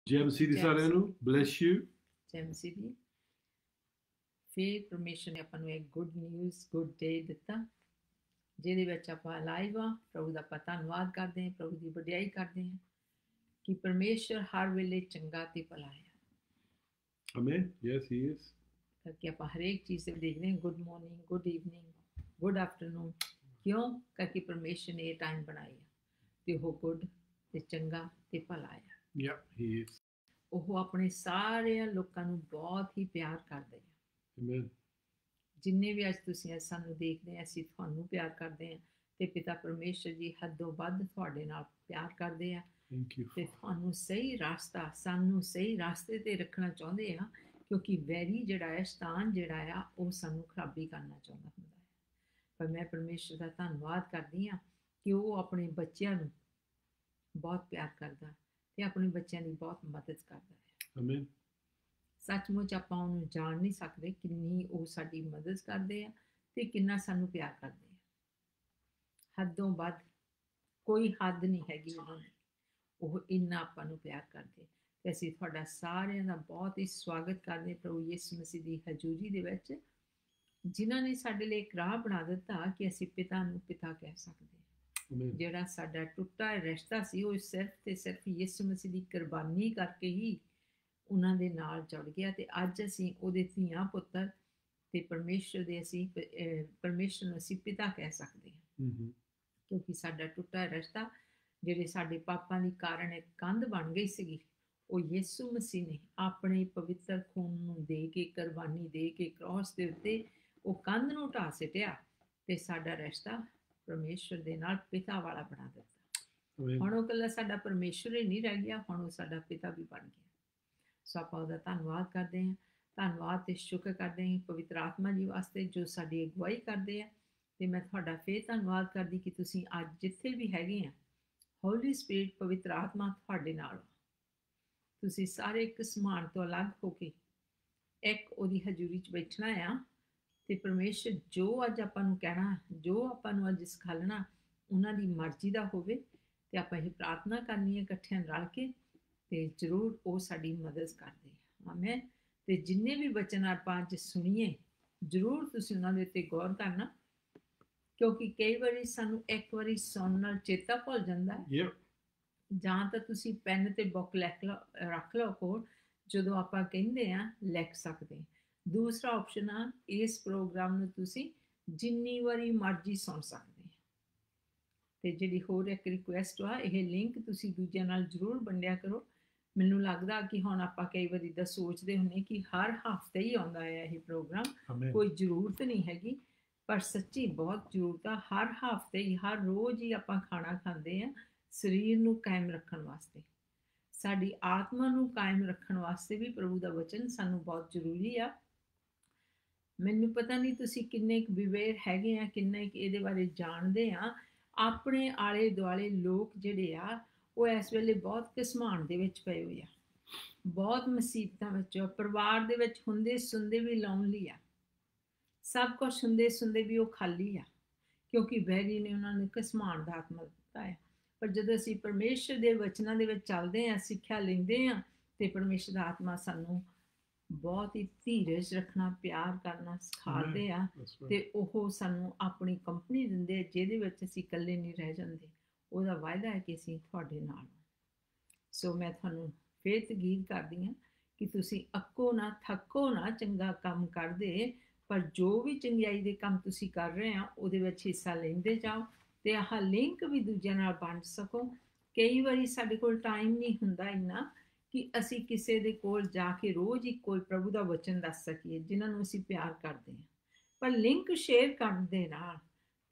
ਜੈ ਮਸੀਹ ਦੀ ਸਾਰਿਆਂ ਨੂੰ ਬਲੈਸ ਯੂ। ਜੈ ਮਸੀਹ ਦੀ। ਫਿਰ ਪਰਮੇਸ਼ਰ ਨੇ ਆਪਾਂ ਨੂੰ ਇੱਕ ਗੁੱਡ ਨਿਊਜ਼ ਗੁੱਡ ਡੇ ਦਿੱਤਾ, ਜਿਹਦੇ ਵਿੱਚ ਆਪਾਂ ਲਾਈਵ ਆ। ਪ੍ਰਭੂ ਦਾ ਆਪਾਂ ਧੰਨਵਾਦ ਕਰਦੇ ਹਾਂ, ਪ੍ਰਭੂ ਦੀ ਵਡਿਆਈ ਕਰਦੇ ਹਾਂ ਕਿ ਪਰਮੇਸ਼ਰ ਹਰ ਵੇਲੇ ਚੰਗਾ ਤੇ ਭਲਾ ਹੈ। ਆਮੇਨ। Yes he is. ਕਰਕੇ ਆਪਾਂ ਹਰੇਕ ਚੀਜ਼ ਤੇ ਦੇਖਦੇ ਹਾਂ good morning, good evening, good afternoon. ਕਿਉਂ? ਕਰਕੇ ਪਰਮੇਸ਼ਰ ਨੇ ਇਹ ਟਾਈਮ ਬਣਾਇਆ ਤੇ ਉਹ ਗੁੱਡ ਤੇ ਚੰਗਾ ਤੇ ਭਲਾ ਹੈ। ਯਾ ਹੀ ਇਜ਼। ਉਹ ਆਪਣੇ ਸਾਰਿਆਂ ਲੋਕਾਂ ਨੂੰ ਬਹੁਤ ਹੀ ਪਿਆਰ ਕਰਦੇ ਆ। ਆਮੇਨ। ਜਿੰਨੇ ਵੀ ਅੱਜ ਤੁਸੀਂ ਸਾਨੂੰ ਦੇਖਦੇ ਆ, ਅਸੀਂ ਤੁਹਾਨੂੰ ਪਿਆਰ ਕਰਦੇ ਹਾਂ ਤੇ ਪਿਤਾ ਪਰਮੇਸ਼ਰ ਜੀ ਹੱਦੋਂ ਵੱਧ ਤੁਹਾਡੇ ਨਾਲ ਪਿਆਰ ਕਰਦੇ ਆ ਤੇ ਤੁਹਾਨੂੰ ਸਹੀ ਰਾਸਤਾ, ਸਾਨੂੰ ਸਹੀ ਰਾਸਤੇ ਤੇ ਰੱਖਣਾ ਚਾਹੁੰਦੇ ਆ, ਕਿਉਂਕਿ ਵੈਰੀ ਜਿਹੜਾ ਹੈ, ਸ਼ੈਤਾਨ ਜਿਹੜਾ ਆ, ਉਹ ਸਾਨੂੰ ਖਰਾਬੀ ਕਰਨਾ ਚਾਹੁੰਦਾ ਹੁੰਦਾ ਹੈ। ਪਰ ਮੈਂ ਪਰਮੇਸ਼ਰ ਦਾ ਧੰਨਵਾਦ ਕਰਦੀ ਹਾਂ ਕਿ ਉਹ ਆਪਣੇ ਬੱਚਿਆਂ ਨੂੰ ਬਹੁਤ ਪਿਆਰ ਕਰਦਾ ਤੇ ਆਪਣੇ ਬੱਚਿਆਂ ਦੀ ਬਹੁਤ ਮਦਦ ਕਰਦਾ ਹੈ। ਆਮੇਨ। ਸੱਚਮੁੱਚ ਆਪਾਂ ਉਹਨੂੰ ਜਾਣ ਨਹੀਂ ਸਕਦੇ ਕਿੰਨੀ ਉਹ ਸਾਡੀ ਮਦਦ ਕਰਦੇ ਆ ਤੇ ਕਿੰਨਾ ਸਾਨੂੰ ਪਿਆਰ ਕਰਦੇ ਆ। ਹੱਦੋਂ ਵੱਧ ਕੋਈ ਹੱਦ ਨਹੀਂ ਹੈਗੀ ਉਹਨਾਂ ਦੀ, ਉਹ ਇੰਨਾ ਆਪਾਂ ਨੂੰ ਪਿਆਰ ਕਰਦੇ। ਤੇ ਅਸੀਂ ਤੁਹਾਡਾ ਸਾਰਿਆਂ ਦਾ ਬਹੁਤ ਹੀ ਸਵਾਗਤ ਕਰਦੇ ਪ੍ਰਭੂ ਯਿਸੂ ਮਸੀਹ ਦੀ ਹਜ਼ੂਰੀ ਦੇ ਵਿੱਚ, ਜਿਨ੍ਹਾਂ ਨੇ ਸਾਡੇ ਲਈ ਇੱਕ ਰਾਹ ਬਣਾ ਦਿੱਤਾ ਕਿ ਅਸੀਂ ਪਿਤਾ ਨੂੰ ਪਿਤਾ ਕਹਿ ਸਕਦੇ ਹਾਂ। ਜਿਹੜਾ ਸਾਡਾ ਟੁੱਟਾ ਰਿਸ਼ਤਾ ਸੀ, ਉਹ ਸਿਰਫ ਤੇ ਸਿਰਫ ਯਿਸੂ ਮਸੀਹ ਦੀ ਕੁਰਬਾਨੀ ਕਰਕੇ ਹੀ ਉਹਨਾਂ ਦੇ ਨਾਲ ਜੁੜ ਗਿਆ ਤੇ ਅੱਜ ਅਸੀਂ ਉਹਦੇ ਧੀਆਂ ਪੁੱਤਰ ਤੇ ਪਰਮੇਸ਼ਰ ਦੇ ਅਸੀਂ ਪਰਮੇਸ਼ਰ ਨੂੰ ਅਸੀਂ ਪਿਤਾ ਕਹਿ ਸਕਦੇ ਹਾਂ। ਕਿਉਂਕਿ ਸਾਡਾ ਟੁੱਟਾ ਰਿਸ਼ਤਾ, ਜਿਹੜੇ ਸਾਡੇ ਪਾਪਾਂ ਦੀ ਕਾਰਨ ਇੱਕ ਕੰਧ ਬਣ ਗਈ ਸੀਗੀ, ਉਹ ਯਿਸੂ ਮਸੀਹ ਨੇ ਆਪਣੇ ਪਵਿੱਤਰ ਖੂਨ ਨੂੰ ਦੇ ਕੇ, ਕੁਰਬਾਨੀ ਦੇ ਕੇ ਕ੍ਰੋਸ ਦੇ ਉੱਤੇ ਉਹ ਕੰਧ ਨੂੰ ਢਾਹ ਸਿੱਟਿਆ ਤੇ ਸਾਡਾ ਰਿਸ਼ਤਾ ਪਰਮੇਸ਼ਰ ਦੇ ਨਾਲ ਪਿਤਾ ਵਾਲਾ ਬਣਾ ਦਿੱਤਾ। ਹੁਣ ਉਹ ਇਕੱਲਾ ਸਾਡਾ ਪਰਮੇਸ਼ਰ ਹੀ ਨਹੀਂ ਰਹਿ ਗਿਆ, ਹੁਣ ਉਹ ਸਾਡਾ ਪਿਤਾ ਵੀ ਬਣ ਗਿਆ। ਸੋ ਆਪਾਂ ਉਹਦਾ ਧੰਨਵਾਦ ਕਰਦੇ ਹਾਂ, ਧੰਨਵਾਦ ਤੇ ਸ਼ੁਕਰ ਕਰਦੇ ਹਾਂ ਪਵਿੱਤਰ ਆਤਮਾ ਜੀ ਵਾਸਤੇ ਜੋ ਸਾਡੀ ਅਗਵਾਈ ਕਰਦੇ ਆ। ਤੇ ਮੈਂ ਤੁਹਾਡਾ ਫੇਰ ਧੰਨਵਾਦ ਕਰਦੀ ਕਿ ਤੁਸੀਂ ਅੱਜ ਜਿੱਥੇ ਵੀ ਹੈਗੇ ਆ, ਹੋਲੀ ਸਪਿਰਿਟ ਪਵਿੱਤਰ ਆਤਮਾ ਤੁਹਾਡੇ ਨਾਲ। ਤੁਸੀਂ ਸਾਰੇ ਇੱਕ ਸਮਾਨ ਤੋਂ ਅਲੱਗ ਹੋ ਕੇ ਇੱਕ ਉਹਦੀ ਹਜ਼ੂਰੀ 'ਚ ਬੈਠਣਾ ਆ ਤੇ ਪਰਮੇਸ਼ਰ ਜੋ ਅੱਜ ਆਪਾਂ ਨੂੰ ਕਹਿਣਾ, ਜੋ ਆਪਾਂ ਨੂੰ ਅੱਜ ਸਿਖਾਲਣਾ, ਉਹਨਾਂ ਦੀ ਮਰਜ਼ੀ ਦਾ ਹੋਵੇ। ਤੇ ਆਪਾਂ ਇਹ ਪ੍ਰਾਰਥਨਾ ਕਰਨੀ ਹੈ ਇਕੱਠਿਆਂ ਰਲ ਕੇ, ਤੇ ਜ਼ਰੂਰ ਉਹ ਸਾਡੀ ਮਦਦ ਕਰਦੇ ਆ। ਆਮੇਨ। ਤੇ ਜਿੰਨੇ ਵੀ ਬਚਨ ਆਪਾਂ ਅੱਜ ਸੁਣੀਏ, ਜ਼ਰੂਰ ਤੁਸੀਂ ਉਹਨਾਂ ਦੇ ਉੱਤੇ ਗੌਰ ਕਰਨਾ, ਕਿਉਂਕਿ ਕਈ ਵਾਰੀ ਸਾਨੂੰ ਇੱਕ ਵਾਰੀ ਸੁਣਨ ਨਾਲ ਚੇਤਾ ਭੁੱਲ ਜਾਂਦਾ ਹੈ। ਜਾਂ ਤਾਂ ਤੁਸੀਂ ਪੈਨ ਤੇ ਬੁੱਕ ਰੱਖ ਲਓ ਕੋਲ, ਜਦੋਂ ਆਪਾਂ ਕਹਿੰਦੇ ਆ ਲਿਖ ਸਕਦੇ। ਦੂਸਰਾ ਆਪਸ਼ਨ ਆ, ਇਸ ਪ੍ਰੋਗਰਾਮ ਨੂੰ ਤੁਸੀਂ ਜਿੰਨੀ ਵਾਰੀ ਮਰਜ਼ੀ ਸੁਣ ਸਕਦੇ ਆ। ਤੇ ਜਿਹੜੀ ਹੋਰ ਇੱਕ ਰਿਕੁਐਸਟ ਆ, ਇਹ ਲਿੰਕ ਤੁਸੀਂ ਦੂਜਿਆਂ ਨਾਲ ਜ਼ਰੂਰ ਵੰਡਿਆ ਕਰੋ। ਮੈਨੂੰ ਲੱਗਦਾ ਕਿ ਹੁਣ ਆਪਾਂ ਕਈ ਵਾਰੀ ਤਾਂ ਸੋਚਦੇ ਹੁੰਦੇ ਕਿ ਹਰ ਹਫ਼ਤੇ ਹੀ ਆਉਂਦਾ ਹੈ ਇਹ ਪ੍ਰੋਗਰਾਮ, ਕੋਈ ਜ਼ਰੂਰਤ ਨਹੀਂ ਹੈਗੀ, ਪਰ ਸੱਚੀ ਬਹੁਤ ਜ਼ਰੂਰਤ ਆ। ਹਰ ਹਫ਼ਤੇ ਹੀ, ਹਰ ਰੋਜ਼ ਹੀ ਆਪਾਂ ਖਾਣਾ ਖਾਂਦੇ ਆ ਸਰੀਰ ਨੂੰ ਕਾਇਮ ਰੱਖਣ ਵਾਸਤੇ, ਸਾਡੀ ਆਤਮਾ ਨੂੰ ਕਾਇਮ ਰੱਖਣ ਵਾਸਤੇ ਵੀ ਪ੍ਰਭੂ ਦਾ ਵਚਨ ਸਾਨੂੰ ਬਹੁਤ ਜ਼ਰੂਰੀ ਆ। ਮੈਨੂੰ ਪਤਾ ਨਹੀਂ ਤੁਸੀਂ ਕਿੰਨੇ ਕੁ ਵਿਵੇਰ ਹੈਗੇ ਆ, ਕਿੰਨੇ ਕੁ ਇਹਦੇ ਬਾਰੇ ਜਾਣਦੇ ਆ। ਆਪਣੇ ਆਲੇ ਦੁਆਲੇ ਲੋਕ ਜਿਹੜੇ ਆ, ਉਹ ਇਸ ਵੇਲੇ ਬਹੁਤ ਘਸਮਾਨ ਦੇ ਵਿੱਚ ਪਏ ਹੋਏ ਆ, ਬਹੁਤ ਮੁਸੀਬਤਾਂ ਵਿੱਚ। ਪਰਿਵਾਰ ਦੇ ਵਿੱਚ ਹੁੰਦੇ ਸੁਣਦੇ ਵੀ ਲੋਨਲੀ ਆ, ਸਭ ਕੁਝ ਹੁੰਦੇ ਸੁਣਦੇ ਵੀ ਉਹ ਖਾਲੀ ਆ, ਕਿਉਂਕਿ ਵੈਰੀ ਨੇ ਉਹਨਾਂ ਨੂੰ ਘਸਮਾਨ ਦਾ ਆਤਮਾ ਦਿੱਤਾ ਹੈ। ਪਰ ਜਦੋਂ ਅਸੀਂ ਪਰਮੇਸ਼ਰ ਦੇ ਵਚਨਾਂ ਦੇ ਵਿੱਚ ਚੱਲਦੇ ਹਾਂ, ਸਿੱਖਿਆ ਲੈਂਦੇ ਹਾਂ, ਤੇ ਪਰਮੇਸ਼ਰ ਦਾ ਆਤਮਾ ਸਾਨੂੰ ਬਹੁਤ ਹੀ ਧੀਰਜ ਰੱਖਣਾ, ਪਿਆਰ ਕਰਨਾ ਸਿਖਾਉਂਦੇ ਆ ਤੇ ਉਹ ਸਾਨੂੰ ਆਪਣੀ ਕੰਪਨੀ ਦਿੰਦੇ, ਜਿਹਦੇ ਵਿੱਚ ਅਸੀਂ ਇਕੱਲੇ ਨਹੀਂ ਰਹਿ ਜਾਂਦੇ। ਉਹਦਾ ਵਾਅਦਾ ਹੈ ਕਿ ਅਸੀਂ ਤੁਹਾਡੇ ਨਾਲ। ਸੋ ਮੈਂ ਤੁਹਾਨੂੰ ਫੇਰ ਤਕੀਦ ਕਰਦੀ ਹਾਂ ਕਿ ਤੁਸੀਂ ਅੱਕੋ ਨਾ, ਥੱਕੋ ਨਾ ਚੰਗਾ ਕੰਮ ਕਰਦੇ, ਪਰ ਜੋ ਵੀ ਚੰਗਿਆਈ ਦੇ ਕੰਮ ਤੁਸੀਂ ਕਰ ਰਹੇ ਆ ਉਹਦੇ ਵਿੱਚ ਹਿੱਸਾ ਲੈਂਦੇ ਜਾਓ ਤੇ ਆਹ ਲਿੰਕ ਵੀ ਦੂਜਿਆਂ ਨਾਲ ਵੰਡ ਸਕੋ। ਕਈ ਵਾਰੀ ਸਾਡੇ ਕੋਲ ਟਾਈਮ ਨਹੀਂ ਹੁੰਦਾ ਇੰਨਾ ਕਿ ਅਸੀਂ ਕਿਸੇ ਦੇ ਕੋਲ ਜਾ ਕੇ ਰੋਜ਼ ਹੀ ਕੋਈ ਪ੍ਰਭੂ ਦਾ ਵਚਨ ਦੱਸ ਸਕੀਏ, ਜਿਨ੍ਹਾਂ ਨੂੰ ਅਸੀਂ ਪਿਆਰ ਕਰਦੇ ਹਾਂ। ਪਰ ਲਿੰਕ ਸ਼ੇਅਰ ਕਰਨ ਦੇ ਨਾਲ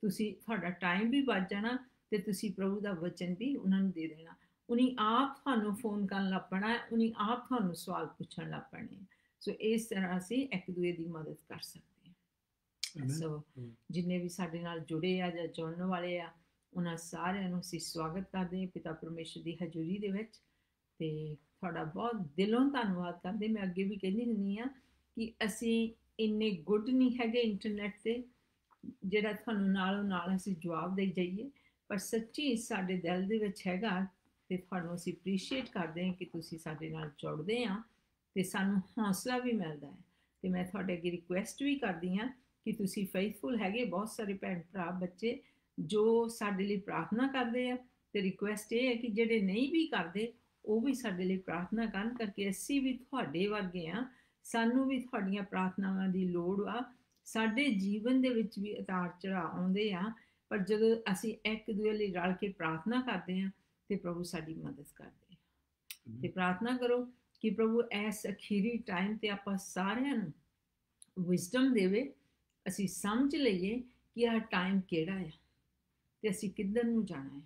ਤੁਸੀਂ, ਤੁਹਾਡਾ ਟਾਈਮ ਵੀ ਬਚ ਜਾਣਾ ਤੇ ਤੁਸੀਂ ਪ੍ਰਭੂ ਦਾ ਵਚਨ ਵੀ ਉਹਨਾਂ ਨੂੰ ਦੇ ਦੇਣਾ। ਉਨੀ ਆਪ ਤੁਹਾਨੂੰ ਫੋਨ ਕਰਨ ਲੱਗ ਪੈਣਾ, ਉਨੀ ਆਪ ਤੁਹਾਨੂੰ ਸਵਾਲ ਪੁੱਛਣ ਲੱਗ ਪੈਣੇ। ਸੋ ਇਸ ਤਰ੍ਹਾਂ ਅਸੀਂ ਇੱਕ ਦੂਜੇ ਦੀ ਮਦਦ ਕਰ ਸਕਦੇ ਹਾਂ। ਸੋ ਜਿੰਨੇ ਵੀ ਸਾਡੇ ਨਾਲ ਜੁੜੇ ਆ ਜਾਂ ਜੁੜਨ ਵਾਲੇ ਆ, ਉਹਨਾਂ ਸਾਰਿਆਂ ਨੂੰ ਅਸੀਂ ਸਵਾਗਤ ਕਰਦੇ ਹਾਂ ਪਿਤਾ ਪਰਮੇਸ਼ਰ ਦੀ ਹਜ਼ੂਰੀ ਦੇ ਵਿੱਚ। ਤੇ ਤੁਹਾਡਾ ਬਹੁਤ ਦਿਲੋਂ ਧੰਨਵਾਦ ਕਰਦੇ। ਮੈਂ ਅੱਗੇ ਵੀ ਕਹਿੰਦੀ ਹੁੰਦੀ ਹਾਂ ਕਿ ਅਸੀਂ ਇੰਨੇ ਗੁੱਡ ਨਹੀਂ ਹੈਗੇ ਇੰਟਰਨੈਟ ਤੇ ਜਿਹੜਾ ਤੁਹਾਨੂੰ ਨਾਲੋਂ ਨਾਲ ਅਸੀਂ ਜਵਾਬ ਦੇ ਜਾਈਏ, ਪਰ ਸੱਚੀ ਸਾਡੇ ਦਿਲ ਦੇ ਵਿੱਚ ਹੈਗਾ ਤੇ ਤੁਹਾਨੂੰ ਅਸੀਂ ਅਪਰੀਸ਼ੀਏਟ ਕਰਦੇ ਹਾਂ ਕਿ ਤੁਸੀਂ ਸਾਡੇ ਨਾਲ ਜੁੜਦੇ ਆ ਤੇ ਸਾਨੂੰ ਹੌਸਲਾ ਵੀ ਮਿਲਦਾ ਹੈ। ਤੇ ਮੈਂ ਤੁਹਾਡੇ ਅੱਗੇ ਰਿਕੁਐਸਟ ਵੀ ਕਰਦੀ ਹਾਂ ਕਿ ਤੁਸੀਂ ਫੇਥਫੁਲ ਹੈਗੇ, ਬਹੁਤ ਸਾਰੇ ਭੈਣ ਭਰਾ ਬੱਚੇ ਜੋ ਸਾਡੇ ਲਈ ਪ੍ਰਾਰਥਨਾ ਕਰਦੇ ਆ, ਤੇ ਰਿਕੁਐਸਟ ਇਹ ਹੈ ਕਿ ਜਿਹੜੇ ਨਹੀਂ ਵੀ ਕਰਦੇ ਉਹ ਵੀ ਸਾਡੇ ਲਈ ਪ੍ਰਾਰਥਨਾ ਕਰਨ, ਕਰਕੇ ਅਸੀਂ ਵੀ ਤੁਹਾਡੇ ਵਰਗੇ ਆ, ਸਾਨੂੰ ਵੀ ਤੁਹਾਡੀਆਂ ਪ੍ਰਾਰਥਨਾਵਾਂ ਦੀ ਲੋੜ ਆ। ਸਾਡੇ ਜੀਵਨ ਦੇ ਵਿੱਚ ਵੀ ਉਤਾਰ ਚੜਾਅ ਆਉਂਦੇ ਆ, ਪਰ ਜਦੋਂ ਅਸੀਂ ਇੱਕ ਦੂਜੇ ਲਈ ਰਲ ਕੇ ਪ੍ਰਾਰਥਨਾ ਕਰਦੇ ਹਾਂ ਤੇ ਪ੍ਰਭੂ ਸਾਡੀ ਮਦਦ ਕਰਦੇ ਆ। ਤੇ ਪ੍ਰਾਰਥਨਾ ਕਰੋ ਕਿ ਪ੍ਰਭੂ ਇਸ ਅਖੀਰੀ ਟਾਈਮ ਤੇ ਆਪਾਂ ਸਾਰਿਆਂ ਨੂੰ ਵਿਜ਼ਡਮ ਦੇਵੇ, ਅਸੀਂ ਸਮਝ ਲਈਏ ਕਿ ਆਹ ਟਾਈਮ ਕਿਹੜਾ ਆ ਤੇ ਅਸੀਂ ਕਿੱਧਰ ਨੂੰ ਜਾਣਾ ਹੈ,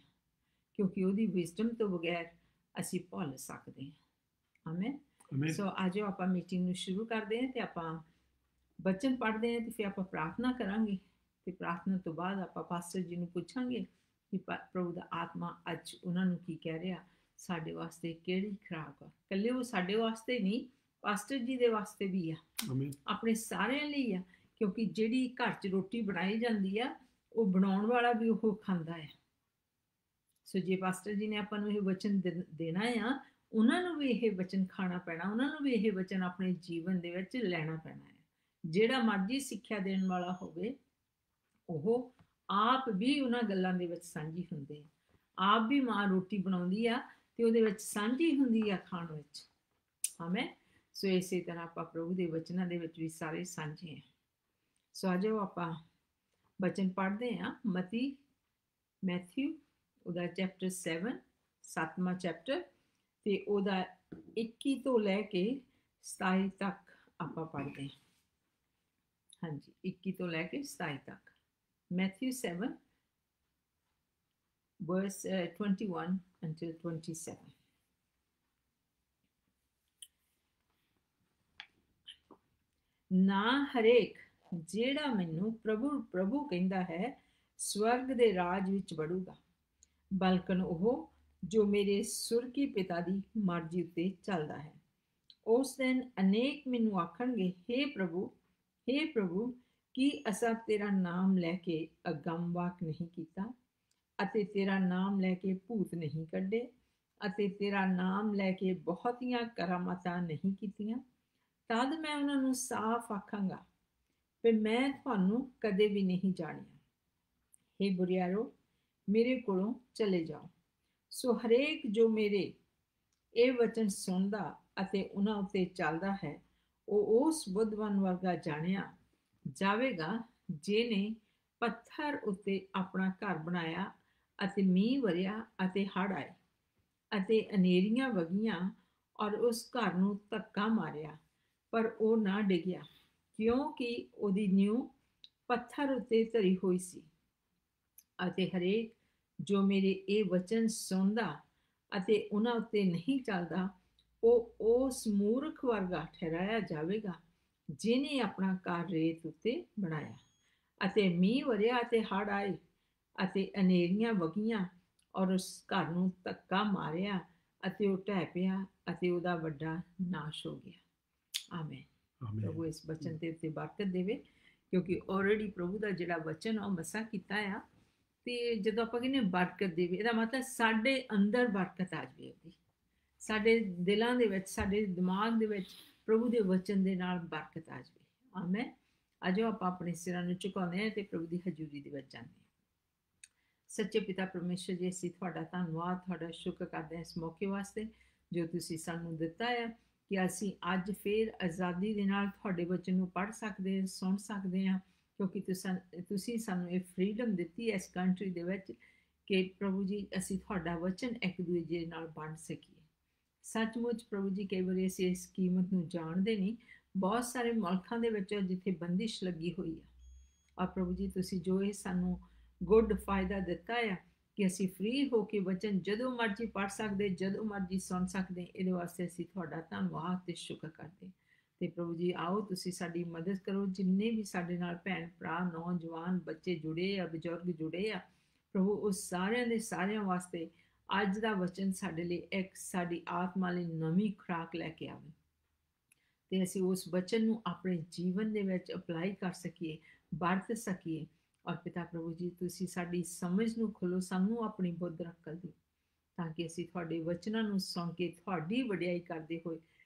ਕਿਉਂਕਿ ਉਹਦੀ ਵਿਜ਼ਡਮ ਤੋਂ ਬਗੈਰ ਅਸੀਂ ਭੁੱਲ ਸਕਦੇ ਹਾਂ। ਆਮੇਨ। ਸੋ ਅੱਜ ਆਪਾਂ ਮੀਟਿੰਗ ਨੂੰ ਸ਼ੁਰੂ ਕਰਦੇ ਹਾਂ ਤੇ ਆਪਾਂ ਬਚਨ ਪੜ੍ਹਦੇ ਹਾਂ ਤੇ ਫਿਰ ਆਪਾਂ ਪ੍ਰਾਰਥਨਾ ਕਰਾਂਗੇ, ਤੇ ਪ੍ਰਾਰਥਨਾ ਤੋਂ ਬਾਅਦ ਆਪਾਂ ਪਾਸਟਰ ਜੀ ਨੂੰ ਪੁੱਛਾਂਗੇ ਕਿ ਪ੍ਰਭੂ ਦਾ ਆਤਮਾ ਅੱਜ ਉਹਨਾਂ ਨੂੰ ਕੀ ਕਹਿ ਰਿਹਾ, ਸਾਡੇ ਵਾਸਤੇ ਕਿਹੜੀ ਖੁਰਾਕ ਆ। ਇਕੱਲੇ ਉਹ ਸਾਡੇ ਵਾਸਤੇ ਨਹੀਂ, ਪਾਸਟਰ ਜੀ ਦੇ ਵਾਸਤੇ ਵੀ ਆ, ਆਪਣੇ ਸਾਰਿਆਂ ਲਈ ਆ, ਕਿਉਂਕਿ ਜਿਹੜੀ ਘਰ 'ਚ ਰੋਟੀ ਬਣਾਈ ਜਾਂਦੀ ਆ ਉਹ ਬਣਾਉਣ ਵਾਲਾ ਵੀ ਉਹ ਖਾਂਦਾ ਹੈ। ਸੋ ਜੇ ਪਾਸਟਰ ਜੀ ਨੇ ਆਪਾਂ ਨੂੰ ਇਹ ਵਚਨ ਦੇਣਾ ਆ, ਉਹਨਾਂ ਨੂੰ ਵੀ ਇਹ ਵਚਨ ਖਾਣਾ ਪੈਣਾ, ਉਹਨਾਂ ਨੂੰ ਵੀ ਇਹ ਵਚਨ ਆਪਣੇ ਜੀਵਨ ਦੇ ਵਿੱਚ ਲੈਣਾ ਪੈਣਾ ਹੈ। ਜਿਹੜਾ ਮਰਜ਼ੀ ਸਿੱਖਿਆ ਦੇਣ ਵਾਲਾ ਹੋਵੇ ਉਹ ਆਪ ਵੀ ਉਹਨਾਂ ਗੱਲਾਂ ਦੇ ਵਿੱਚ ਸਾਂਝੀ ਹੁੰਦੇ ਆ। ਆਪ ਵੀ ਮਾਂ ਰੋਟੀ ਬਣਾਉਂਦੀ ਆ ਤੇ ਉਹਦੇ ਵਿੱਚ ਸਾਂਝੀ ਹੁੰਦੀ ਆ ਖਾਣ ਵਿੱਚ। ਆਮੇਨ। ਸੋ ਇਸੇ ਤਰ੍ਹਾਂ ਆਪਾਂ ਪ੍ਰਭੂ ਦੇ ਵਚਨਾਂ ਦੇ ਵਿੱਚ ਵੀ ਸਾਰੇ ਸਾਂਝੇ ਆ। ਸੋ ਅੱਜ ਆਪਾਂ ਵਚਨ ਪੜ੍ਹਦੇ ਹਾਂ ਮੈਥਿਊ ਉਹਦਾ ਚੈਪਟਰ 7ਵਾਂ ਚੈਪਟਰ, ਤੇ ਉਹਦਾ 21 ਤੋਂ ਲੈ ਕੇ 27 ਤੱਕ ਆਪਾਂ ਪੜ੍ਹਦੇ ਹਾਂ। ਹਾਂਜੀ, 21 ਤੋਂ ਲੈ ਕੇ 27 ਤੱਕ। Matthew 7 verse 21 until 27. ਨਾ ਹਰੇਕ ਜਿਹੜਾ ਮੈਨੂੰ ਪ੍ਰਭੂ ਪ੍ਰਭੂ ਕਹਿੰਦਾ ਹੈ ਸਵਰਗ ਦੇ ਰਾਜ ਵਿੱਚ ਵੜੂਗਾ, ਬਲਕਿ ਉਹ ਜੋ ਮੇਰੇ ਸੁਰਗੀ ਪਿਤਾ ਦੀ ਮਰਜ਼ੀ ਉੱਤੇ ਚੱਲਦਾ ਹੈ। ਉਸ ਦਿਨ ਅਨੇਕ ਮੈਨੂੰ ਆਖਣਗੇ, हे ਪ੍ਰਭੂ, ਕੀ ਅਸਾਂ ਤੇਰਾ ਨਾਮ ਲੈ ਕੇ ਅਗੰਮਵਾਕ ਨਹੀਂ ਕੀਤਾ, ਅਤੇ ਤੇਰਾ ਨਾਮ ਲੈ ਕੇ ਭੂਤ ਨਹੀਂ ਕੱਢੇ, ਅਤੇ ਤੇਰਾ ਨਾਮ ਲੈ ਕੇ ਬਹੁਤੀਆਂ ਕਰਾਮਾਤਾਂ ਨਹੀਂ ਕੀਤੀਆਂ? ਤਦ ਮੈਂ ਉਹਨਾਂ ਨੂੰ ਸਾਫ਼ ਆਖਾਂਗਾ, ਫਿਰ ਮੈਂ ਤੁਹਾਨੂੰ ਕਦੇ ਵੀ ਨਹੀਂ ਜਾਣਿਆ। ਹੇ ਬੁਰਿਆਰੋ, ਮੇਰੇ ਕੋਲੋਂ ਚਲੇ ਜਾਓ। ਸੋ ਹਰੇਕ ਜੋ ਮੇਰੇ ਇਹ ਵਚਨ ਸੁਣਦਾ ਅਤੇ ਉਹਨਾਂ ਉੱਤੇ ਚੱਲਦਾ ਹੈ, ਉਹ ਉਸ ਬੁੱਧਵਾਨ ਵਰਗਾ ਜਾਣਿਆ ਜਾਵੇਗਾ ਜਿਹਨੇ ਪੱਥਰ ਉੱਤੇ ਆਪਣਾ ਘਰ ਬਣਾਇਆ, ਅਤੇ ਮੀਂਹ ਵਰਿਆ ਅਤੇ ਹੜ੍ਹ ਆਏ ਅਤੇ ਹਨੇਰੀਆਂ ਵਗੀਆਂ ਔਰ ਉਸ ਘਰ ਨੂੰ ਧੱਕਾ ਮਾਰਿਆ, ਪਰ ਉਹ ਨਾ ਡਿੱਗਿਆ, ਕਿਉਂਕਿ ਉਹਦੀ ਨਿਊ ਪੱਥਰ ਉੱਤੇ ਧਰੀ ਹੋਈ ਸੀ। ਅਤੇ ਹਰੇਕ ਜੋ ਮੇਰੇ ਇਹ ਵਚਨ ਸੁਣਦਾ ਅਤੇ ਉਹਨਾਂ ਉੱਤੇ ਨਹੀਂ ਚੱਲਦਾ, ਉਹ ਉਸ ਮੂਰਖ ਵਰਗਾ ਠਹਿਰਾਇਆ ਜਾਵੇਗਾ ਜਿਹਨੇ ਆਪਣਾ ਘਰ ਰੇਤ ਉੱਤੇ ਬਣਾਇਆ, ਅਤੇ ਮੀਂਹ ਵਰਿਆ ਅਤੇ ਹੜ੍ਹ ਆਏ ਅਤੇ ਹਨੇਰੀਆਂ ਵਗੀਆਂ ਔਰ ਉਸ ਘਰ ਨੂੰ ਧੱਕਾ ਮਾਰਿਆ, ਅਤੇ ਉਹ ਢਹਿ ਪਿਆ ਅਤੇ ਉਹਦਾ ਵੱਡਾ ਨਾਸ਼ ਹੋ ਗਿਆ। ਆਮੇਨ। ਪ੍ਰਭੂ ਇਸ ਵਚਨ ਦੇ ਉੱਤੇ ਬਰਕਤ ਦੇਵੇ, ਕਿਉਂਕਿ ਆਲਰੇਡੀ ਪ੍ਰਭੂ ਦਾ ਜਿਹੜਾ ਵਚਨ ਉਹ ਮਸਾ ਕੀਤਾ ਆ। ਤੇ ਜਦੋਂ ਆਪਾਂ ਕਹਿੰਦੇ ਬਰਕਤ ਦੇਵੇ, ਇਹਦਾ ਮਤਲਬ ਸਾਡੇ ਅੰਦਰ ਬਰਕਤ ਆ ਜਾਵੇ, ਉਹਦੀ ਸਾਡੇ ਦਿਲਾਂ ਦੇ ਵਿੱਚ, ਸਾਡੇ ਦਿਮਾਗ ਦੇ ਵਿੱਚ ਪ੍ਰਭੂ ਦੇ ਵਚਨ ਦੇ ਨਾਲ ਬਰਕਤ ਆ ਜਾਵੇ। ਆਮੇਨ। ਅੱਜ ਆਪਾਂ ਆਪਣੇ ਸਿਰਾਂ ਨੂੰ ਝੁਕਾਉਂਦੇ ਹਾਂ ਤੇ ਪ੍ਰਭੂ ਦੀ ਹਜ਼ੂਰੀ ਦੇ ਵਿੱਚ ਜਾਂਦੇ ਹਾਂ। ਸੱਚੇ ਪਿਤਾ ਪਰਮੇਸ਼ਰ ਜੀ, ਅਸੀਂ ਤੁਹਾਡਾ ਧੰਨਵਾਦ, ਤੁਹਾਡਾ ਸ਼ੁਕਰ ਕਰਦੇ ਹਾਂ ਇਸ ਮੌਕੇ ਵਾਸਤੇ ਜੋ ਤੁਸੀਂ ਸਾਨੂੰ ਦਿੱਤਾ ਹੈ, ਕਿ ਅਸੀਂ ਅੱਜ ਫਿਰ ਆਜ਼ਾਦੀ ਦੇ ਨਾਲ ਤੁਹਾਡੇ ਵਚਨ ਨੂੰ ਪੜ੍ਹ ਸਕਦੇ, ਸੁਣ ਸਕਦੇ ਹਾਂ, ਕਿਉਂਕਿ ਤੁਸੀਂ ਸਾਨੂੰ ਇਹ ਫਰੀडम ਦਿੱਤੀ ਹੈ ਇਸ ਕੰਟਰੀ ਦੇ ਵਿੱਚ ਕਿ ਪ੍ਰਭੂ ਜੀ ਅਸੀਂ ਤੁਹਾਡਾ ਵਚਨ ਇੱਕ ਦੂਜੇ ਨਾਲ ਵੰਡ ਸਕੀਏ। ਸੱਚਮੁੱਚ ਪ੍ਰਭੂ ਜੀ, ਕਈ ਵਾਰੀ ਅਸੀਂ ਇਸ ਕੀਮਤ ਨੂੰ ਜਾਣਦੇ ਨਹੀਂ। ਬਹੁਤ ਸਾਰੇ ਮੁਲਕਾਂ ਦੇ ਵਿੱਚ ਜਿੱਥੇ ਬੰਦਿਸ਼ ਲੱਗੀ ਹੋਈ ਆ, ਔਰ ਪ੍ਰਭੂ ਜੀ ਤੁਸੀਂ ਜੋ ਇਹ ਸਾਨੂੰ ਗੁੱਡ ਫਾਇਦਾ ਦਿੱਤਾ ਆ ਕਿ ਅਸੀਂ ਫ੍ਰੀ ਹੋ ਕੇ ਵਚਨ ਜਦੋਂ ਮਰਜ਼ੀ ਪੜ੍ਹ ਸਕਦੇ, ਜਦੋਂ ਮਰਜ਼ੀ ਸੁਣ ਸਕਦੇ, ਇਹਦੇ ਵਾਸਤੇ ਅਸੀਂ ਤੁਹਾਡਾ ਧੰਨਵਾਦ ਤੇ ਸ਼ੁਕਰ ਕਰਦੇ। ਤੇ ਪ੍ਰਭੂ ਜੀ ਆਓ ਤੁਸੀਂ ਸਾਡੀ ਮਦਦ ਕਰੋ, ਜਿੰਨੇ ਵੀ ਸਾਡੇ ਨਾਲ ਭੈਣ ਭਰਾ, ਨੌਜਵਾਨ, ਬੱਚੇ ਜੁੜੇ ਆ, ਬਜ਼ੁਰਗ ਜੁੜੇ ਆ, ਪ੍ਰਭੂ ਉਸ ਸਾਰਿਆਂ ਦੇ ਸਾਰਿਆਂ ਵਾਸਤੇ ਅੱਜ ਦਾ ਵਚਨ ਸਾਡੇ ਲਈ ਇੱਕ ਸਾਡੀ ਆਤਮਾ ਲਈ ਨਵੀਂ ਖੁਰਾਕ ਲੈ ਕੇ ਆਵੇ, ਤੇ ਅਸੀਂ ਉਸ ਵਚਨ ਨੂੰ ਆਪਣੇ ਜੀਵਨ ਦੇ ਵਿੱਚ ਅਪਲਾਈ ਕਰ ਸਕੀਏ, ਵਰਤ ਸਕੀਏ। ਔਰ ਪਿਤਾ ਪ੍ਰਭੂ ਜੀ ਤੁਸੀਂ ਸਾਡੀ ਸਮਝ ਨੂੰ ਖੋਲੋ, ਸਾਨੂੰ ਆਪਣੀ ਬੁੱਧ ਅਕਲ ਦਿਓ, ਤਾਂ ਕਿ ਅਸੀਂ ਤੁਹਾਡੇ ਵਚਨਾਂ ਨੂੰ ਸੁਣ ਕੇ ਤੁਹਾਡੀ ਵਡਿਆਈ ਕਰਦੇ ਹੋਏ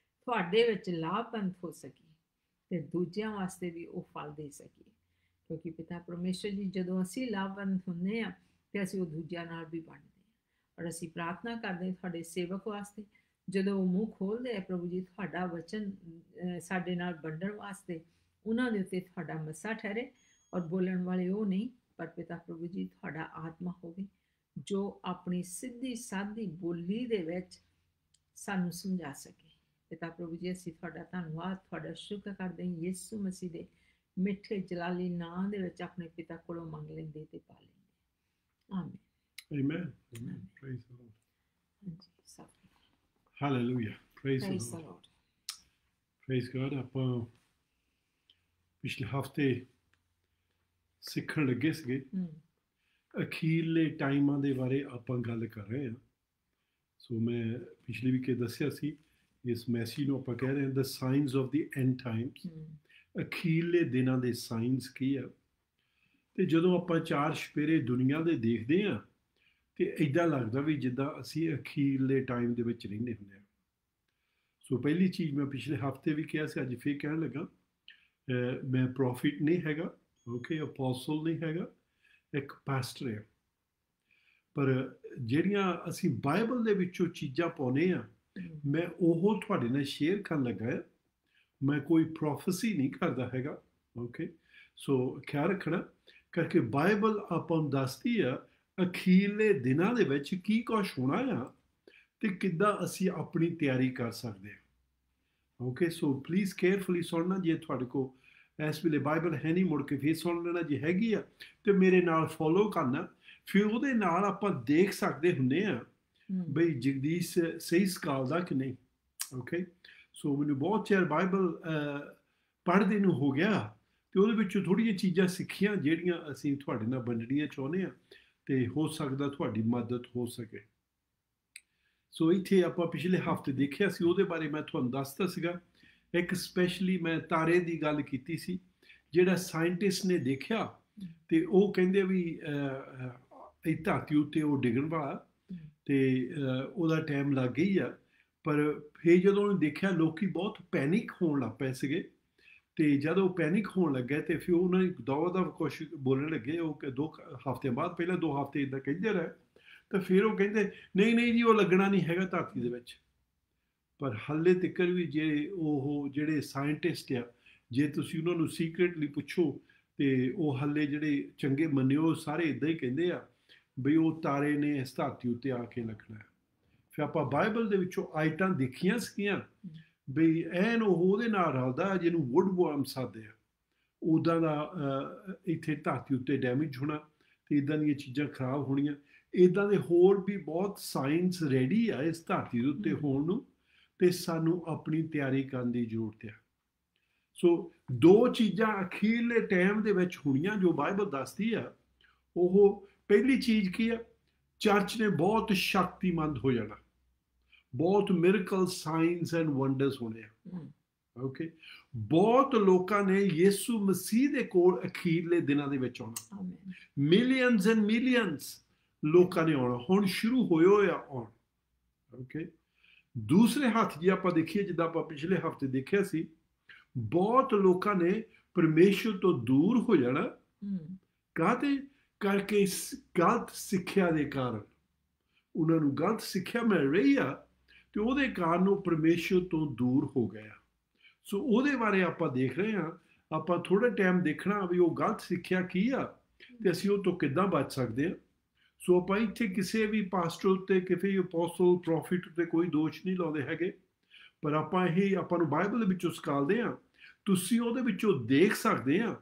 ਤੁਹਾਡੇ ਵਿੱਚ ਲਾਭਵੰਦ ਹੋ ਸਕੀਏ ਤੇ ਦੂਜਿਆਂ ਵਾਸਤੇ ਵੀ ਉਹ ਫਲ ਦੇ ਸਕੀਏ। ਕਿਉਂਕਿ ਪਿਤਾ ਪਰਮੇਸ਼ਰ ਜੀ, ਜਦੋਂ ਅਸੀਂ ਲਾਭਵੰਦ ਹੁੰਦੇ ਹਾਂ ਤੇ ਅਸੀਂ ਉਹ ਦੂਜਿਆਂ ਨਾਲ ਵੀ ਵੰਡਦੇ ਹਾਂ। ਔਰ ਅਸੀਂ ਪ੍ਰਾਰਥਨਾ ਕਰਦੇ ਹਾਂ ਤੁਹਾਡੇ ਸੇਵਕ ਵਾਸਤੇ, ਜਦੋਂ ਉਹ ਮੂੰਹ ਖੋਲ੍ਹਦੇ ਆ ਪ੍ਰਭੂ ਜੀ ਤੁਹਾਡਾ ਵਚਨ ਸਾਡੇ ਨਾਲ ਵੰਡਣ ਵਾਸਤੇ, ਉਹਨਾਂ ਦੇ ਉੱਤੇ ਤੁਹਾਡਾ ਮੱਸਾ ਠਹਿਰੇ। ਔਰ ਬੋਲਣ ਵਾਲੇ ਉਹ ਨਹੀਂ, ਪਰ ਪਿਤਾ ਪ੍ਰਭੂ ਜੀ ਤੁਹਾਡਾ ਆਤਮਾ ਹੋਵੇ ਜੋ ਆਪਣੀ ਸਿੱਧੀ ਸਾਦੀ ਬੋਲੀ ਦੇ ਵਿੱਚ ਸਾਨੂੰ ਸਮਝਾ ਸਕੇ। ਪਿਤਾ ਪ੍ਰਭੂ ਜੀ, ਅਸੀਂ ਤੁਹਾਡਾ ਧੰਨਵਾਦ, ਤੁਹਾਡਾ ਸ਼ੁਕਰ ਕਰਦੇ ਹਾਂ ਯਿਸੂ ਮਸੀਹ ਦੇ ਮਿੱਠੇ ਜਲਾਲੀ ਨਾਂ ਦੇ ਵਿੱਚ ਆਪਣੇ ਪਿਤਾ ਕੋਲੋਂ ਮੰਗ ਲੈਂਦੇ ਤੇ ਪਾ ਲੈਂਦੇ। ਆਮੀਨ। Amen. Amen. Praise the Lord. ਹਾਂਜੀ ਸਭ Hallelujah. Praise the praise the Lord. Lord. Praise God. ਆਪਾਂ ਪਿਛਲੇ ਹਫਤੇ ਸਿੱਖਣ ਲੱਗੇ ਸੀਗੇ ਅਖੀਰਲੇ ਟਾਈਮਾਂ ਦੇ ਬਾਰੇ ਆਪਾਂ ਗੱਲ ਕਰ ਰਹੇ ਹਾਂ। ਸੋ ਮੈਂ ਪਿਛਲੀ ਵੀਕ ਦੱਸਿਆ ਸੀ ਇਸ ਮੈਸੇਜ ਨੂੰ ਆਪਾਂ ਕਹਿ ਰਹੇ ਹਾਂ the signs of the end times. ਅਖੀਰਲੇ ਦਿਨਾਂ ਦੇ ਸਾਈਨਸ ਕੀ ਆ। ਤੇ ਜਦੋਂ ਆਪਾਂ ਚਾਰ ਛਪੇਰੇ ਦੁਨੀਆ ਦੇ ਦੇਖਦੇ ਹਾਂ ਤੇ ਇੱਦਾਂ ਲੱਗਦਾ ਵੀ ਜਿੱਦਾਂ ਅਸੀਂ ਅਖੀਰਲੇ ਟਾਈਮ ਦੇ ਵਿੱਚ ਰਹਿੰਦੇ ਹੁੰਦੇ ਹਾਂ। ਸੋ ਪਹਿਲੀ ਚੀਜ਼ ਮੈਂ ਪਿਛਲੇ ਹਫਤੇ ਵੀ ਕਿਹਾ ਸੀ, ਅੱਜ ਫਿਰ ਕਹਿਣ ਲੱਗਾ, ਮੈਂ ਪ੍ਰੋਫਿਟ ਨਹੀਂ ਹੈਗਾ, ਓਕੇ, ਅਪੋਸਲ ਨਹੀਂ ਹੈਗਾ, ਇੱਕ ਪਾਸਟਰ ਹੈ। ਪਰ ਜਿਹੜੀਆਂ ਅਸੀਂ ਬਾਈਬਲ ਦੇ ਵਿੱਚੋਂ ਚੀਜ਼ਾਂ ਪਾਉਂਦੇ ਹਾਂ ਮੈਂ ਉਹ ਤੁਹਾਡੇ ਨਾਲ ਸ਼ੇਅਰ ਕਰਨ ਲੱਗਾ ਹੈ। ਮੈਂ ਕੋਈ ਪ੍ਰੋਫੈਸੀ ਨਹੀਂ ਕਰਦਾ ਹੈਗਾ, ਓਕੇ। ਸੋ ਖਿਆਲ ਰੱਖਣਾ ਕਰਕੇ ਬਾਈਬਲ ਆਪਾਂ ਨੂੰ ਦੱਸਦੀ ਆ ਅਖੀਰਲੇ ਦਿਨਾਂ ਦੇ ਵਿੱਚ ਕੀ ਕੁਛ ਹੋਣਾ ਆ ਤੇ ਕਿੱਦਾਂ ਅਸੀਂ ਆਪਣੀ ਤਿਆਰੀ ਕਰ ਸਕਦੇ ਹਾਂ, ਓਕੇ। ਸੋ ਪਲੀਜ਼ ਕੇਅਰਫੁਲੀ ਸੁਣਨਾ। ਜੇ ਤੁਹਾਡੇ ਕੋਲ ਇਸ ਵੇਲੇ ਬਾਈਬਲ ਹੈ ਨਹੀਂ, ਮੁੜ ਕੇ ਫਿਰ ਸੁਣ ਲੈਣਾ। ਜੇ ਹੈਗੀ ਆ ਤੇ ਮੇਰੇ ਨਾਲ ਫੋਲੋ ਕਰਨਾ, ਫਿਰ ਉਹਦੇ ਨਾਲ ਆਪਾਂ ਦੇਖ ਸਕਦੇ ਹੁੰਦੇ ਆ ਬਈ ਜਗਦੀਸ਼ ਸਹੀ ਸਿਖਾਉਂਦਾ ਕਿ ਨਹੀਂ, ਓਕੇ। ਸੋ ਮੈਨੂੰ ਬਹੁਤ ਚਿਰ ਬਾਈਬਲ ਪੜ੍ਹਦੇ ਨੂੰ ਹੋ ਗਿਆ ਤੇ ਉਹਦੇ ਵਿੱਚੋਂ ਥੋੜ੍ਹੀਆਂ ਚੀਜ਼ਾਂ ਸਿੱਖੀਆਂ ਜਿਹੜੀਆਂ ਅਸੀਂ ਤੁਹਾਡੇ ਨਾਲ ਵੰਡਣੀਆਂ ਚਾਹੁੰਦੇ ਹਾਂ ਤੇ ਹੋ ਸਕਦਾ ਤੁਹਾਡੀ ਮਦਦ ਹੋ ਸਕੇ। ਸੋ ਇੱਥੇ ਆਪਾਂ ਪਿਛਲੇ ਹਫਤੇ ਦੇਖਿਆ ਸੀ, ਉਹਦੇ ਬਾਰੇ ਮੈਂ ਤੁਹਾਨੂੰ ਦੱਸਦਾ ਸੀਗਾ। ਇੱਕ ਸਪੈਸ਼ਲੀ ਮੈਂ ਤਾਰੇ ਦੀ ਗੱਲ ਕੀਤੀ ਸੀ, ਜਿਹੜਾ ਸਾਇੰਟਿਸਟ ਨੇ ਦੇਖਿਆ ਤੇ ਉਹ ਕਹਿੰਦੇ ਵੀ ਇਹ ਧਰਤੀ ਉੱਤੇ ਉਹ ਡਿੱਗਣ ਵਾਲਾ ਤੇ ਉਹਦਾ ਟਾਈਮ ਲੱਗ ਗਈ ਆ। ਪਰ ਫਿਰ ਜਦੋਂ ਉਹਨੇ ਦੇਖਿਆ ਲੋਕੀ ਬਹੁਤ ਪੈਨਿਕ ਹੋਣ ਲੱਗ ਪਏ ਸੀਗੇ ਤੇ ਜਦੋਂ ਪੈਨਿਕ ਹੋਣ ਲੱਗੇ ਤੇ ਫਿਰ ਉਹਨਾਂ ਨੇ ਦਵਾ ਕੁਛ ਬੋਲਣ ਲੱਗੇ। ਉਹ 2 ਹਫ਼ਤਿਆਂ ਬਾਅਦ, ਪਹਿਲਾਂ 2 ਹਫ਼ਤੇ ਇੱਦਾਂ ਕਹਿੰਦੇ ਰਹੇ ਤਾਂ ਫਿਰ ਉਹ ਕਹਿੰਦੇ ਨਹੀਂ ਜੀ ਉਹ ਲੱਗਣਾ ਨਹੀਂ ਹੈਗਾ ਧਰਤੀ ਦੇ ਵਿੱਚ। ਪਰ ਹਾਲੇ ਤੱਕ ਵੀ ਜੇ ਉਹ ਜਿਹੜੇ ਸਾਇੰਟਿਸਟ ਆ, ਜੇ ਤੁਸੀਂ ਉਹਨਾਂ ਨੂੰ ਸੀਕ੍ਰੇਟਲੀ ਪੁੱਛੋ ਤੇ ਉਹ ਹਾਲੇ ਜਿਹੜੇ ਚੰਗੇ ਮੰਨਿਓ ਸਾਰੇ ਇੱਦਾਂ ਹੀ ਕਹਿੰਦੇ ਆ ਬਈ ਉਹ ਤਾਰੇ ਨੇ ਇਸ ਧਰਤੀ ਉੱਤੇ ਆ ਕੇ ਲੱਗਣਾ। ਫਿਰ ਆਪਾਂ ਬਾਈਬਲ ਦੇ ਵਿੱਚੋਂ ਆਇਤਾਂ ਦੇਖੀਆਂ ਸੀਗੀਆਂ ਬਈ ਐਨ ਉਹਦੇ ਨਾਲ ਰਲਦਾ ਜਿਹਨੂੰ ਵੁੱਡ ਵਾਰਮ ਸਾਦੇ ਆ, ਉੱਦਾਂ ਦਾ ਇੱਥੇ ਧਰਤੀ ਉੱਤੇ ਡੈਮੇਜ ਹੋਣਾ ਤੇ ਇੱਦਾਂ ਦੀਆਂ ਚੀਜ਼ਾਂ ਖਰਾਬ ਹੋਣੀਆਂ। ਇੱਦਾਂ ਦੇ ਹੋਰ ਵੀ ਬਹੁਤ ਸਾਇੰਸ ਰੈਡੀ ਆ ਇਸ ਧਰਤੀ ਦੇ ਉੱਤੇ ਹੋਣ ਨੂੰ ਤੇ ਸਾਨੂੰ ਆਪਣੀ ਤਿਆਰੀ ਕਰਨ ਦੀ ਜ਼ਰੂਰਤ ਆ। ਸੋ 2 ਚੀਜ਼ਾਂ ਅਖੀਰਲੇ ਟਾਈਮ ਦੇ ਵਿੱਚ ਹੋਣੀਆਂ ਜੋ ਬਾਈਬਲ ਦੱਸਦੀ ਆ। ਉਹ ਪਹਿਲੀ ਚੀਜ਼ ਕੀ ਆ, ਚਰਚ ਨੇ ਬਹੁਤ ਸ਼ਕਤੀਮੰਦ ਹੋ ਜਾਣਾ, ਬਹੁਤ ਮਿਰਕਲ ਸਾਈਨਸ ਐਂਡ ਵੰਡਰਸ ਹੋਣੇ ਆ, ਓਕੇ। ਬਹੁਤ ਲੋਕਾਂ ਨੇ ਯਿਸੂ ਮਸੀਹ ਦੇ ਕੋਲ ਅਖੀਰਲੇ ਦਿਨਾਂ ਦੇ ਵਿੱਚ ਆਉਣਾ। ਮਿਲੀਅਨਸ ਐਂਡ ਮਿਲੀਅਨਸ ਲੋਕਾਂ ਨੇ ਆਉਣਾ, ਹੁਣ ਸ਼ੁਰੂ ਹੋਏ ਆ ਆਉਣ, ਓਕੇ। ਦੂਸਰੇ ਹੱਥ ਜੇ ਆਪਾਂ ਦੇਖੀਏ, ਜਿੱਦਾਂ ਆਪਾਂ ਪਿਛਲੇ ਹਫ਼ਤੇ ਦੇਖਿਆ ਸੀ, ਬਹੁਤ ਲੋਕਾਂ ਨੇ ਪਰਮੇਸ਼ਰ ਤੋਂ ਦੂਰ ਹੋ ਜਾਣਾ। ਕਾਹਤੇ ਕਰਕੇ? ਗਲਤ ਸਿੱਖਿਆ ਦੇ ਕਾਰਨ। ਉਹਨਾਂ ਨੂੰ ਗਲਤ ਸਿੱਖਿਆ ਮਿਲ ਰਹੀ ਆ ਤੇ ਉਹਦੇ ਕਾਰਨ ਉਹ ਪਰਮੇਸ਼ਰ ਤੋਂ ਦੂਰ ਹੋ ਗਿਆ। ਸੋ ਉਹਦੇ ਬਾਰੇ ਆਪਾਂ ਦੇਖ ਰਹੇ ਹਾਂ। ਆਪਾਂ ਥੋੜਾ ਟਾਈਮ ਦੇਖਣਾ ਵੀ ਉਹ ਗਲਤ ਸਿੱਖਿਆ ਕੀ ਆ ਤੇ ਅਸੀਂ ਉਹ ਤੋਂ ਕਿੱਦਾਂ ਬਚ ਸਕਦੇ ਹਾਂ। ਸੋ ਆਪਾਂ ਇੱਥੇ ਕਿਸੇ ਵੀ ਪਾਸਟਰ ਉੱਤੇ, ਕਿਸੇ ਅਪੋਸਲ, ਪ੍ਰੋਫਿਟ ਉੱਤੇ ਕੋਈ ਦੋਸ਼ ਨਹੀਂ ਲਾਉਂਦੇ ਹੈਗੇ, ਪਰ ਆਪਾਂ ਨੂੰ ਬਾਈਬਲ ਦੇ ਵਿੱਚੋਂ ਸਿਖਾਉਂਦੇ ਹਾਂ। ਤੁਸੀਂ ਉਹਦੇ ਵਿੱਚੋਂ ਦੇਖ ਸਕਦੇ ਆ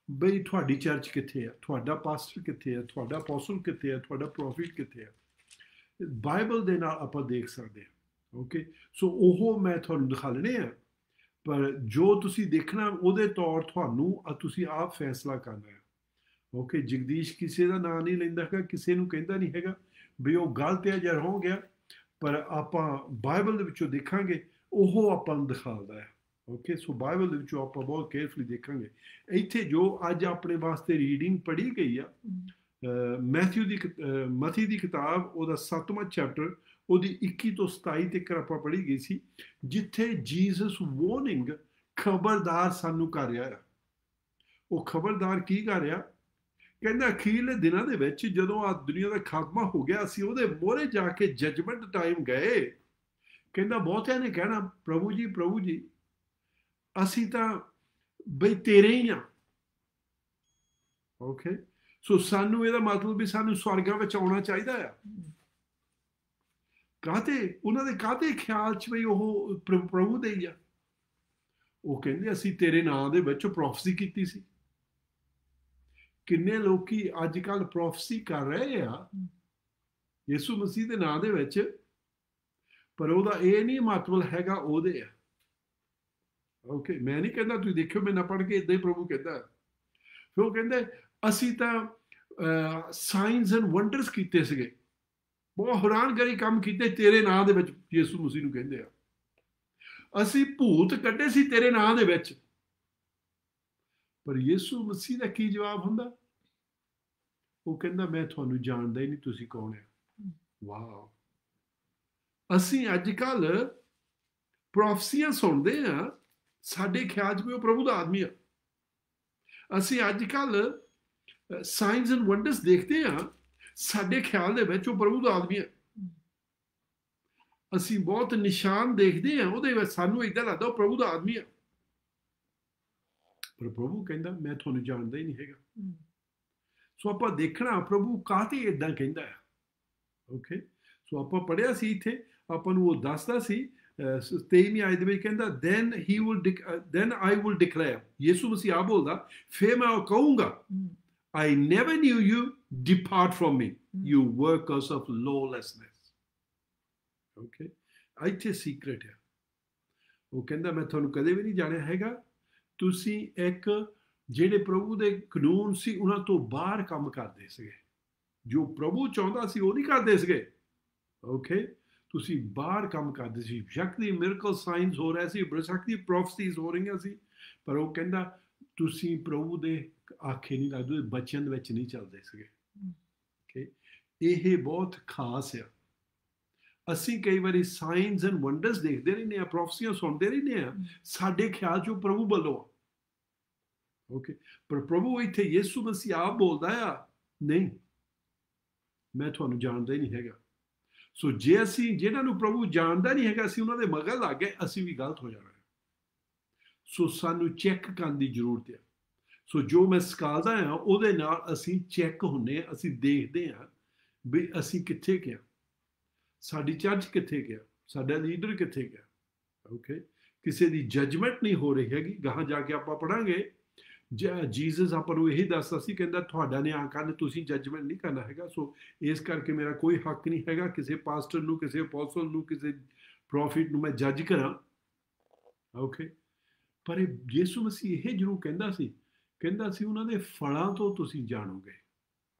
ਬਈ ਤੁਹਾਡੀ ਚਰਚ ਕਿੱਥੇ ਆ, ਤੁਹਾਡਾ ਪਾਸਟਰ ਕਿੱਥੇ ਆ, ਤੁਹਾਡਾ ਅਪੋਸਲ ਕਿੱਥੇ ਆ, ਤੁਹਾਡਾ ਪ੍ਰੋਫਿਟ ਕਿੱਥੇ ਆ। ਬਾਈਬਲ ਦੇ ਨਾਲ ਆਪਾਂ ਦੇਖ ਸਕਦੇ ਹਾਂ, ਓਕੇ। ਸੋ ਉਹ ਮੈਂ ਤੁਹਾਨੂੰ ਦਿਖਾਣੇ ਆ, ਪਰ ਜੋ ਤੁਸੀਂ ਦੇਖਣਾ ਉਹਦੇ ਤੌਰ ਤੁਹਾਨੂੰ ਤੁਸੀਂ ਆਪ ਫੈਸਲਾ ਕਰਨਾ ਹੈ, ਓਕੇ। ਜਗਦੀਸ਼ ਕਿਸੇ ਦਾ ਨਾਂ ਨਹੀਂ ਲੈਂਦਾ ਹੈਗਾ, ਕਿਸੇ ਨੂੰ ਕਹਿੰਦਾ ਨਹੀਂ ਹੈਗਾ ਵੀ ਉਹ ਗਲਤ ਹੈ ਜਾਂ ਹੋ ਗਿਆ, ਪਰ ਆਪਾਂ ਬਾਈਬਲ ਦੇ ਵਿੱਚੋਂ ਦੇਖਾਂਗੇ ਉਹ ਆਪਾਂ ਨੂੰ ਦਿਖਾਉਂਦਾ ਹੈ, ਓਕੇ। ਸੋ ਬਾਈਬਲ ਦੇ ਵਿੱਚੋਂ ਆਪਾਂ ਬਹੁਤ ਕੇਅਰਫੁਲੀ ਦੇਖਾਂਗੇ। ਇੱਥੇ ਜੋ ਅੱਜ ਆਪਣੇ ਵਾਸਤੇ ਰੀਡਿੰਗ ਪੜ੍ਹੀ ਗਈ ਆ ਮਤੀ ਦੀ ਕਿਤਾਬ ਉਹਦਾ 7ਵਾਂ ਚੈਪਟਰ ਉਹਦੀ 21 ਤੋਂ 27 ਤੱਕ ਆਪਾਂ ਪੜ੍ਹੀ ਗਈ ਸੀ, ਜਿੱਥੇ ਜੀਸਸ ਵਾਰਨਿੰਗ ਖਬਰਦਾਰ ਸਾਨੂੰ ਕਰ ਰਿਹਾ ਆ। ਉਹ ਖਬਰਦਾਰ ਕੀ ਕਰ ਰਿਹਾ? ਕਹਿੰਦਾ ਅਖੀਰਲੇ ਦਿਨਾਂ ਦੇ ਵਿੱਚ ਜਦੋਂ ਆ ਦੁਨੀਆ ਦਾ ਖਾਤਮਾ ਹੋ ਗਿਆ, ਅਸੀਂ ਉਹਦੇ ਮੋਹਰੇ ਜਾ ਕੇ ਜਜਮੈਂਟ ਟਾਈਮ ਗਏ। ਕਹਿੰਦਾ ਬਹੁਤਿਆਂ ਨੇ ਕਹਿਣਾ ਪ੍ਰਭੂ ਜੀ ਅਸੀਂ ਤਾਂ ਬਈ ਤੇਰੇ ਹੀ ਆ। ਓਕੇ, ਸੋ ਸਾਨੂੰ ਇਹਦਾ ਮਤਲਬ ਵੀ ਸਾਨੂੰ ਸਵਰਗਾਂ ਵਿੱਚ ਆਉਣਾ ਚਾਹੀਦਾ ਆ। ਕਾਹਤੇ ਉਹਨਾਂ ਦੇ ਕਾਹਤੇ ਖਿਆਲ 'ਚ ਵੀ ਉਹ ਪ੍ਰਭੂ ਦੇ ਹੀ ਆ। ਉਹ ਕਹਿੰਦੇ ਅਸੀਂ ਤੇਰੇ ਨਾਂ ਦੇ ਵਿੱਚ ਪ੍ਰੋਫੈਸੀ ਕੀਤੀ ਸੀ। ਕਿੰਨੇ ਲੋਕੀ ਅੱਜ ਕੱਲ੍ਹ ਪ੍ਰੋਫੈਸੀ ਕਰ ਰਹੇ ਆ ਯਿਸੂ ਮਸੀਹ ਦੇ ਨਾਂ ਦੇ ਵਿੱਚ, ਪਰ ਉਹਦਾ ਇਹ ਨਹੀਂ ਮਤਲਬ ਹੈਗਾ ਉਹਦੇ ਆ। ਓਕੇ, ਮੈਂ ਨਹੀਂ ਕਹਿੰਦਾ ਤੁਸੀਂ ਦੇਖਿਓ ਮੈਂ ਨਾ ਪੜ੍ਹ ਕੇ ਇੱਦਾਂ ਹੀ ਪ੍ਰਭੂ ਕਹਿੰਦਾ। ਫਿਰ ਉਹ ਕਹਿੰਦੇ ਅਸੀਂ ਤਾਂ ਸਾਈਨਸ ਐਂਡ ਵੰਡਰਸ ਕੀਤੇ ਸੀਗੇ, ਬਹੁਤ ਹੈਰਾਨਗਰੀ ਕੰਮ ਕੀਤੇ ਤੇਰੇ ਨਾਂ ਦੇ ਵਿੱਚ। ਯਿਸੂ ਮਸੀਹ ਨੂੰ ਕਹਿੰਦੇ ਆ ਅਸੀਂ ਭੂਤ ਕੱਢੇ ਸੀ ਤੇਰੇ ਨਾਂ ਦੇ ਵਿੱਚ। ਪਰ ਯਿਸੂ ਮਸੀਹ ਦਾ ਕੀ ਜਵਾਬ ਹੁੰਦਾ? ਉਹ ਕਹਿੰਦਾ ਮੈਂ ਤੁਹਾਨੂੰ ਜਾਣਦਾ ਹੀ ਨਹੀਂ, ਤੁਸੀਂ ਕੌਣ ਹੈ। ਵਾਓ, ਅਸੀਂ ਅੱਜ ਕੱਲ੍ਹ ਪ੍ਰੋਫਸੀਆਂ ਸੁਣਦੇ ਆ, ਸਾਡੇ ਖਿਆਲ 'ਚ ਵੀ ਉਹ ਪ੍ਰਭੂ ਦਾ ਆਦਮੀ ਆ। ਅਸੀਂ ਅੱਜ ਕੱਲ੍ਹ ਸਾਈਨਸ ਐਂਡ ਵੰਡਰਸ ਦੇਖਦੇ ਆ, ਸਾਡੇ ਖਿਆਲ ਦੇ ਵਿੱਚ ਉਹ ਪ੍ਰਭੂ ਦਾ ਆਦਮੀ ਆ। ਅਸੀਂ ਬਹੁਤ ਨਿਸ਼ਾਨ ਦੇਖਦੇ ਆ, ਉਹਦੇ ਵਿੱਚ ਸਾਨੂੰ ਏਦਾਂ ਲੱਗਦਾ ਉਹ ਪ੍ਰਭੂ ਦਾ ਆਦਮੀ ਆ। ਪਰ ਪ੍ਰਭੂ ਕਹਿੰਦਾ ਮੈਂ ਤੁਹਾਨੂੰ ਜਾਣਦਾ ਹੀ ਨਹੀਂ ਹੈਗਾ। ਸੋ ਆਪਾਂ ਦੇਖਣਾ ਪ੍ਰਭੂ ਕਾਹਤੇ ਏਦਾਂ ਕਹਿੰਦਾ ਆ। ਓਕੇ, ਸੋ ਆਪਾਂ ਪੜ੍ਹਿਆ ਸੀ ਇੱਥੇ, ਆਪਾਂ ਨੂੰ ਉਹ ਦੱਸਦਾ ਸੀ 23ਵੀਂ ਆਇਤ ਦੇ ਵਿੱਚ ਕਹਿੰਦਾ then I will declare, ਯਿਸੂ ਮਸੀਹ ਆ ਬੋਲਦਾ, ਫਿਰ ਮੈਂ ਉਹ ਕਹੂੰਗਾ I never knew you, depart from me, you workers of lawlessness. Okay, ਇੱਥੇ ਸੀਕ੍ਰੇਟ ਹੈ। ਉਹ ਕਹਿੰਦਾ ਮੈਂ ਤੁਹਾਨੂੰ ਕਦੇ ਵੀ ਨਹੀਂ ਜਾਣਿਆ ਹੈਗਾ, ਤੁਸੀਂ ਇੱਕ ਜਿਹੜੇ ਪ੍ਰਭੂ ਦੇ ਕਾਨੂੰਨ ਸੀ ਉਹਨਾਂ ਤੋਂ ਬਾਹਰ ਕੰਮ ਕਰਦੇ ਸੀਗੇ। ਜੋ ਪ੍ਰਭੂ ਚਾਹੁੰਦਾ ਸੀ ਉਹ ਨਹੀਂ ਕਰਦੇ ਸੀਗੇ। ਓਕੇ, ਤੁਸੀਂ ਬਾਹਰ ਕੰਮ ਕਰਦੇ ਸੀ। ਬੇਸ਼ੱਕ ਦੀ ਮਿਰਕਲ ਸਾਈਨਸ ਹੋ ਰਹੇ ਸੀ, ਬੇਸ਼ੱਕ ਦੀ ਪ੍ਰੋਫਸੀਜ਼ ਹੋ ਰਹੀਆਂ ਸੀ, ਪਰ ਉਹ ਕਹਿੰਦਾ ਤੁਸੀਂ ਪ੍ਰਭੂ ਦੇ ਆਖੇ ਨਹੀਂ ਲੱਗਦੇ, ਬੱਚਿਆਂ ਦੇ ਵਿੱਚ ਨਹੀਂ ਚੱਲਦੇ ਸੀਗੇ। ਓਕੇ, ਇਹ ਬਹੁਤ ਖਾਸ ਆ। ਅਸੀਂ ਕਈ ਵਾਰੀ ਸਾਈਨਸ ਐਂਡ ਵੰਡਰਸ ਦੇਖਦੇ ਰਹਿੰਦੇ ਆ, ਪ੍ਰੋਫਸੀਆਂ ਸੁਣਦੇ ਰਹਿੰਦੇ ਆ, ਸਾਡੇ ਖਿਆਲ 'ਚ ਉਹ ਪ੍ਰਭੂ ਵੱਲੋਂ। ਓਕੇ, ਪਰ ਪ੍ਰਭੂ ਇੱਥੇ ਯਿਸੂ ਮਸੀਹ ਆਪ ਬੋਲਦਾ ਆ ਨਹੀਂ, ਮੈਂ ਤੁਹਾਨੂੰ ਜਾਣਦਾ ਹੀ ਨਹੀਂ ਹੈਗਾ। ਸੋ ਜੇ ਅਸੀਂ ਜਿਹਨਾਂ ਨੂੰ ਪ੍ਰਭੂ ਜਾਣਦਾ ਨਹੀਂ ਹੈਗਾ ਅਸੀਂ ਉਹਨਾਂ ਦੇ ਮਗਰ ਲੱਗ ਗਏ, ਅਸੀਂ ਵੀ ਗਲਤ ਹੋ ਜਾਣਾ। ਸੋ ਸਾਨੂੰ ਚੈੱਕ ਕਰਨ ਦੀ ਜ਼ਰੂਰਤ ਹੈ। ਸੋ ਜੋ ਮੈਂ ਸਿਖਾਉਂਦਾ ਹਾਂ ਉਹਦੇ ਨਾਲ ਅਸੀਂ ਚੈੱਕ ਹੁੰਦੇ ਹਾਂ, ਅਸੀਂ ਦੇਖਦੇ ਹਾਂ ਵੀ ਅਸੀਂ ਕਿੱਥੇ ਗਿਆ, ਸਾਡੀ ਚਰਚ ਕਿੱਥੇ ਗਿਆ, ਸਾਡਾ ਲੀਡਰ ਕਿੱਥੇ ਗਿਆ। ਓਕੇ, ਕਿਸੇ ਦੀ ਜਜਮੈਂਟ ਨਹੀਂ ਹੋ ਰਹੀ ਹੈਗੀ। ਗਾਹਾਂ ਜਾ ਕੇ ਆਪਾਂ ਪੜਾਂਗੇ ਜੀਸਸ ਆਪਾਂ ਨੂੰ ਇਹੀ ਦੱਸਦਾ ਸੀ, ਕਹਿੰਦਾ ਤੁਹਾਡਾ ਨਿਆਂ ਕਰਨ, ਤੁਸੀਂ ਜਜਮੈਂਟ ਨਹੀਂ ਕਰਨਾ ਹੈਗਾ। ਸੋ ਇਸ ਕਰਕੇ ਮੇਰਾ ਕੋਈ ਹੱਕ ਨਹੀਂ ਹੈਗਾ ਕਿਸੇ ਪਾਸਟਰ ਨੂੰ, ਕਿਸੇ ਅਪੋਸਲ ਨੂੰ, ਕਿਸੇ ਪ੍ਰੋਫਿਟ ਨੂੰ ਮੈਂ ਜੱਜ ਕਰਾਂ। ਓਕੇ, ਪਰ ਯਿਸੂ ਮਸੀਹ ਇਹ ਜ਼ਰੂਰ ਕਹਿੰਦਾ ਸੀ ਉਹਨਾਂ ਦੇ ਫਲਾਂ ਤੋਂ ਤੁਸੀਂ ਜਾਣੋਗੇ।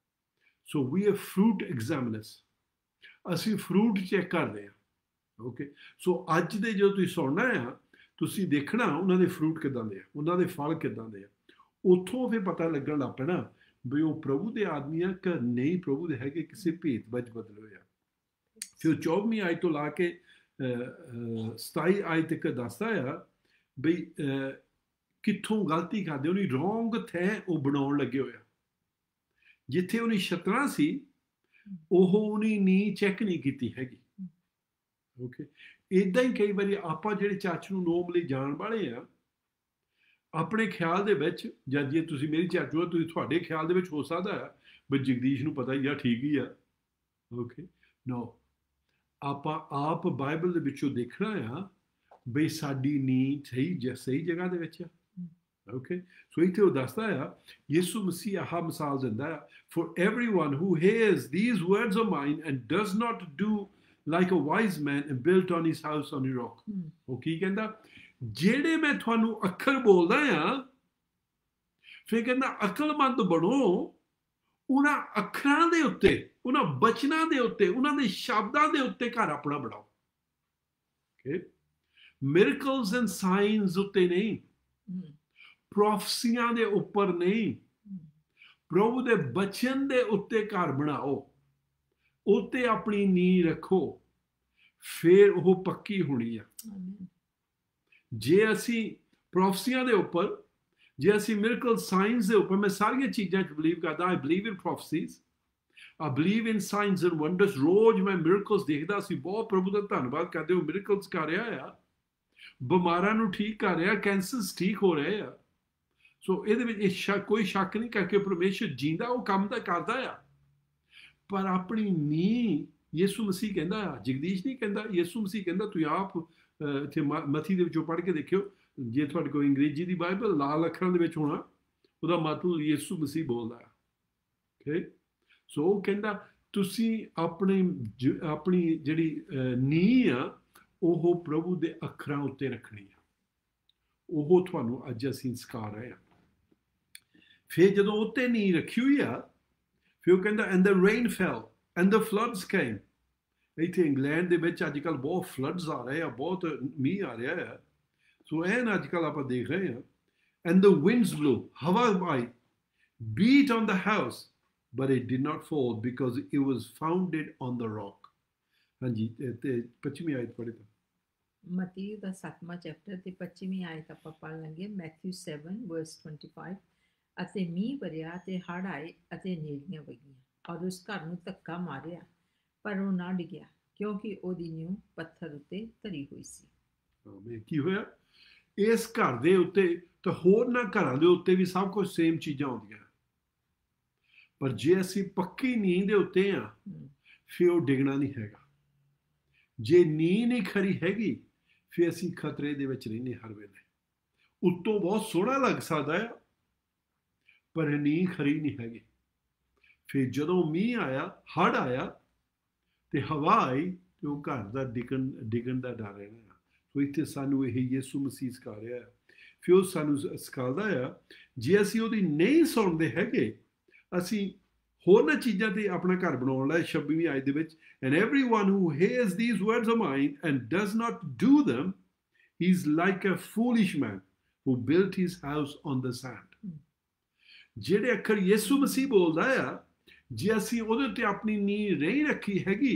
ਸੋ ਵੀ ਆਰ ਫਰੂਟ ਐਗਜ਼ਾਮਿਨਰਸ, ਅਸੀਂ ਫਰੂਟ ਚੈੱਕ ਕਰਦੇ ਹਾਂ। ਓਕੇ, ਸੋ ਅੱਜ ਦੇ ਜੋ ਤੁਸੀਂ ਸੁਣਨਾ ਆ, ਤੁਸੀਂ ਦੇਖਣਾ ਉਹਨਾਂ ਦੇ ਫਰੂਟ ਕਿੱਦਾਂ ਦੇ ਆ, ਉਹਨਾਂ ਦੇ ਫਲ ਕਿੱਦਾਂ ਦੇ ਆ। ਉੱਥੋਂ ਫਿਰ ਪਤਾ ਲੱਗਣ ਲੱਗ ਪੈਣਾ ਵੀ ਉਹ ਪ੍ਰਭੂ ਦੇ ਆਦਮੀ ਆ ਕਿ ਨਹੀਂ ਪ੍ਰਭੂ ਦੇ ਹੈਗੇ, ਕਿਸੇ ਭੇਤ ਵਿੱਚ ਬਦਲੇ ਹੋਏ ਆ। ਫਿਰ 24ਵੀਂ ਆਇਤ ਤੋਂ ਲਾ ਕੇ 27 ਆਇਤ ਤੱਕ ਦੱਸਦਾ ਆ ਬਈ ਕਿੱਥੋਂ ਗਲਤੀ ਕਰਦੇ, ਉਹਨੀ ਰੋਂਗ ਥੈ ਉਹ ਬਣਾਉਣ ਲੱਗੇ ਹੋਇਆ। ਜਿੱਥੇ ਉਹਨੀ ਸ਼ਤਰਾਂ ਸੀ ਉਹ ਉਹਨੀ ਨੀ ਚੈੱਕ ਨਹੀਂ ਕੀਤੀ ਹੈਗੀ। ਓਕੇ, ਇੱਦਾਂ ਹੀ ਕਈ ਵਾਰੀ ਆਪਾਂ ਜਿਹੜੇ ਚਰਚ ਨੂੰ ਨੋਰਮਲੀ ਜਾਣ ਵਾਲੇ ਆ, ਆਪਣੇ ਖਿਆਲ ਦੇ ਵਿੱਚ, ਜਾਂ ਜੇ ਤੁਸੀਂ ਮੇਰੀ ਚਰਚ ਹੋ ਤੁਸੀਂ ਤੁਹਾਡੇ ਖਿਆਲ ਦੇ ਵਿੱਚ ਹੋ ਸਕਦਾ ਹੈ ਵੀ ਜਗਦੀਸ਼ ਨੂੰ ਪਤਾ ਹੀ ਆ, ਠੀਕ ਹੀ ਆ। ਓਕੇ, ਨੋ, ਆਪਾਂ ਆਪ ਬਾਈਬਲ ਦੇ ਵਿੱਚੋਂ ਦੇਖਣਾ ਆ ਬਈ ਸਾਡੀ ਨੀਂਹ ਸਹੀ ਜਗ੍ਹਾ ਦੇ ਵਿੱਚ ਆ। ਓਕੇ, ਸੋ ਇੱਥੇ ਉਹ ਦੱਸਦਾ ਆ, ਯਿਸੂ ਮਸੀਹ ਆਹ ਮਿਸਾਲ ਦਿੰਦਾ ਆ, for everyone who hears these words of mine and does not do like a wise man and built on his house on a rock. ਉਹ ਕੀ ਕਹਿੰਦਾ? ਜਿਹੜੇ ਮੈਂ ਤੁਹਾਨੂੰ ਅੱਖਰ ਬੋਲਦਾ ਆ, ਫਿਰ ਕਹਿੰਦਾ ਅਕਲਮੰਦ ਬਣੋ, ਉਹਨਾਂ ਅੱਖਰਾਂ ਦੇ ਉੱਤੇ, ਉਹਨਾਂ ਬਚਨਾਂ ਦੇ ਉੱਤੇ, ਉਹਨਾਂ ਦੇ ਸ਼ਬਦਾਂ ਦੇ ਉੱਤੇ ਘਰ ਆਪਣਾ ਬਣਾਓ। ਓਕੇ, ਮਿਰਕਲਸ ਐਂਡ ਸਾਈਨਸ ਉੱਤੇ ਨਹੀਂ, ਪ੍ਰੋਫਸੀਆਂ ਦੇ ਉੱਪਰ ਨਹੀਂ, ਪ੍ਰਭੂ ਦੇ ਬਚਨ ਦੇ ਉੱਤੇ ਘਰ ਬਣਾਓ, ਉੱਤੇ ਆਪਣੀ ਨੀਂਹ ਰੱਖੋ, ਫਿਰ ਉਹ ਪੱਕੀ ਹੋਣੀ ਆ। ਜੇ ਅਸੀਂ ਪ੍ਰੋਫਸੀਆਂ ਦੇ ਉੱਪਰ, ਜੇ ਅਸੀਂ ਮਿਰਕਲ ਸਾਇੰਸ ਦੇ ਉੱਪਰ, ਮੈਂ ਸਾਰੀਆਂ ਚੀਜ਼ਾਂ 'ਚ ਬਲੀਵ ਕਰਦਾ। I believe in prophecies, I believe in signs and wonders। ਰੋਜ਼ ਮੈਂ ਮਿਰਕਲਸ ਦੇਖਦਾ ਸੀ। ਬਹੁਤ ਪ੍ਰਭੂ ਦਾ ਧੰਨਵਾਦ ਕਰਦੇ ਹੋ, ਮਿਰਕਲਸ ਕਰ ਰਿਹਾ ਆ, ਬਿਮਾਰਾਂ ਨੂੰ ਠੀਕ ਕਰ ਰਿਹਾ, ਕੈਂਸਰਸ ਠੀਕ ਹੋ ਰਹੇ ਆ। ਸੋ ਇਹਦੇ ਵਿੱਚ ਕੋਈ ਸ਼ੱਕ ਨਹੀਂ ਕਰਕੇ ਪਰਮੇਸ਼ਰ ਜੀਂਦਾ, ਉਹ ਕੰਮ ਤਾਂ ਕਰਦਾ ਆ। ਪਰ ਆਪਣੀ ਨੀਂਹ ਯਿਸੂ ਮਸੀਹ ਕਹਿੰਦਾ ਆ, ਜਗਦੀਸ਼ ਨਹੀਂ ਕਹਿੰਦਾ, ਯਿਸੂ ਮਸੀਹ ਕਹਿੰਦਾ। ਤੁਸੀਂ ਆਪ ਇੱਥੇ ਮਥੀ ਦੇ ਵਿੱਚੋਂ ਪੜ੍ਹ ਕੇ ਦੇਖਿਓ, ਜੇ ਤੁਹਾਡੇ ਕੋਲ ਅੰਗਰੇਜ਼ੀ ਦੀ ਬਾਈਬਲ ਲਾਲ ਅੱਖਰਾਂ ਦੇ ਵਿੱਚ ਹੋਣਾ, ਉਹਦਾ ਮਤਲਬ ਯਿਸੂ ਮਸੀਹ ਬੋਲਦਾ ਆ। ਓਕੇ, ਸੋ ਉਹ ਕਹਿੰਦਾ ਤੁਸੀਂ ਆਪਣੀ ਜਿਹੜੀ ਨੀਂਹ ਆ, ਉਹ ਪ੍ਰਭੂ ਦੇ ਅੱਖਰਾਂ ਉੱਤੇ ਰੱਖਣੀ ਆ। ਉਹ ਤੁਹਾਨੂੰ ਅੱਜ ਅਸੀਂ ਸਿਖਾ ਰਹੇ ਹਾਂ। ਫਿਰ ਜਦੋਂ ਉੱਤੇ ਨੀਂਹ ਰੱਖੀ ਹੋਈ ਆ, ਫਿਰ ਉਹ ਕਹਿੰਦਾ and the rain fell and the floods came। ਇੱਥੇ ਇੰਗਲੈਂਡ ਦੇ ਵਿੱਚ ਅੱਜ ਕੱਲ੍ਹ ਬਹੁਤ ਫਲੱਡਸ ਆ ਰਹੇ ਆ, ਬਹੁਤ ਮੀਂਹ ਆ ਰਿਹਾ ਆ। ਸੋ ਐਨ ਅੱਜ ਕੱਲ੍ਹ ਆਪਾਂ ਦੇਖ ਰਹੇ ਹਾਂ। and the winds blew, ਹਵਾ ਆਈ, beat on the house but it did not fall because it was founded on the rock। ਹਾਂਜੀ, ਤੇ 25ਵੀਂ ਆਇਤ ਪੜ੍ਹੇ ਤਾਂ। ਮਤੀ ਦਾ 7ਵਾਂ ਚੈਪਟਰ ਤੇ 25ਵੀਂ ਆਇਤ ਆਪਾਂ ਪੜ੍ਹਨ ਲੱਗੇ। ਮੈਥਿਊ 7:25। ਅਤੇ ਮੀਂਹ ਵਰਿਆ ਤੇ ਹੜ੍ਹ ਆਏ ਅਤੇ ਨੇਰੀਆਂ ਵਗੀਆਂ, ਔਰ ਉਸ ਘਰ ਨੂੰ ਧੱਕਾ ਮਾਰਿਆ, ਪਰ ਉਹ ਨਾ ਡਿੱਗਿਆ, ਕਿਉਂਕਿ ਉਹਦੀ ਨਿਊ ਪੱਥਰ ਉੱਤੇ ਧਰੀ ਹੋਈ ਸੀ। ਕੀ ਹੋਇਆ ਇਸ ਘਰ ਦੇ ਉੱਤੇ? ਤਾਂ ਹੋਰਨਾਂ ਘਰਾਂ ਦੇ ਉੱਤੇ ਵੀ ਸਭ ਕੁਝ ਸੇਮ ਚੀਜ਼ਾਂ ਆਉਂਦੀਆਂ, ਪਰ ਜੇ ਅਸੀਂ ਪੱਕੀ ਨੀਂਹ ਦੇ ਉੱਤੇ ਆ, ਫਿਰ ਉਹ ਡਿੱਗਣਾ ਨਹੀਂ ਹੈਗਾ। ਜੇ ਨੀਂਹ ਨਹੀਂ ਖਰੀ ਹੈਗੀ, ਫਿਰ ਅਸੀਂ ਖਤਰੇ ਦੇ ਵਿੱਚ ਰਹਿੰਦੇ ਹਰ ਵੇਲੇ। ਉੱਤੋਂ ਬਹੁਤ ਸੋਹਣਾ ਲੱਗ ਸਕਦਾ ਆ, ਪਰ ਨੀਂਹ ਖਰੀ ਨਹੀਂ ਹੈਗੀ। ਫਿਰ ਜਦੋਂ ਮੀਂਹ ਆਇਆ, ਹੜ੍ਹ ਆਇਆ ਤੇ ਹਵਾ ਆਈ, ਤੇ ਉਹ ਘਰ ਦਾ ਡਿੱਗਣ ਦਾ ਡਰ ਰਹਿਣਾ ਆ। ਸੋ ਇੱਥੇ ਸਾਨੂੰ ਇਹ ਯਿਸੂ ਮਸੀਹ ਸਿਖਾ ਰਿਹਾ ਆ। ਫਿਰ ਉਹ ਸਾਨੂੰ ਸਿਖਾਉਂਦਾ ਆ, ਜੇ ਅਸੀਂ ਉਹਦੀ ਨਹੀਂ ਸੁਣਦੇ ਹੈਗੇ, ਅਸੀਂ ਹੋਰਨਾਂ ਚੀਜ਼ਾਂ ਤੇ ਆਪਣਾ ਘਰ ਬਣਾਉਣ ਲਈ। 26ਵੀਂ ਆਇਤ ਦੇ ਵਿੱਚ and everyone who hears these words of mine and does not do them, he is like a foolish man who built his house on the sand। ਜਿਹੜੇ ਅੱਖਰ ਯਿਸੂ ਮਸੀਹ ਬੋਲਦਾ ਆ, ਜੇ ਅਸੀਂ ਉਹਦੇ ਉੱਤੇ ਆਪਣੀ ਨੀਂਹ ਨਹੀਂ ਰੱਖੀ ਹੈਗੀ,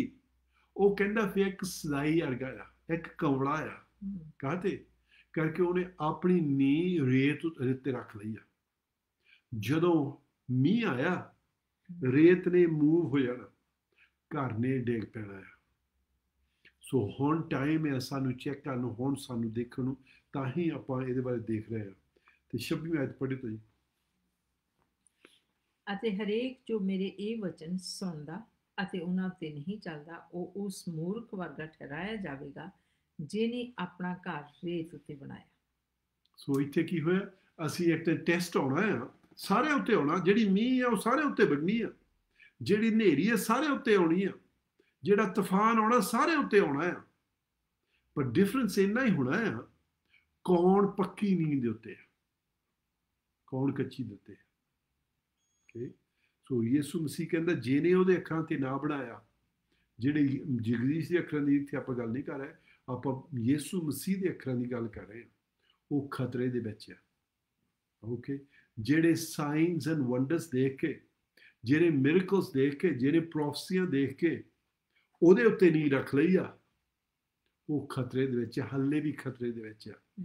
ਉਹ ਕਹਿੰਦਾ ਫਿਰ ਇੱਕ ਸਦਾਈ ਵਰਗਾ ਆ, ਇੱਕ ਕੌੜਾ ਆ। ਕਾਹਤੇ ਕਰਕੇ ਉਹਨੇ ਆਪਣੀ ਨੀਂਹ ਰੇਤ ਤੇ ਰੱਖ ਲਈ ਆ। ਜਦੋਂ ਮੀਂਹ ਆਇਆ, ਰੇਤ ਨੇ ਮੂਵ ਹੋ ਜਾਣਾ, ਘਰ ਨੇ ਡਿੱਗ ਪੈਣਾ ਆ। ਸੋ ਹੁਣ ਟਾਈਮ ਹੈ ਸਾਨੂੰ ਚੈੱਕ ਕਰਨ ਨੂੰ, ਹੁਣ ਸਾਨੂੰ ਦੇਖਣ ਨੂੰ, ਤਾਂ ਹੀ ਆਪਾਂ ਇਹਦੇ ਬਾਰੇ ਦੇਖ ਰਹੇ ਹਾਂ। ਤੇ 26ਵੀਂ ਆਇਤ ਪੜ੍ਹੀ ਤੋਂ ਜੀ। ਅਤੇ ਹਰੇਕ ਜੋ ਮੇਰੇ ਇਹ ਵਚਨ ਸੁਣਦਾ ਅਤੇ ਉਹਨਾਂ ਉੱਤੇ ਨਹੀਂ ਚੱਲਦਾ, ਉਹ ਉਸ ਮੂਰਖ ਵਰਗਾ ਠਹਿਰਾਇਆ ਜਾਵੇਗਾ ਜਿਹਨੇ ਆਪਣਾ ਘਰ ਰੇਤ ਉੱਤੇ ਬਣਾਇਆ। ਸੋ ਇੱਥੇ ਕੀ ਹੋਇਆ? ਅਸੀਂ ਇੱਕ ਟੈਸਟ ਆਉਣਾ ਆ, ਸਾਰਿਆਂ ਉੱਤੇ ਆਉਣਾ। ਜਿਹੜੀ ਮੀਂਹ ਆ ਉਹ ਸਾਰਿਆਂ ਉੱਤੇ ਵਗਣੀ ਆ, ਜਿਹੜੀ ਹਨੇਰੀ ਆ ਸਾਰਿਆਂ ਉੱਤੇ ਆਉਣੀ ਆ, ਜਿਹੜਾ ਤੂਫਾਨ ਆਉਣਾ ਸਾਰਿਆਂ ਉੱਤੇ ਆਉਣਾ ਆ। ਪਰ ਡਿਫਰੈਂਸ ਇੰਨਾ ਹੀ ਹੋਣਾ ਆ, ਕੌਣ ਪੱਕੀ ਨੀਂਹ ਦੇ ਉੱਤੇ ਆ, ਕੌਣ ਕੱਚੀ ਦੇ ਉੱਤੇ ਆ। ਓਕੇ, ਸੋ ਯਿਸੂ ਮਸੀਹ ਕਹਿੰਦਾ ਜਿਹਨੇ ਉਹਦੇ ਅੱਖਰਾਂ ਤੇ ਨਾ ਬਣਾਇਆ, ਜਿਹੜੇ ਜਗਦੀਸ਼ ਦੇ ਅੱਖਰਾਂ ਦੀ ਇੱਥੇ ਆਪਾਂ ਗੱਲ ਨਹੀਂ ਕਰ ਰਹੇ, ਆਪਾਂ ਯਿਸੂ ਮਸੀਹ ਦੇ ਅੱਖਰਾਂ ਦੀ ਗੱਲ ਕਰ ਰਹੇ ਹਾਂ, ਉਹ ਖਤਰੇ ਦੇ ਵਿੱਚ ਆ। ਓਕੇ, ਜਿਹੜੇ ਸਾਈਨਸ ਐਂਡ ਵੰਡਰਸ ਦੇਖ ਕੇ, ਜਿਹੜੇ ਮਿਰਕਲਸ ਦੇਖ ਕੇ, ਜਿਹੜੇ ਪ੍ਰੋਫਸੀਆਂ ਦੇਖ ਕੇ ਉਹਦੇ ਉੱਤੇ ਨਹੀਂ ਰੱਖ ਲਈ ਆ, ਉਹ ਖਤਰੇ ਦੇ ਵਿੱਚ, ਹੱਲੇ ਵੀ ਖਤਰੇ ਦੇ ਵਿੱਚ ਆ।